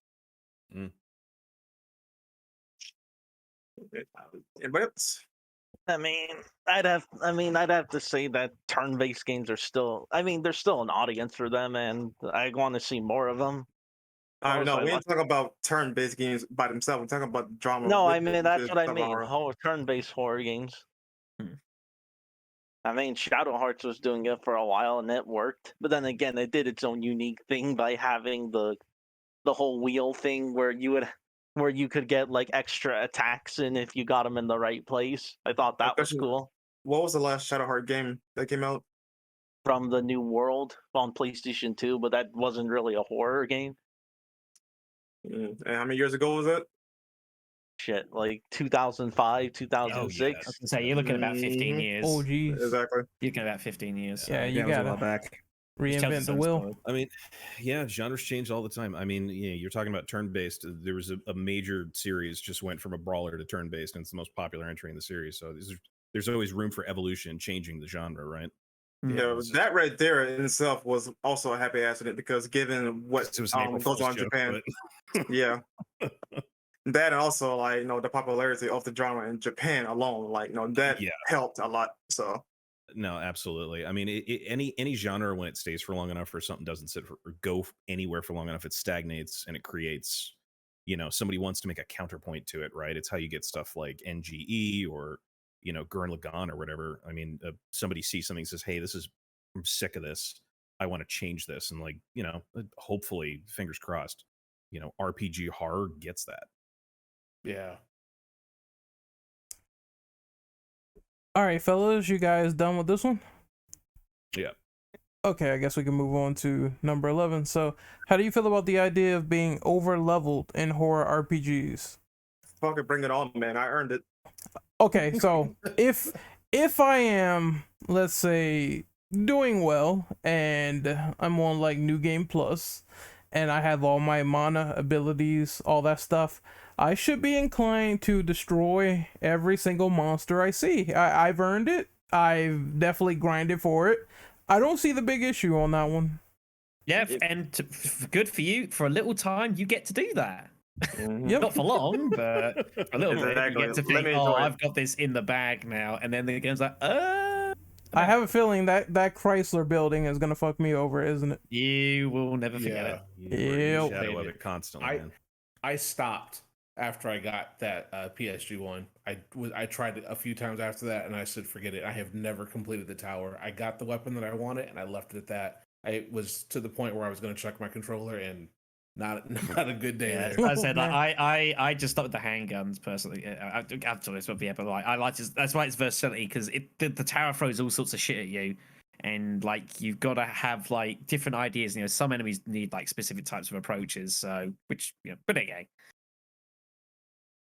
S2: Anybody else?
S5: I mean, I'd have to say that turn-based games are still. I mean, there's still an audience for them, and I want to see more of them.
S2: No, we ain't talking about turn-based games by themselves. We're talking about drama.
S5: No,
S2: with
S5: I mean
S2: it,
S5: that's
S2: with
S5: what I
S2: type of
S5: mean.
S2: horror.
S5: Turn-based horror games. I mean, Shadow Hearts was doing it for a while, and it worked. But then again, it did its own unique thing by having the whole wheel thing where you could get like extra attacks in if you got them in the right place. I thought that was cool.
S2: What was the last Shadow Heart game that came out?
S5: From the New World on PlayStation 2, but that wasn't really a horror game.
S2: And how many years ago was that?
S5: Shit, like 2005, 2006.
S3: So you're looking at about 15 years.
S1: Oh, geez.
S2: Exactly.
S3: You're looking at about 15 years.
S1: Yeah, you
S6: that was a
S1: gotta.
S6: while back.
S3: Which tells
S1: reinvent
S3: its
S1: the
S3: own
S1: wheel.
S3: story.
S4: I mean, yeah, genres change all the time. I mean, you're talking about turn-based. There was a major series just went from a brawler to turn-based, and it's the most popular entry in the series. So there's always room for evolution, changing the genre, right?
S2: Yeah, that right there in itself was also a happy accident because given what
S4: It was an April
S2: goes
S4: Fool's
S2: on in
S4: joke,
S2: Japan,
S4: but
S2: yeah, that and also like the popularity of the genre in Japan alone, like that
S4: yeah,
S2: helped a lot. So
S4: no, absolutely. I mean, any genre when it stays for long enough, or something doesn't sit for, or go anywhere for long enough, it stagnates and it creates. Somebody wants to make a counterpoint to it, right? It's how you get stuff like NGE or Gurren Lagann or whatever. I mean, somebody sees something and says, "Hey, I'm sick of this. I want to change this," and hopefully, fingers crossed, RPG horror gets that.
S7: Yeah.
S1: All right, fellas, you guys done with this one?
S4: Yeah.
S1: Okay, I guess we can move on to number 11. So, how do you feel about the idea of being over leveled in horror RPGs?
S2: fucking bring it on, man. I earned it.
S1: Okay, so if I am, let's say, doing well and I'm on like New Game Plus and I have all my mana abilities, all that stuff, I should be inclined to destroy every single monster I see. I've earned it. I've definitely grinded for it. I don't see the big issue on that one.
S3: Yeah, and good for you. For a little time, you get to do that.
S1: Yep.
S3: Not for long, but for a little bit. You
S2: Exactly.
S3: get to
S2: Let
S3: think,
S2: me
S3: oh,
S2: enjoy it."
S3: I've got this in the bag now. And then the game's like,
S1: I have a feeling that Chrysler building is gonna fuck me over, isn't it?
S3: You will never forget it.
S4: You're in the
S1: Yep.
S4: shadow of it constantly, man.
S7: I stopped after I got that PSG one. I tried it a few times after that, and I said, forget it. I have never completed the tower. I got the weapon that I wanted, and I left it at that. I was to the point where I was going to check my controller, and not a good day
S3: Yeah,
S7: there.
S3: as I said, like, I just stuck with the handguns personally. I've to this, but yeah, but like I like that's why it's versatility, because the tower throws all sorts of shit at you, and like you've got to have like different ideas. Some enemies need like specific types of approaches. So but again,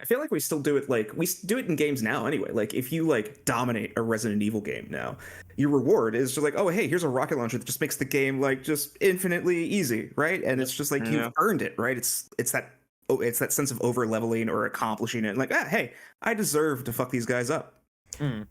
S6: I feel like we still do it we do it in games now anyway. Like if you dominate a Resident Evil game now, your reward is just like, oh hey, here's a rocket launcher that just makes the game just infinitely easy, right? And it's just like you've earned it, right? It's that sense of over leveling or accomplishing it. Like, hey, I deserve to fuck these guys up.
S1: I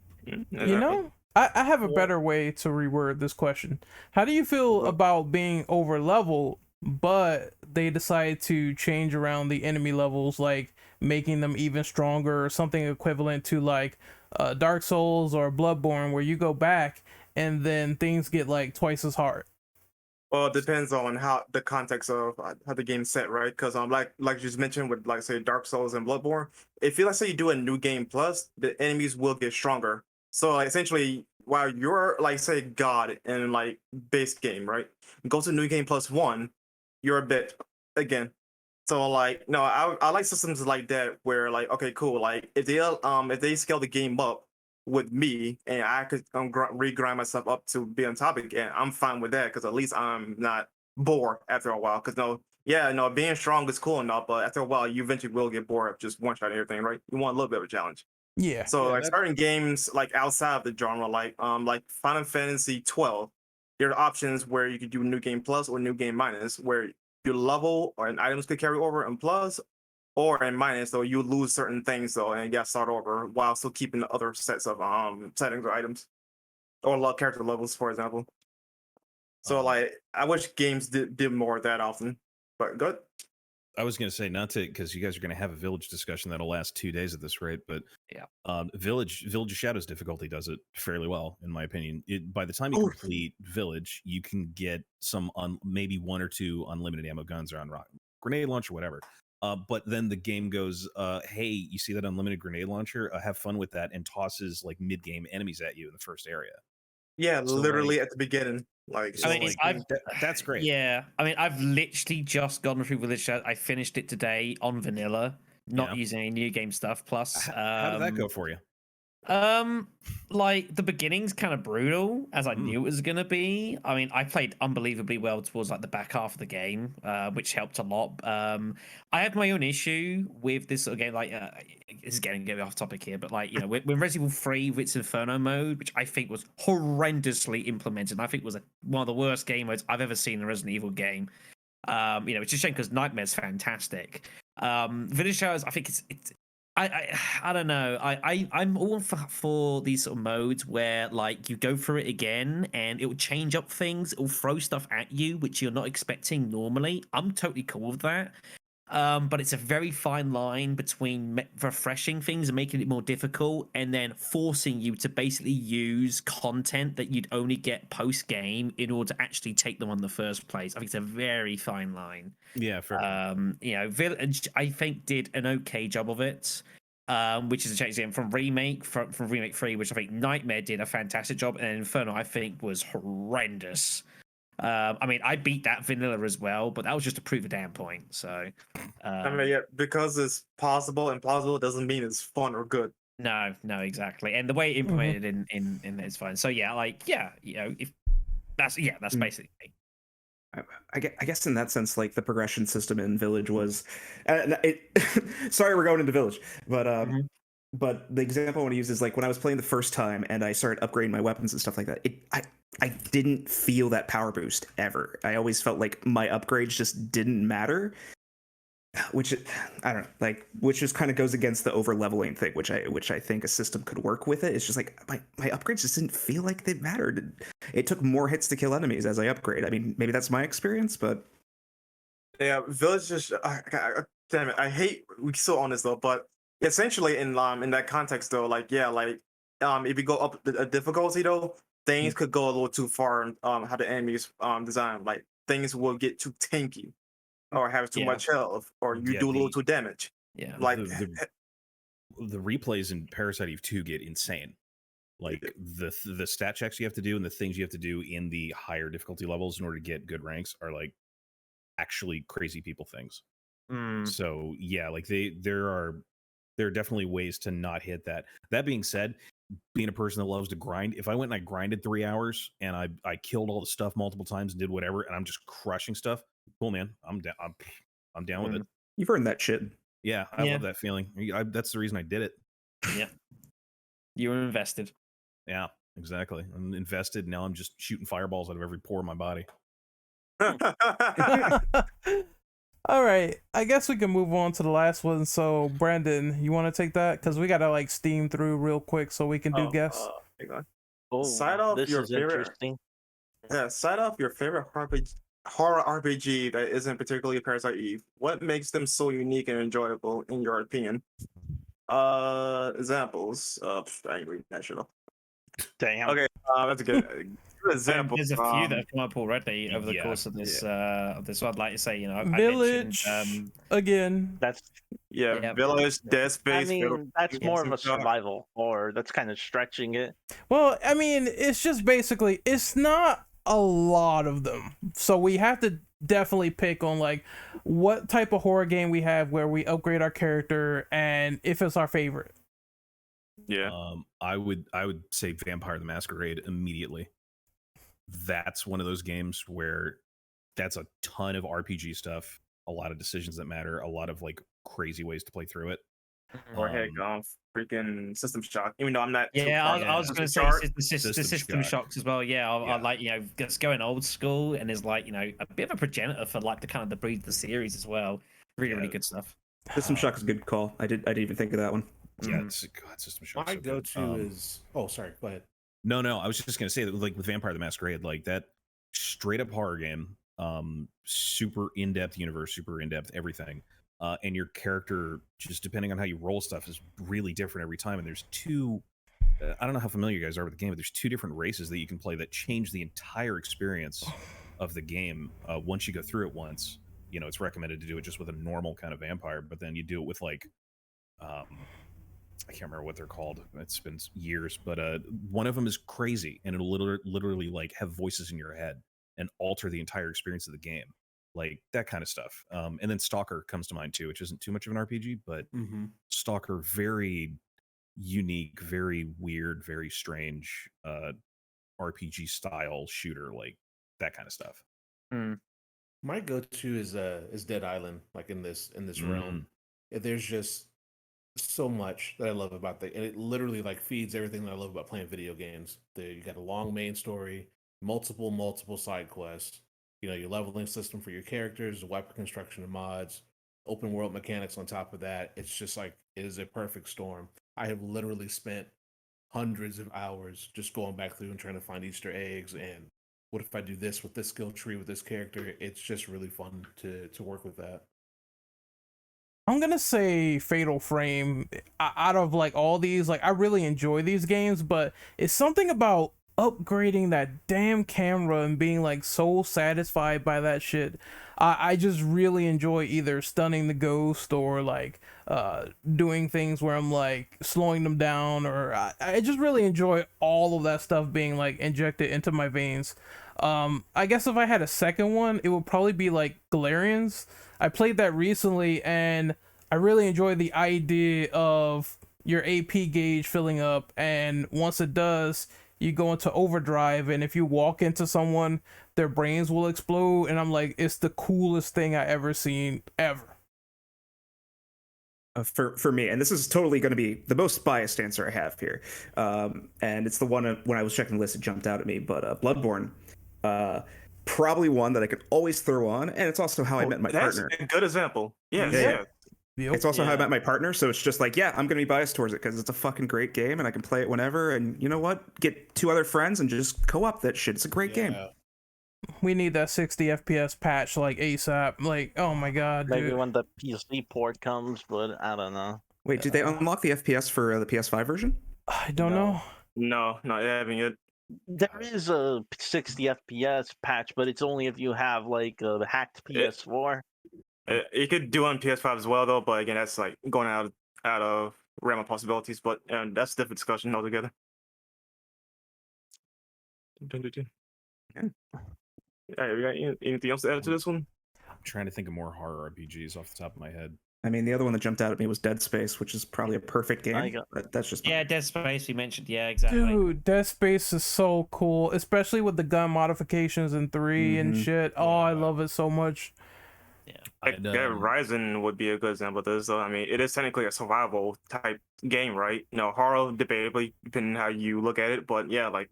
S1: have a better way to reword this question. How do you feel about being over leveled, but they decide to change around the enemy levels, like making them even stronger, or something equivalent to like Dark Souls or Bloodborne, where you go back and then things get like twice as hard?
S2: Well, it depends on how the context of how the game's set, right? Because like you just mentioned with say Dark Souls and Bloodborne, if you let's say you do a New Game Plus, the enemies will get stronger. So essentially, while you're say God in base game, right? Go to New Game Plus 1, you're a bit again. So no, I like systems like that where okay, cool. If they scale the game up with me and I could regrind myself up to be on topic, and I'm fine with that because at least I'm not bored after a while. Because being strong is cool enough, but after a while you eventually will get bored of just one shot everything, right? You want a little bit of a challenge.
S1: Yeah.
S2: So certain games outside of the genre, like Final Fantasy 12, there are options where you could do New Game Plus or New Game Minus, where your level or items could carry over in plus or in minus, so you lose certain things though and you gotta start over while still keeping the other sets of settings or items or character levels, for example. So I wish games did more of that often, but good.
S4: I was going to say, not to, because you guys are going to have a village discussion that'll last 2 days at this rate, but Village of Shadows difficulty does it fairly well, in my opinion. By the time you complete Village, you can get some maybe 1 or 2 unlimited ammo guns or on grenade launcher, whatever. But then the game goes, hey, you see that unlimited grenade launcher? Have fun with that, and tosses mid-game enemies at you in the first area.
S2: Yeah, so
S4: literally
S2: at the beginning.
S4: That's great.
S3: Yeah, I mean, I've literally just gone through Village. I finished it today on vanilla, not using any new game stuff. Plus,
S4: how did that go for you?
S3: The beginning's kind of brutal, as I knew it was gonna be. I mean, I played unbelievably well towards the back half of the game, which helped a lot. I had my own issue with this sort of game. it's getting off topic here, but like, you know, when Resident Evil 3 with its Inferno mode, which I think was horrendously implemented, and I think was one of the worst game modes I've ever seen in a Resident Evil game. You know, it's a shame because Nightmare's fantastic. Village Showers, I think it's I don't know. I'm all for these sort of modes where like you go through it again and it will change up things, it will throw stuff at you which you're not expecting normally. I'm totally cool with that. But it's a very fine line between refreshing things and making it more difficult, and then forcing you to basically use content that you'd only get post game in order to actually take them on the first place. I think it's a very fine line.
S4: Yeah, fair.
S3: You know, Village, I think, did an okay job of it. Which is a change again from Remake 3, which I think Nightmare did a fantastic job, and Inferno I think was horrendous. I mean, I beat that vanilla as well, but that was just to prove a damn point. So,
S2: I mean, yeah, because it's possible and plausible doesn't mean it's fun or good.
S3: no, exactly. And the way it implemented in it is fine. So yeah, like you know, if that's basically me.
S6: I guess in that sense, like the progression system in Village was, sorry, we're going into Village, but the example I want to use is like when I was playing the first time and I started upgrading my weapons and stuff like that. I didn't feel that power boost ever. I always felt like my upgrades just didn't matter, which I don't know, like which just kind of goes against the overleveling thing, which I think a system could work with it. It's just like my upgrades just didn't feel like they mattered. It took more hits to kill enemies as I upgrade. I mean, maybe that's my experience, but
S2: yeah, Village just damn it. I hate we so on this though, but essentially in that context though, like yeah, like if you go up the difficulty though, things could go a little too far. How the enemies design, like things will get too tanky, or have too much health, or you do a little too damage.
S3: Yeah,
S2: like
S4: the replays in Parasite Eve 2 get insane. Like the stat checks you have to do and the things you have to do in the higher difficulty levels in order to get good ranks are like actually crazy people things. So yeah, like there are definitely ways to not hit that. That being said, being a person that loves to grind, if I went and I grinded 3 hours and I killed all the stuff multiple times and did whatever, and I'm just crushing stuff, cool, man. I'm down with it.
S6: You've earned that shit.
S4: Yeah, I love that feeling. That's the reason I did it.
S3: Yeah, you were invested.
S4: Yeah, exactly. I'm invested. Now I'm just shooting fireballs out of every pore in my body.
S1: All right, I guess we can move on to the last one. So, Brandon, you want to take that? Because we got to like steam through real quick so we can do guests.
S2: Side off
S5: this
S2: your
S5: is
S2: favorite.
S5: interesting.
S2: Yeah, side off your favorite horror RPG that isn't particularly Parasite Eve. What makes them so unique and enjoyable, in your opinion? Examples. I ain't reading that shit up.
S5: Damn.
S2: Okay, that's a good example.
S3: There's a few that have come up already over the course of this. Of this, so I'd like to say, you know,
S1: Village
S3: I mentioned,
S1: again.
S5: That's
S2: Village, Dead Space.
S5: I mean, that's more of a survival, or that's kind of stretching it.
S1: Well, I mean, it's just basically it's not a lot of them, so we have to definitely pick on like what type of horror game we have where we upgrade our character and if it's our favorite.
S2: Yeah.
S4: I would say Vampire the Masquerade immediately. That's one of those games where that's a ton of RPG stuff, a lot of decisions that matter, a lot of like crazy ways to play through it.
S2: Or heck, freaking System Shock. Even though I'm not.
S3: I was going to say the system shocks as well. Yeah, I like, you know, just going old school and is like, you know, a bit of a progenitor for like the kind of the breed of the series as well. Really good stuff.
S6: System Shock is a good call. I didn't even think of that one.
S4: Yeah, System Shock.
S7: My go-to is. Oh, sorry. Go ahead.
S4: No, I was just gonna say that, like with Vampire the Masquerade, like that straight up horror game, super in-depth universe, super in-depth everything, and your character, just depending on how you roll stuff, is really different every time. And there's two. I don't know how familiar you guys are with the game, but there's 2 different races that you can play that change the entire experience of the game. Once you go through it once, you know it's recommended to do it just with a normal kind of vampire, but then you do it with like. I can't remember what they're called. It's been years, but one of them is crazy, and it'll literally like have voices in your head and alter the entire experience of the game, like that kind of stuff. And then Stalker comes to mind too, which isn't too much of an RPG, but Stalker, very unique, very weird, very strange RPG style shooter, like that kind of stuff.
S7: My go-to is Dead Island, like in this realm. There's just so much that I love about and it literally like feeds everything that I love about playing video games. You got a long main story, multiple side quests, your leveling system for your characters, weapon construction and mods, open world mechanics on top of that. It's just like it is a perfect storm. I have literally spent hundreds of hours just going back through and trying to find Easter eggs and what if I do this with this skill tree with this character. It's just really fun to work with that.
S1: I'm gonna say Fatal Frame. Out of like all these, like I really enjoy these games, but it's something about upgrading that damn camera and being like so satisfied by that shit. I just really enjoy either stunning the ghost or like doing things where I'm like slowing them down, or I just really enjoy all of that stuff being like injected into my veins. I guess if I had a second one, it would probably be like Galarians. I played that recently and I really enjoy the idea of your AP gauge filling up, and once it does, you go into overdrive, and if you walk into someone, their brains will explode, and I'm like, it's the coolest thing I ever seen ever.
S6: For me, and this is totally going to be the most biased answer I have here, and it's the one when I was checking the list, it jumped out at me. But Bloodborne, probably one that I could always throw on, and it's also how I met my partner.
S2: That's a good example. Yeah.
S1: Yep.
S6: It's also how I met my partner, so it's just like, yeah, I'm gonna be biased towards it because it's a fucking great game, and I can play it whenever. And you know what? Get 2 other friends and just co-op that shit. It's a great game.
S1: We need that 60 FPS patch like ASAP. Like, oh my god, dude.
S5: Maybe when the PC port comes, but I don't know.
S6: Wait, did they unlock the FPS for the PS5 version?
S1: I don't know.
S2: No, not having it.
S5: There is a 60 FPS patch, but it's only if you have like a hacked PS4.
S2: You could do on PS5 as well, though. But again, that's like going out of realm of possibilities. But that's a different discussion altogether. Yeah. You got anything else to add to this one?
S4: I'm trying to think of more horror RPGs off the top of my head.
S6: I mean, the other one that jumped out at me was Dead Space, which is probably a perfect game. But that's just
S3: Dead Space we mentioned. Yeah, exactly.
S1: Dude, Dead Space is so cool, especially with the gun modifications in 3 and shit. Oh, I love it so much.
S3: Yeah,
S2: Ryzen would be a good example of this. Though. I mean, it is technically a survival type game, right? Horror, debatably, depending on how you look at it. But yeah, like,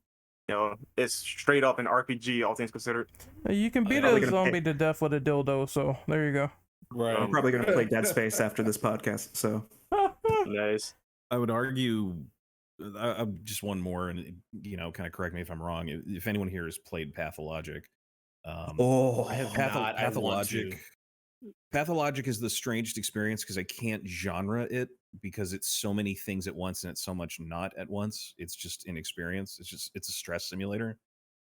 S2: it's straight up an RPG, all things considered.
S1: You can beat a zombie to death with a dildo, so there you go.
S7: Right.
S6: I'm probably going to play Dead Space after this podcast, so.
S2: Nice.
S4: I would argue, just one more, and kind of correct me if I'm wrong. If anyone here has played Pathologic,
S6: I
S4: have
S7: not.
S4: Pathologic. Pathologic is the strangest experience because I can't genre it because it's so many things at once and it's so much not at once. It's just an experience. It's a stress simulator.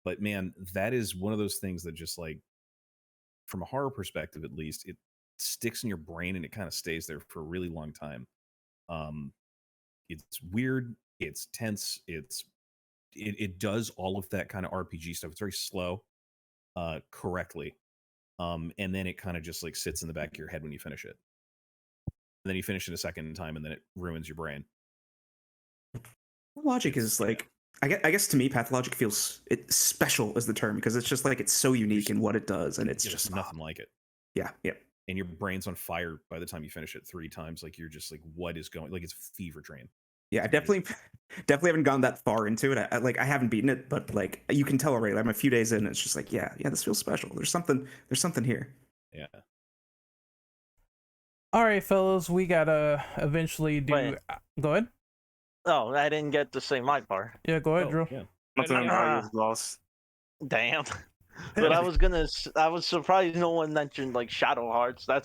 S4: But man, that is one of those things that just like, from a horror perspective at least, it sticks in your brain and it kind of stays there for a really long time. It's weird, it's tense, it does all of that kind of RPG stuff. It's very slow, correctly. And then it kind of just like sits in the back of your head when you finish it. And then you finish it a second time and then it ruins your brain.
S6: Logic is like, I guess to me, Pathologic feels special is the term, because it's just like, it's so unique in what it does, and it's just
S4: nothing like it.
S6: Yeah.
S4: And your brain's on fire by the time you finish it 3 times. Like, you're just like, what is going, like, it's a fever dream.
S6: Yeah, I definitely haven't gone that far into it. I haven't beaten it, but like, you can tell already. I'm a few days in, and it's just like, yeah, this feels special. There's something here.
S4: Yeah.
S1: All right, fellas, we gotta eventually do.
S5: Wait.
S1: Go ahead.
S5: Oh, I didn't get to say my part.
S1: Yeah, go ahead, Drew.
S4: Yeah.
S2: Nothing is lost.
S5: Damn. But I was surprised no one mentioned like Shadow Hearts. I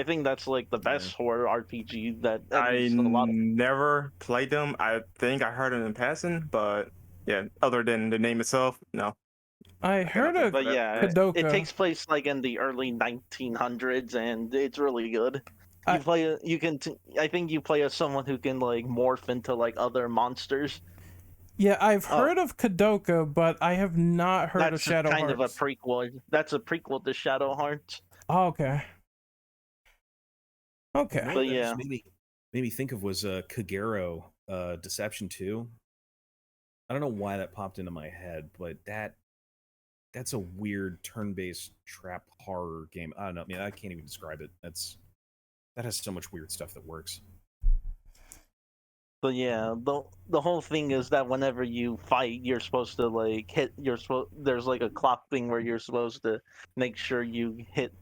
S5: think that's like the best horror RPG that
S2: I never played them. I think I heard them in passing, but yeah, other than the name itself, no.
S1: I heard of
S5: But yeah,
S1: Kadoka.
S5: it takes place like in the early 1900s, and it's really good. I think you play as someone who can like morph into like other monsters.
S1: Yeah, I've heard of Kadoka, but I have not heard of Shadow Hearts.
S5: That's kind of a prequel. That's a prequel to Shadow Hearts.
S1: Oh, okay. Okay.
S5: But yeah.
S4: Made me think of was Kagero, Deception 2. I don't know why that popped into my head, but that's a weird turn-based trap horror game. I don't know. I mean, I can't even describe it. That has so much weird stuff that works.
S5: But yeah, the whole thing is that whenever you fight, you're supposed to like hit. There's like a clock thing where you're supposed to make sure you hit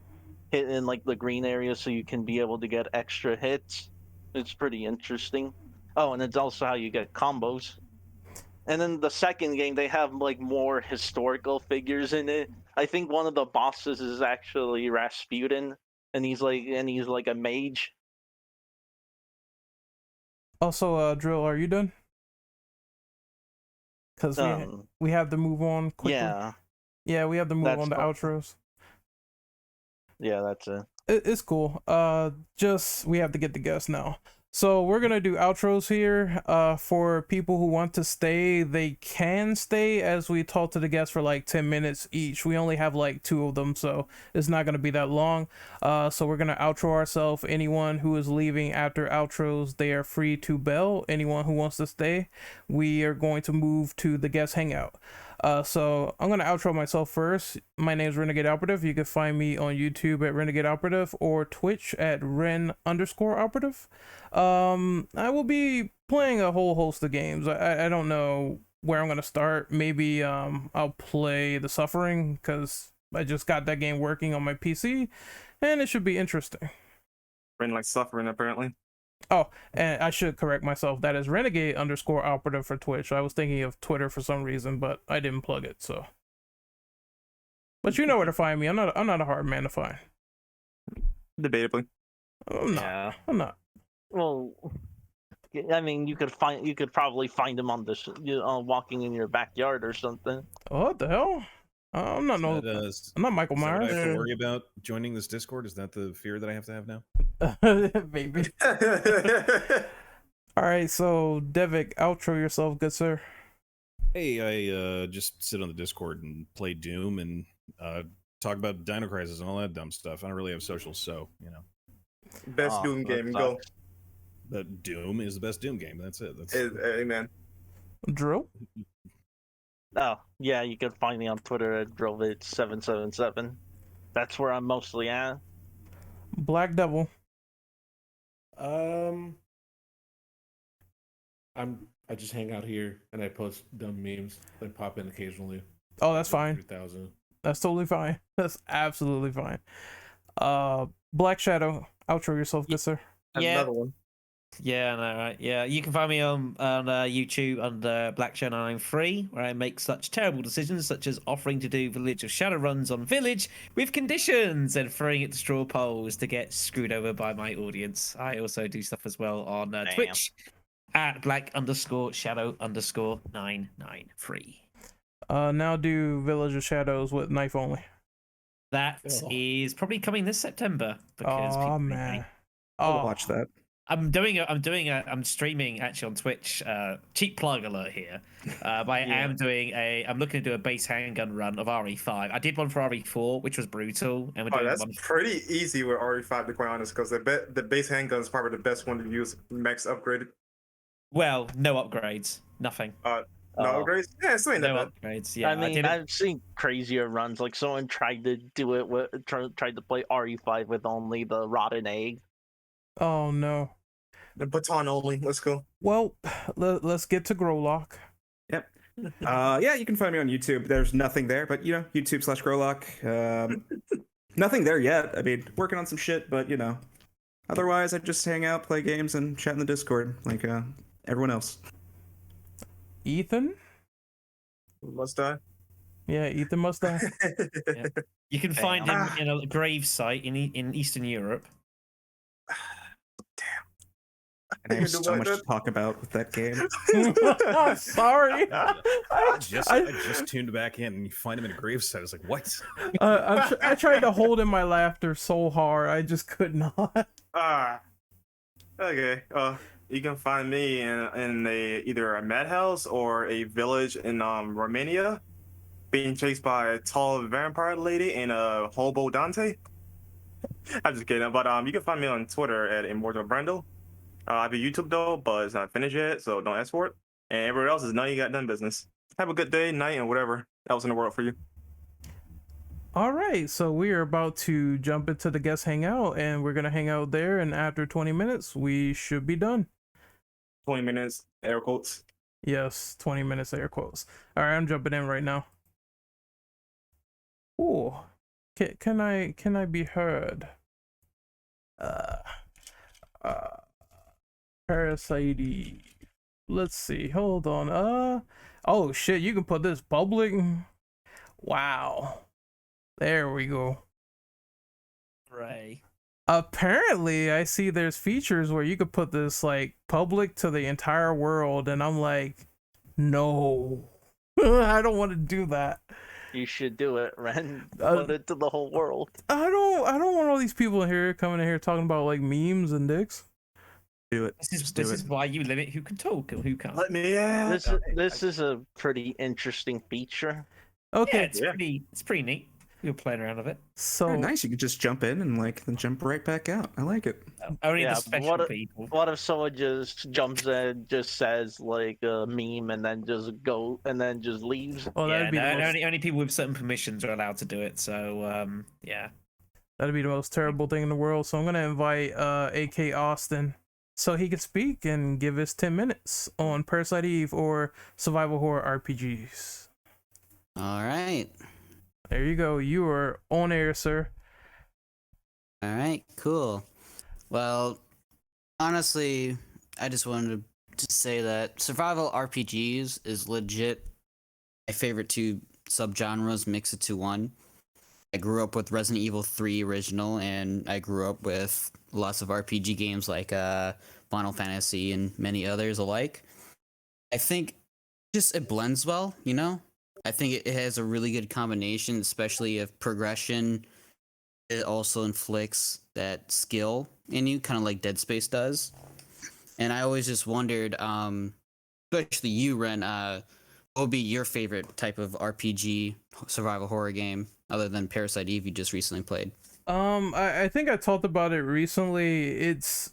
S5: in like the green area so you can be able to get extra hits. It's pretty interesting. Oh, and it's also how you get combos. And then the second game, they have like more historical figures in it. I think one of the bosses is actually Rasputin, and he's like a mage.
S1: Also, Drill, are you done? Because we have to move on quickly. Yeah, we have to move on to outros.
S5: Yeah, that's it.
S1: It's cool. Just we have to get the guests now. So we're gonna do outros here. For people who want to stay, they can stay as we talk to the guests for like 10 minutes each. We only have like 2 of them, so it's not gonna be that long. So we're gonna outro ourselves. Anyone who is leaving after outros, they are free to bail. Anyone who wants to stay, we are going to move to the guest hangout. So I'm gonna outro myself first. My name is Renegade Operative. You can find me on YouTube at Renegade Operative or Twitch at Ren_Operative. I will be playing a whole host of games. I don't know where I'm gonna start. Maybe I'll play The Suffering because I just got that game working on my PC, and it should be interesting.
S2: Ren like suffering apparently.
S1: Oh, and I should correct myself. That is Renegade_Operative for Twitch. I was thinking of Twitter for some reason, but I didn't plug it. So, but you know where to find me. I'm not a hard man to find.
S2: Debatably.
S1: I'm not.
S5: Well, I mean, you could probably find him on this, walking in your backyard or something.
S1: What the hell? I'm not I'm not Michael Myers.
S4: Is that what I have to worry about joining this Discord? Is that the fear that I have to have now?
S1: Maybe. All right, so Devik, outro yourself, good sir.
S4: Hey, I just sit on the Discord and play Doom and talk about Dino Crisis and all that dumb stuff. I don't really have socials, so you know.
S2: Best Doom game, go.
S4: But Doom is the best Doom game. That's it.
S2: Amen.
S1: Drill.
S5: Oh yeah, you can find me on Twitter at Drovit777. That's where I'm mostly at.
S1: Black Devil.
S7: I just hang out here and I post dumb memes. Then pop in occasionally.
S1: Oh, that's fine.
S7: 3,000.
S1: That's totally fine. That's absolutely fine. Black Shadow, outro yourself, good sir.
S2: Another one.
S3: Yeah, no, right. Yeah, you can find me on YouTube under Black Shadow 93, where I make such terrible decisions, such as offering to do Village of Shadow runs on Village with conditions and throwing it to straw polls to get screwed over by my audience. I also do stuff as well on Twitch at Black_Shadow_993.
S1: Now do Village of Shadows with knife only.
S3: That is probably coming this September because
S1: man,
S6: I'll watch that.
S3: I'm streaming actually on Twitch. Cheap plug alert here. But I'm looking to do a base handgun run of RE5. I did one for RE4, which was brutal, and we're doing
S2: that's pretty easy with RE5 to be quite honest, because the base handgun is probably the best one to use. Max upgraded.
S3: Well, no upgrades, nothing.
S2: No upgrades. Yeah, it's ain't that
S3: no
S2: bad.
S3: upgrades. Yeah,
S5: I mean, I've seen crazier runs. Like someone tried to do it with tried to play RE5 with only the rotten egg.
S1: Oh no.
S2: The baton only. Let's go.
S1: Well, let's get to Growlock.
S6: Yep. Yeah, you can find me on YouTube. There's nothing there, but you know, YouTube/Growlock. Nothing there yet. I mean, working on some shit, but you know, otherwise I just hang out, play games, and chat in the Discord like everyone else.
S1: Ethan?
S2: Must die.
S1: Yeah, Ethan must die.
S3: Yeah. You can find him in a grave site in Eastern Europe.
S6: And I have so much to talk about with that game.
S1: Sorry.
S4: I just tuned back in and you find him in a gravesite. I was like, what?
S1: I tried to hold in my laughter so hard, I just could not.
S2: Okay. You can find me in either a madhouse or a village in Romania, being chased by a tall vampire lady and a hobo Dante. I'm just kidding, but you can find me on Twitter at Immortal Brando. I have a YouTube though, but it's not finished yet, so don't ask for it. And everywhere else is none you got done business. Have a good day, night, and whatever else in the world for you.
S1: All right, so we are about to jump into the guest hangout, and we're gonna hang out there. And after 20 minutes, we should be done.
S2: 20 minutes, air quotes.
S1: Yes, 20 minutes air quotes. All right, I'm jumping in right now. Ooh, can I be heard? Uh, uh, Parasite Eve. Let's see. Hold on. Oh shit, you can put this public. Wow. There we go.
S3: Ray.
S1: Apparently, I see there's features where you could put this like public to the entire world, and I'm like, no, I don't want to do that.
S5: You should do it, Ren.
S1: Uh,
S5: Put it to the whole world.
S1: I don't want all these people in here coming in here talking about like memes and dicks.
S6: Do it.
S3: This
S6: Just do
S3: is
S6: it.
S3: why you limit who can talk and who can't.
S2: Let me in.
S5: This is a pretty interesting feature.
S1: Okay,
S3: Yeah, it's pretty neat. We were playing around with it.
S1: so
S6: Oh, nice. You can just jump in and then jump right back out. I like it.
S3: Only
S5: Yeah,
S3: the
S5: but
S3: special people.
S5: What if someone just jumps in, just says like a meme, and then just leaves?
S1: oh,
S3: Yeah,
S1: that'd be the most,
S3: only people with certain permissions are allowed to do it. So yeah.
S1: that'd be the most terrible thing in the world. So I'm gonna invite AK Austin so he can speak and give us 10 minutes on Parasite Eve or survival horror RPGs.
S8: All right.
S1: There you go. You are on air, sir.
S8: All right. Cool. Well, honestly, I just wanted to say that survival RPGs is legit my favorite two subgenres mixed into one. I grew up with Resident Evil 3 original, and I grew up with lots of RPG games like Final Fantasy and many others alike. I think just it blends well, you know? I think it has a really good combination, especially of progression. It also inflicts that skill in you, kind of like Dead Space does. And I always just wondered, especially you, Ren, what would be your favorite type of RPG survival horror game other than Parasite Eve you just recently played?
S1: I think I talked about it recently. It's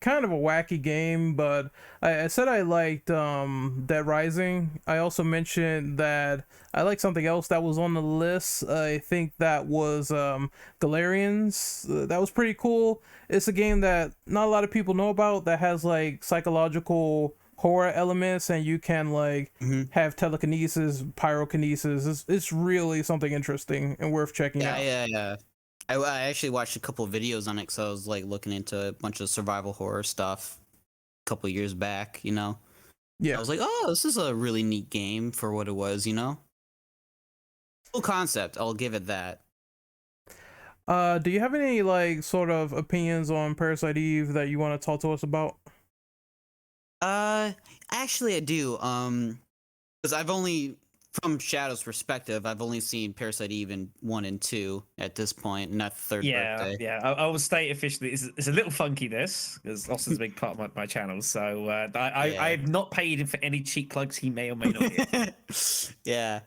S1: kind of a wacky game, but I said I liked Dead Rising. I also mentioned that I like something else that was on the list. I think that was Galarians. That was pretty cool. It's a game that not a lot of people know about that has like psychological horror elements, and you can like have telekinesis, pyrokinesis. It's really something interesting and worth checking out.
S8: Yeah. I actually watched a couple of videos on it because I was like looking into a bunch of survival horror stuff a couple of years back, you know?
S1: Yeah.
S8: I was like, oh, this is a really neat game for what it was, you know? Cool concept, I'll give it that.
S1: Do you have any like sort of opinions on Parasite Eve that you want to talk to us about?
S8: Actually I do. Because I've only, from Shadow's perspective, I've only seen Parasite Eve in 1 and 2 at this point, not the third birthday.
S3: Yeah. I will state officially, it's a little funky this, because Austin's a big part of my channel. So I have not paid him for any cheap plugs he may or may not get.
S8: Yeah.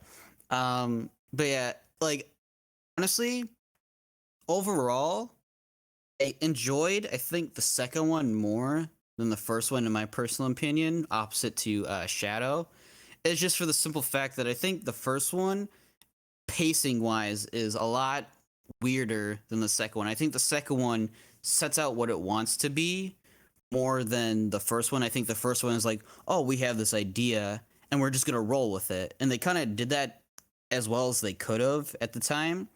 S8: But yeah, like honestly, overall, I enjoyed, I think, the second one more than the first one in my personal opinion, opposite to Shadow. It's just for the simple fact that I think the first one, pacing wise, is a lot weirder than the second one. I think the second one sets out what it wants to be more than the first one. I think the first one is like, oh, we have this idea and we're just gonna roll with it. And they kind of did that as well as they could have at the time.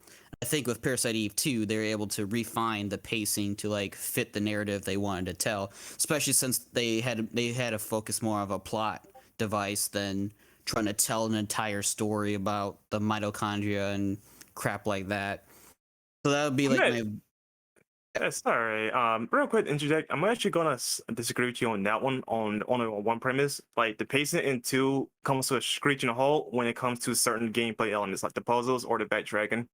S8: I think with Parasite Eve 2, they were able to refine the pacing to like fit the narrative they wanted to tell, especially since they had to focus more of a plot device than trying to tell an entire story about the mitochondria and crap like that. So that would be like my...
S2: Sorry. Real quick interject. I'm actually gonna disagree with you on that one. On one premise, like the pacing in 2 comes to a screeching halt when it comes to certain gameplay elements, like the puzzles or the backtracking.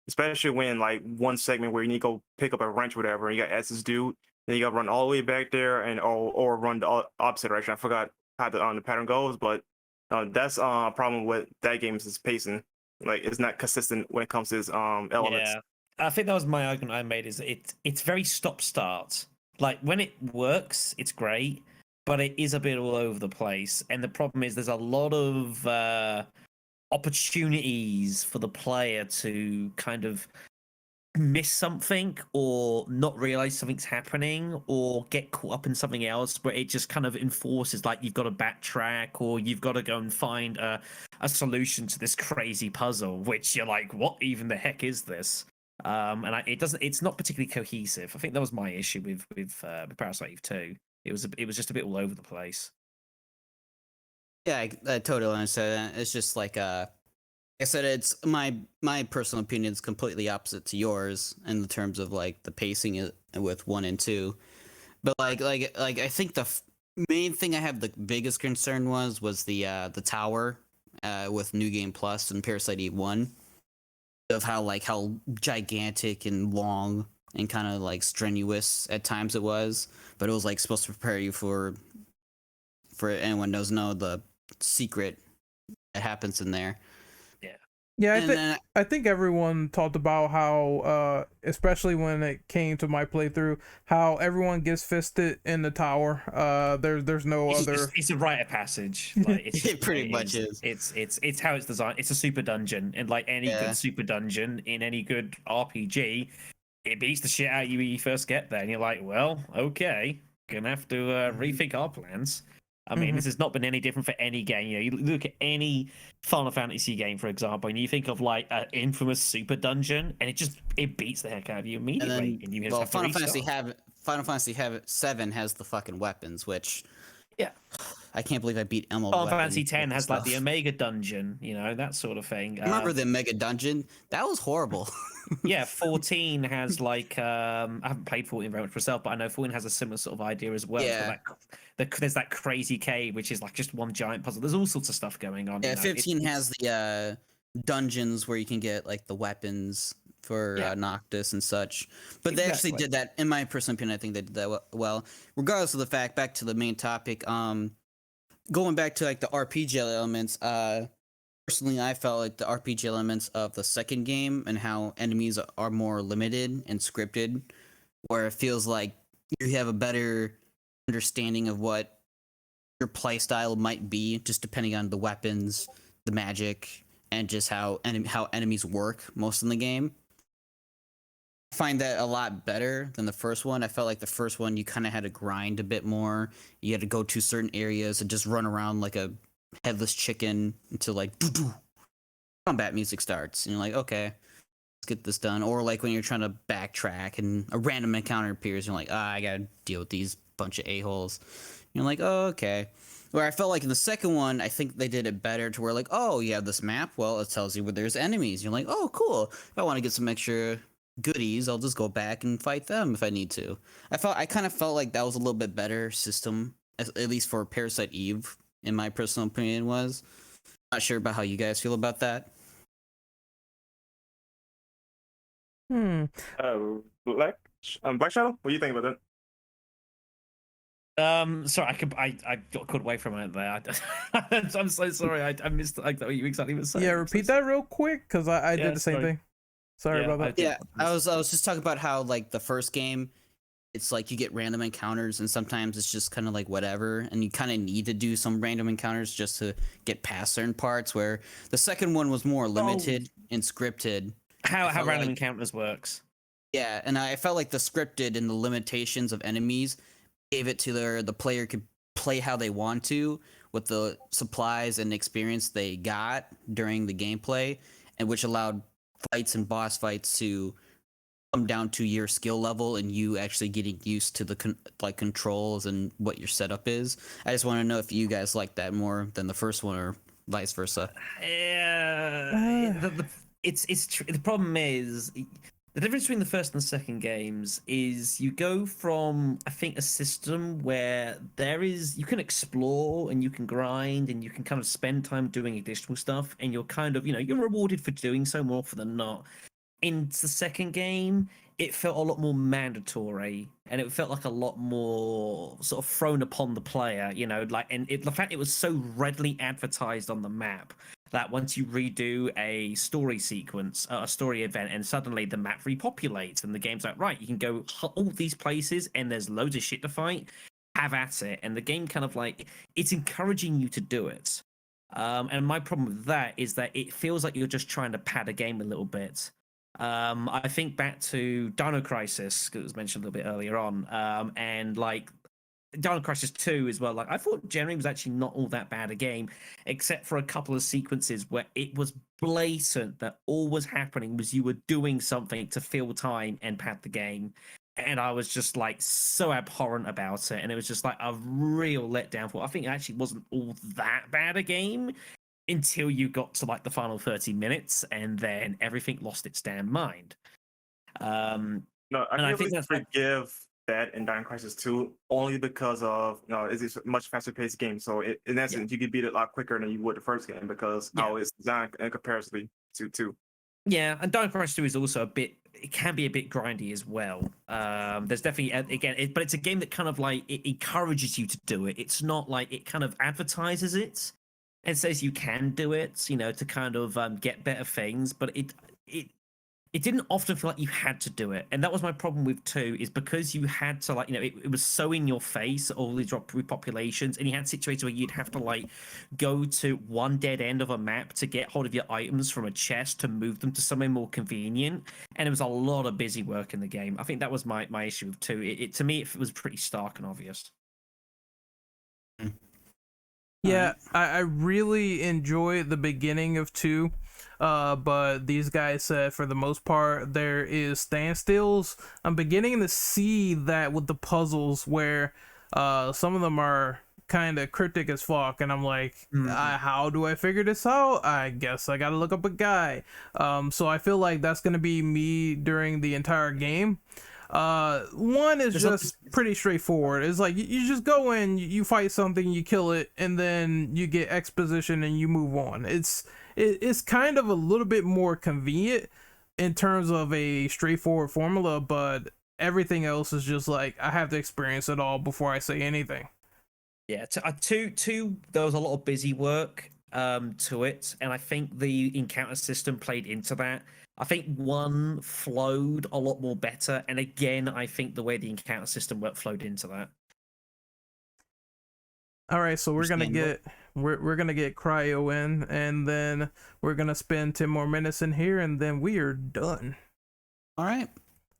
S2: Especially when like one segment where you need to go pick up a wrench, or whatever, and you got S's dude, then you got to run all the way back there and or run the opposite direction. I forgot how the pattern goes, but that's a problem with that game is pacing. Like it's not consistent when it comes to its elements.
S3: Yeah. I think that was my argument I made, is it's very stop-start. Like when it works, it's great, but it is a bit all over the place. And the problem is there's a lot of opportunities for the player to kind of miss something or not realize something's happening or get caught up in something else where it just kind of enforces like you've got to backtrack or you've got to go and find a solution to this crazy puzzle, which you're like, what even the heck is this? It's not particularly cohesive. I think that was my issue with Parasite Eve 2. It was just a bit all over the place.
S8: Yeah, I totally understand that. It's just like I said, it's my personal opinion is completely opposite to yours in the terms of like the pacing with 1 and 2. But like I think the main thing I have the biggest concern was the tower with New Game Plus and Parasite Eve 1, of how gigantic and long and kind of like strenuous at times it was, but it was like supposed to prepare you for anyone doesn't know the secret that happens in there.
S1: Yeah, I think everyone talked about how, especially when it came to my playthrough, how everyone gets fisted in the tower. There's no other.
S3: It's a rite of passage. Like
S8: It pretty much is.
S3: It's how it's designed. It's a super dungeon, and like any good super dungeon in any good RPG, it beats the shit out of you when you first get there, and you're like, well, okay, gonna have to rethink our plans. I mean, this has not been any different for any game. You know, you look at any Final Fantasy game, for example, and you think of like an infamous super dungeon, and it beats the heck out of you immediately. And you just have to
S8: Final Fantasy 7 has the fucking weapons, which I can't believe I beat Emma.
S3: Final Fantasy 10 has like the Omega dungeon, you know, that sort of thing.
S8: Remember the Omega dungeon? That was horrible.
S3: Yeah, 14 has like I haven't played 14 very much myself, but I know 14 has a similar sort of idea as well.
S8: Yeah.
S3: There's that crazy cave, which is like just one giant puzzle. There's all sorts of stuff going on.
S8: Yeah, 15 has the dungeons where you can get like the weapons for Noctis and such. But they actually did that, in my personal opinion, I think they did that well. Regardless of the fact, back to the main topic, going back to like the RPG elements, personally, I felt like the RPG elements of the second game and how enemies are more limited and scripted, where it feels like you have a better understanding of what your playstyle might be, just depending on the weapons, the magic, and just how enemies work most in the game. I find that a lot better than the first one. I felt like the first one you kind of had to grind a bit more. You had to go to certain areas and just run around like a headless chicken until like doo-doo, combat music starts, and you're like, okay, let's get this done. Or like when you're trying to backtrack and a random encounter appears, you're like, I gotta deal with these bunch of a-holes. You're like, oh, okay. Where I felt like in the second one, I think they did it better to where like, oh, you have this map, well, it tells you where there's enemies. You're like, oh, cool. If I want to get some extra goodies, I'll just go back and fight them if I need to. I kind of felt like that was a little bit better system, at least for Parasite Eve, in my personal opinion. Was not sure about how you guys feel about that.
S2: Black Shadow, what do you think about that?
S3: Sorry, I got caught away from it there. I'm so sorry. I missed like what you exactly were saying.
S1: Yeah, repeat that real quick, because I did the same thing. Sorry about that.
S8: Yeah, I was just talking about how like the first game, it's like you get random encounters, and sometimes it's just kind of like whatever, and you kind of need to do some random encounters just to get past certain parts. Where the second one was more limited and scripted.
S3: How random encounters works.
S8: Yeah, and I felt like the scripted and the limitations of enemies gave it to the player could play how they want to with the supplies and experience they got during the gameplay, and which allowed fights and boss fights to come down to your skill level and you actually getting used to the controls and what your setup is. I just want to know if you guys like that more than the first one or vice versa.
S3: Yeah, the problem is the difference between the first and the second games is you go from, I think, a system where you can explore and you can grind and you can kind of spend time doing additional stuff, and you're kind of, you're rewarded for doing so more often than not. In the second game, it felt a lot more mandatory, and it felt like a lot more sort of thrown upon the player, the fact it was so readily advertised on the map that once you redo a story sequence, a story event, and suddenly the map repopulates, and the game's like, right, you can go all these places, and there's loads of shit to fight, have at it. And the game kind of like, it's encouraging you to do it. And my problem with that is that it feels like you're just trying to pad a game a little bit. I think back to Dino Crisis, 'cause it was mentioned a little bit earlier on, and like Dino Crisis 2 as well. Like I thought generally was actually not all that bad a game, except for a couple of sequences where it was blatant that all was happening was you were doing something to fill time and pad the game. And I was just like so abhorrent about it. And it was just like a real letdown for I think it actually wasn't all that bad a game until you got to like the final 30 minutes and then everything lost its damn mind.
S2: No, I
S3: And
S2: can
S3: I
S2: at
S3: think
S2: least
S3: that's
S2: forgive that in Dino Crisis 2 only because of it's a much faster paced game. So in essence, you could beat it a lot quicker than you would the first game because how it's designed in comparison to 2.
S3: Yeah, and Dino Crisis 2 is also it can be a bit grindy as well. There's definitely, again, but it's a game that kind of like, it encourages you to do it. It's not like it kind of advertises it and says you can do it, you know, to kind of get better things, but it didn't often feel like you had to do it. And that was my problem with 2, is because you had to, like, you know, it was so in your face, all these repopulations, and you had situations where you'd have to, like, go to one dead end of a map to get hold of your items from a chest to move them to somewhere more convenient. And it was a lot of busy work in the game. I think that was my issue with 2. To me, it was pretty stark and obvious.
S1: Yeah, I really enjoy the beginning of 2. But these guys said for the most part there is standstills. I'm beginning to see that with the puzzles where some of them are kind of cryptic as fuck, and I'm like, how do I figure this out? I guess I gotta look up a guy. So I feel like that's gonna be me during the entire game. One is just pretty straightforward. It's like you just go in, you fight something, you kill it, and then you get exposition and you move on. It's kind of a little bit more convenient in terms of a straightforward formula, but everything else is just like I have to experience it all before I say anything.
S3: Yeah, two. There was a lot of busy work to it, and I think the encounter system played into that. I think 1 flowed a lot more better, and again, I think the way the encounter system worked flowed into that.
S1: All right, so we're gonna get Cryo in, and then we're gonna spend 10 more minutes in here, and then we are done.
S8: All right.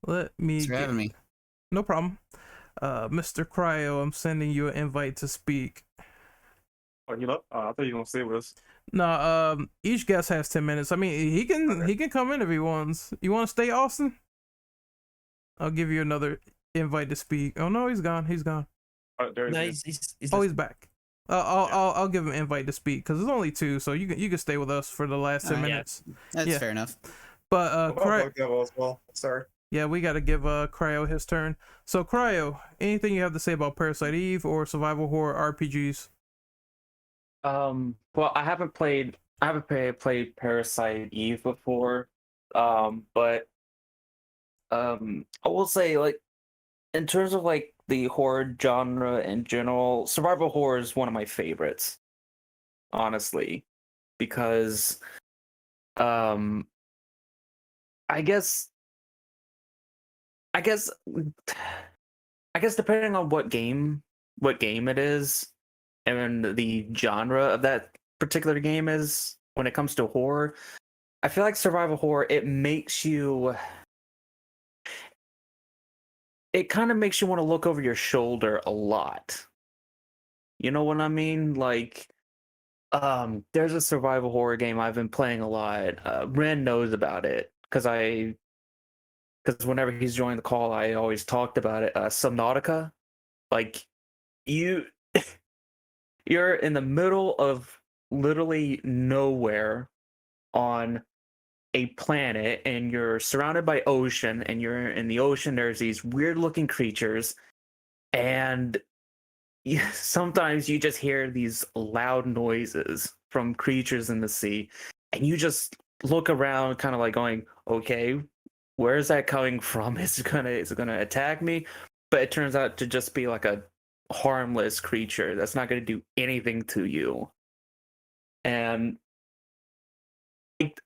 S1: Let me.
S8: Thanks for having me.
S1: No problem. Mr. Cryo, I'm sending you an invite to speak.
S2: Oh, you up? I thought you were gonna stay with us.
S1: No, each guest has 10 minutes. I mean, he can come in if he wants. You want to stay, Austin? I'll give you another invite to speak. Oh no, he's gone. He's gone.
S2: There
S3: No,
S2: he is.
S3: he's
S1: Back. I'll give him an invite to speak because there's only 2, so you can stay with us for the last 10 minutes.
S8: That's fair enough.
S1: But
S2: Sorry.
S1: yeah, we got to give Cryo his turn. So Cryo, anything you have to say about Parasite Eve or survival horror RPGs?
S9: Well, I haven't played Parasite Eve before. But I will say, like, in terms of like the horror genre in general, survival horror is one of my favorites, honestly, because I guess depending on what game it is and the genre of that particular game is when it comes to horror, I feel like survival horror, it kind of makes you want to look over your shoulder a lot. You know what I mean? Like, there's a survival horror game I've been playing a lot. Ren knows about it because whenever he's joined the call, I always talked about it. Subnautica, like you're in the middle of literally nowhere on a planet, and you're surrounded by ocean, and you're in the ocean. There's these weird looking creatures, and sometimes you just hear these loud noises from creatures in the sea, and you just look around kind of like going, okay, where is that coming from? Is it gonna attack me? But it turns out to just be like a harmless creature that's not going to do anything to you. And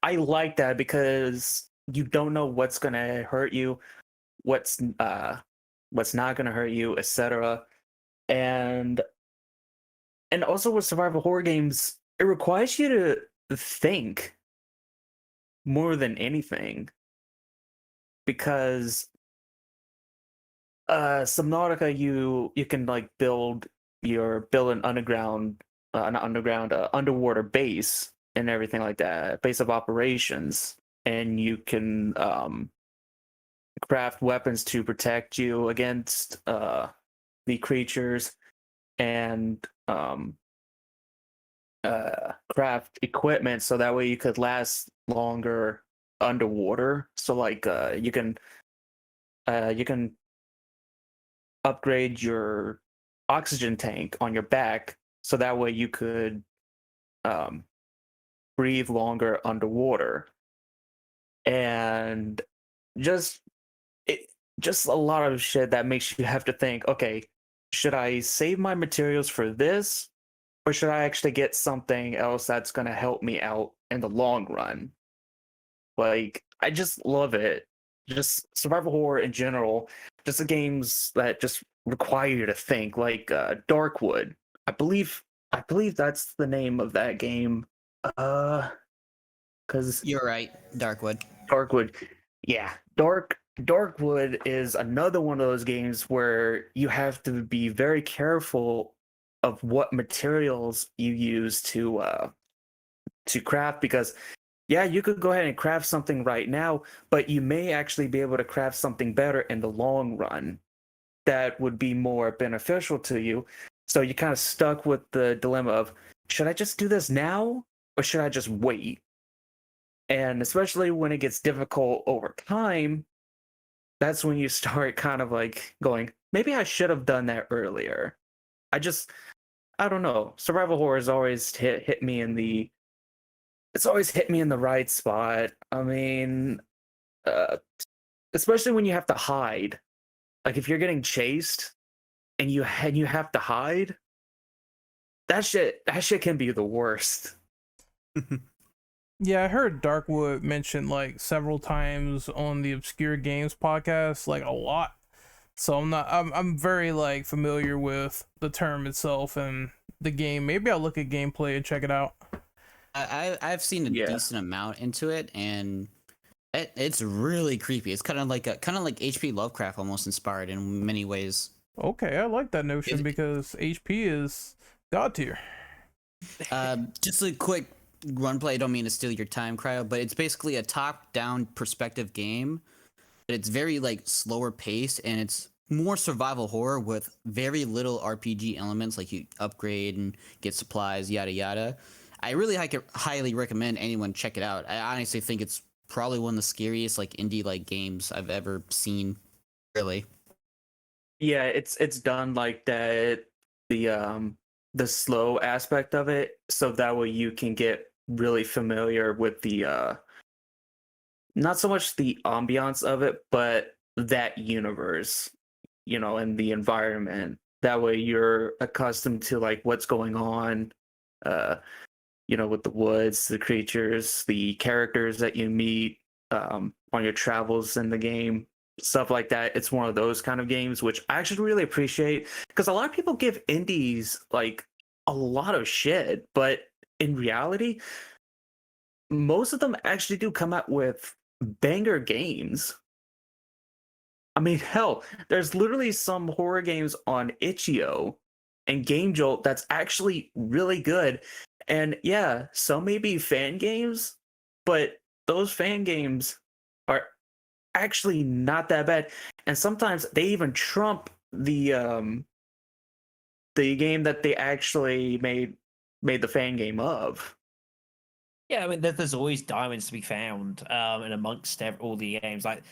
S9: I like that because you don't know what's going to hurt you, what's not going to hurt you, etc. And also with survival horror games, it requires you to think more than anything. because Subnautica, you can like build an underwater base and everything like that, base of operations, and you can craft weapons to protect you against the creatures, and craft equipment so that way you could last longer underwater. So like you can upgrade your oxygen tank on your back so that way you could breathe longer underwater. And just just a lot of shit that makes you have to think, okay, should I save my materials for this, or should I actually get something else that's going to help me out in the long run? Like, I just love it. Just survival horror in general, just the games that just require you to think, like Darkwood. I believe that's the name of that game. Because
S8: You're right, Darkwood.
S9: Darkwood, yeah, Darkwood is another one of those games where you have to be very careful of what materials you use to craft, because yeah, you could go ahead and craft something right now, but you may actually be able to craft something better in the long run that would be more beneficial to you. So you're kind of stuck with the dilemma of, should I just do this now or should I just wait? And especially when it gets difficult over time, that's when you start kind of like going, maybe I should have done that earlier. I don't know. Survival horror has always hit me in the right spot. I mean, especially when you have to hide. Like if you're getting chased and you have to hide, that shit can be the worst.
S1: Yeah, I heard Darkwood mentioned like several times on the Obscure Games podcast, like a lot. So I'm very like familiar with the term itself and the game. Maybe I'll look at gameplay and check it out.
S8: I've seen a decent amount into it, and it's really creepy. It's kind of like H.P. Lovecraft, almost inspired in many ways.
S1: Okay, I like that notion because HP is god tier.
S8: Just a quick run play. I don't mean to steal your time, Cryo, but it's basically a top-down perspective game. But it's very like slower paced, and it's more survival horror with very little RPG elements, like you upgrade and get supplies, yada yada. I really highly recommend anyone check it out. I honestly think it's probably one of the scariest like indie like games I've ever seen. Really.
S9: Yeah, it's done like that, the slow aspect of it, so that way you can get really familiar with the not so much the ambiance of it, but that universe, and the environment. That way you're accustomed to like what's going on, with the woods, the creatures, the characters that you meet on your travels in the game, stuff like that. It's one of those kind of games which I actually really appreciate, because a lot of people give indies like a lot of shit, but in reality, most of them actually do come out with banger games. I mean, hell, there's literally some horror games on Itch.io and Game Jolt that's actually really good. And yeah, some may be fan games, but those fan games are actually not that bad. And sometimes they even trump the game that they actually made the fan game of.
S3: Yeah, I mean, there's always diamonds to be found, and amongst all the games, like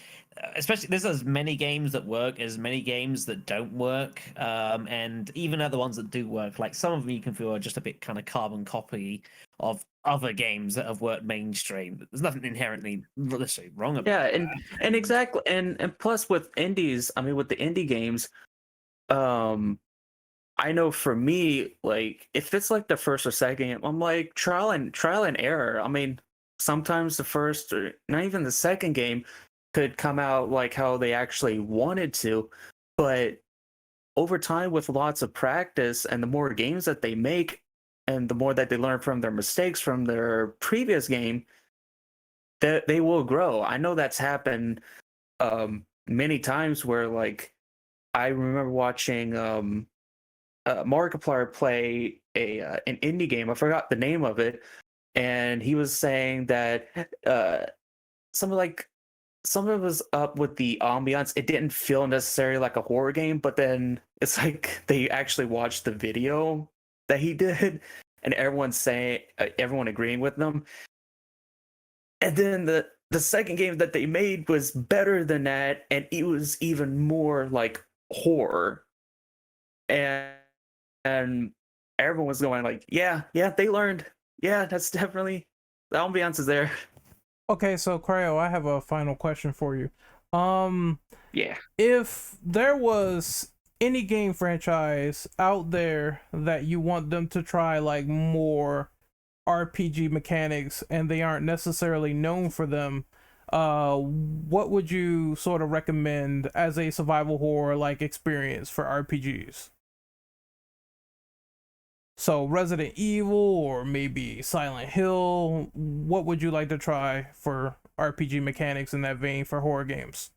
S3: especially there's as many games that work as many games that don't work, and even other ones that do work, like some of them you can feel are just a bit kind of carbon copy of other games that have worked mainstream. There's nothing inherently wrong about that.
S9: Yeah, and exactly, and plus with indies, I mean, with the indie games, I know for me, like if it's like the first or second game, I'm like trial and error. I mean, sometimes the first or not even the second game could come out like how they actually wanted to, but over time with lots of practice and the more games that they make and the more that they learn from their mistakes from their previous game, that they will grow. I know that's happened many times where like I remember watching Markiplier play an indie game. I forgot the name of it, and he was saying that something like something was up with the ambiance. It didn't feel necessarily like a horror game, but then it's like they actually watched the video that he did, and everyone agreeing with them. And then the second game that they made was better than that, and it was even more like horror. And everyone was going like, yeah, they learned. Yeah, that's definitely the ambiance is there.
S1: Okay, so Cryo, I have a final question for you.
S9: Yeah.
S1: If there was any game franchise out there that you want them to try like more RPG mechanics and they aren't necessarily known for them, what would you sort of recommend as a survival horror like experience for RPGs? So Resident Evil or maybe Silent Hill, what would you like to try for RPG mechanics in that vein for horror games?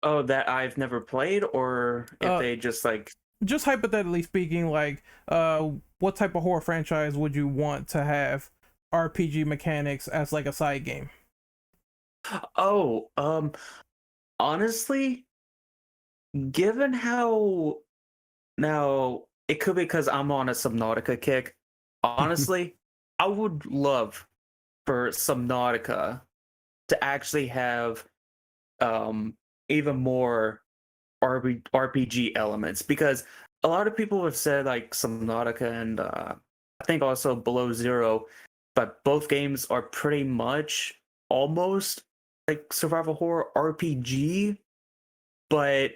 S9: Oh, that I've never played, or if they just like...
S1: Just hypothetically speaking, like, what type of horror franchise would you want to have RPG mechanics as like a side game?
S9: Oh, honestly, given how... Now, it could be because I'm on a Subnautica kick. Honestly, I would love for Subnautica to actually have even more RPG elements, because a lot of people have said like Subnautica and I think also Below Zero, but both games are pretty much almost like survival horror RPG, but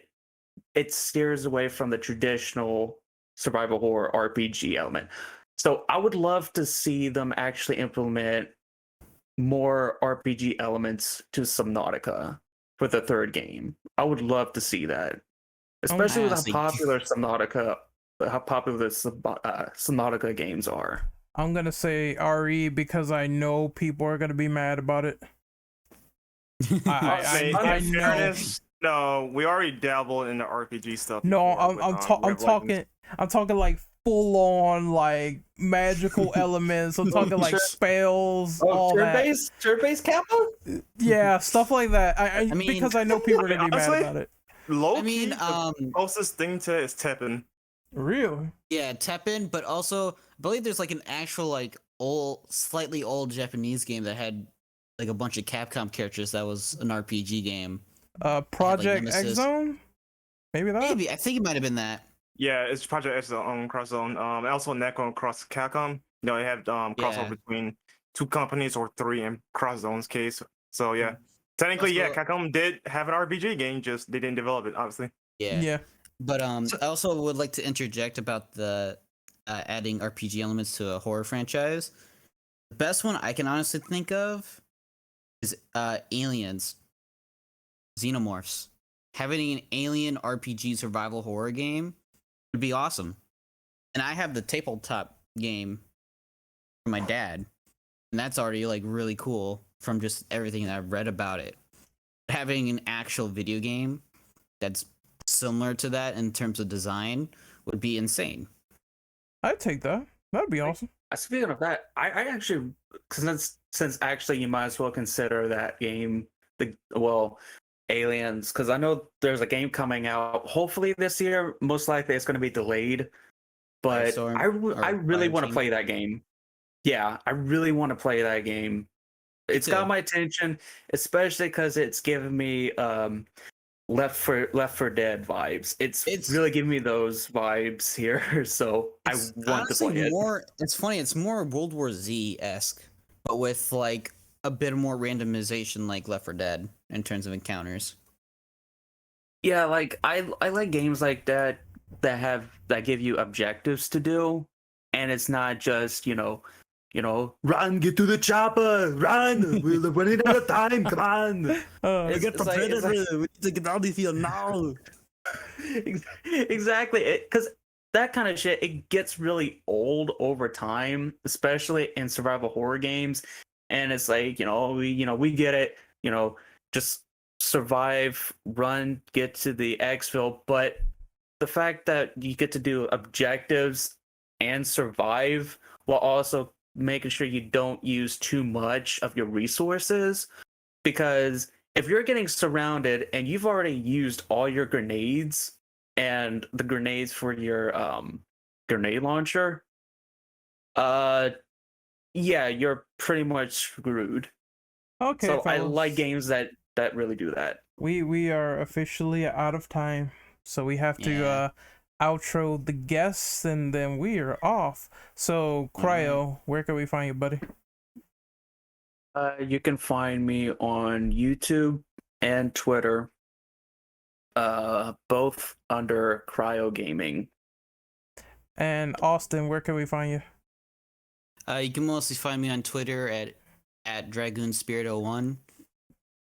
S9: it steers away from the traditional survival horror RPG element. So I would love to see them actually implement more RPG elements to Subnautica for the third game. I would love to see that, especially with how popular Subnautica games are.
S1: I'm gonna say RE because I know people are gonna be mad about it. I know.
S2: No, we already dabbled in the RPG stuff.
S1: No,
S2: before,
S1: I'm talking like full on like magical elements. I'm talking like spells, all that.
S9: Turn-based Kappa?
S1: Yeah, stuff like that. I mean, because I know people are gonna be mad about it.
S2: Low-key, the closest thing to it is Teppen.
S1: Really?
S8: Yeah, Teppen, but also I believe there's like an actual like slightly old Japanese game that had like a bunch of Capcom characters that was an RPG game.
S1: Project X Zone? Maybe that?
S8: Maybe. I think it might have been that.
S2: Yeah, it's Project X Zone, Cross Zone. Also Neko Cross Capcom. You know, they have crossover between two companies or three in Cross Zone's case. So yeah. Technically, Capcom did have an RPG game, just they didn't develop it, obviously.
S1: Yeah.
S8: But I also would like to interject about the adding RPG elements to a horror franchise. The best one I can honestly think of is Aliens. Xenomorphs. Having an alien RPG survival horror game would be awesome. And I have the tabletop game from my dad, and that's already like really cool from just everything that I've read about it. Having an actual video game that's similar to that in terms of design would be insane.
S1: I'd take that. That'd be awesome.
S9: Speaking of that, I actually, since actually you might as well consider that game Aliens, because I know there's a game coming out hopefully this year. Most likely it's going to be delayed, but I really want to play that game. Yeah, I really want to play that game. It's got my attention, especially because it's giving me Left 4 Dead vibes. It's really giving me those vibes here, so I want to play it.
S8: It's funny. It's more World War Z-esque, but with like a bit more randomization, like Left 4 Dead in terms of encounters.
S9: Yeah, like I like games like that give you objectives to do, and it's not just run, get to the chopper, run, we're running out of time, come on.
S8: We get predator, we need to get out of here now.
S9: Exactly, because that kind of shit, it gets really old over time, especially in survival horror games. And it's like, we get it. just survive, run, get to the exfil. But the fact that you get to do objectives and survive while also making sure you don't use too much of your resources, because if you're getting surrounded and you've already used all your grenades and the grenades for your grenade launcher, yeah, you're pretty much screwed.
S1: Okay,
S9: So I
S1: fellas.
S9: like games that really do that.
S1: We are officially out of time, so we have to outro the guests, and then we are off. So, Cryo, where can we find you, buddy?
S9: You can find me on YouTube and Twitter, both under Cryo Gaming.
S1: And Austin, where can we find you?
S8: You can mostly find me on Twitter at DragoonSpirit01.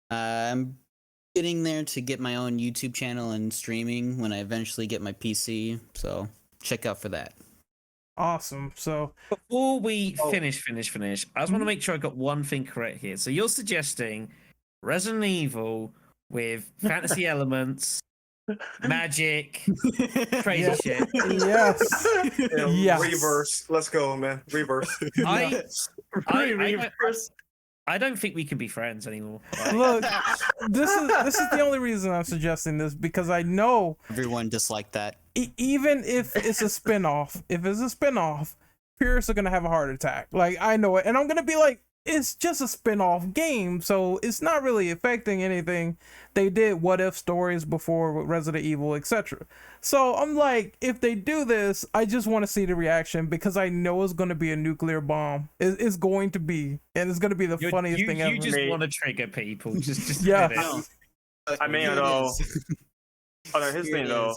S8: I'm getting there to get my own YouTube channel and streaming when I eventually get my PC, so check out for that.
S1: Awesome. So
S3: before we finish, I just want to make sure I got one thing correct here. So you're suggesting Resident Evil with fantasy elements, magic, crazy shit.
S1: Yes. Yes.
S2: Reverse. Let's go, man. Reverse.
S3: I don't think we can be friends anymore.
S1: Look, this is the only reason I'm suggesting this, because I know
S8: everyone disliked that.
S1: Even if it's a spinoff, purists are gonna have a heart attack. Like, I know it, and I'm gonna be like, it's just a spin-off game, so it's not really affecting anything. They did what if stories before with Resident Evil, etc. So I'm like, if they do this, I just want to see the reaction, because I know it's going to be a nuclear bomb. It's going to be, and it's going to be the funniest thing ever.
S3: You just want to trigger people. Just
S1: yeah.
S2: I mean, though. Oh, no, his thing though.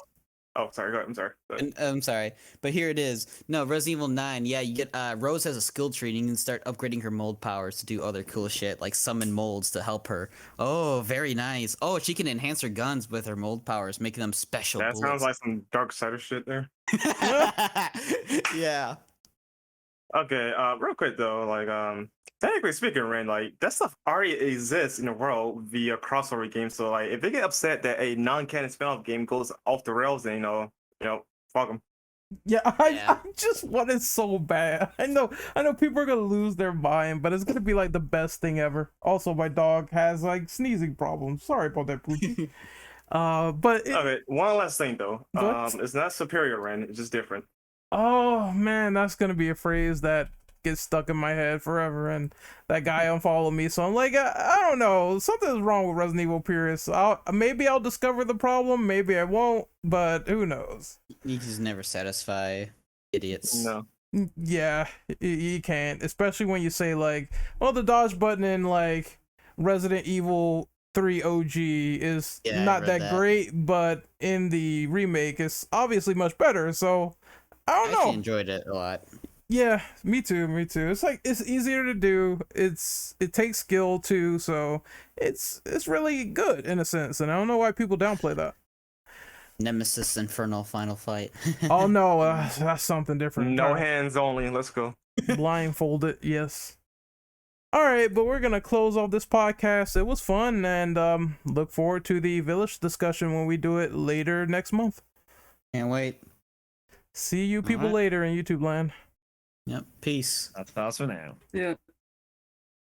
S2: Oh, sorry. Go ahead. I'm sorry.
S8: I'm sorry, but here it is. No, Resident Evil 9. Yeah, you get Rose has a skill tree, and you can start upgrading her mold powers to do other cool shit, like summon molds to help her. Oh, very nice. Oh, she can enhance her guns with her mold powers, making them special.
S2: That
S8: bullets.
S2: sounds like some dark side of shit there.
S8: Yeah.
S2: Okay. Real quick though, like technically speaking, Ren, like that stuff already exists in the world via crossover games. So like, if they get upset that a non-canon spin-off game goes off the rails, then you know, fuck them.
S1: Yeah, I just want it so bad. I know people are gonna lose their mind, but it's gonna be like the best thing ever. Also, my dog has like sneezing problems. Sorry about that, Poochie. But
S2: okay, one last thing though. It's not superior, Ren. It's just different.
S1: Oh man, that's gonna be a phrase that gets stuck in my head forever, and that guy unfollowed me, so I'm like, I don't know, something's wrong with Resident Evil purists. Maybe I'll discover the problem, maybe I won't, but who knows.
S8: You just never satisfy idiots.
S2: No.
S1: Yeah, you can't, especially when you say like, well, the dodge button in like Resident Evil 3 OG is not that great, but in the remake it's obviously much better, so I don't know.
S8: I enjoyed it a lot.
S1: Yeah, me too. It's like, it's easier to do. It takes skill too, so it's really good in a sense, and I don't know why people downplay that.
S8: Nemesis Infernal Final Fight.
S1: Oh no, that's something different.
S2: No hands only. Let's go.
S1: Blindfolded, yes. All right, but we're gonna close off this podcast. It was fun, and look forward to the Village discussion when we do it later next month.
S8: Can't wait.
S1: See you people later in YouTube land.
S8: Yep. Peace.
S3: That's us for now.
S9: Yeah.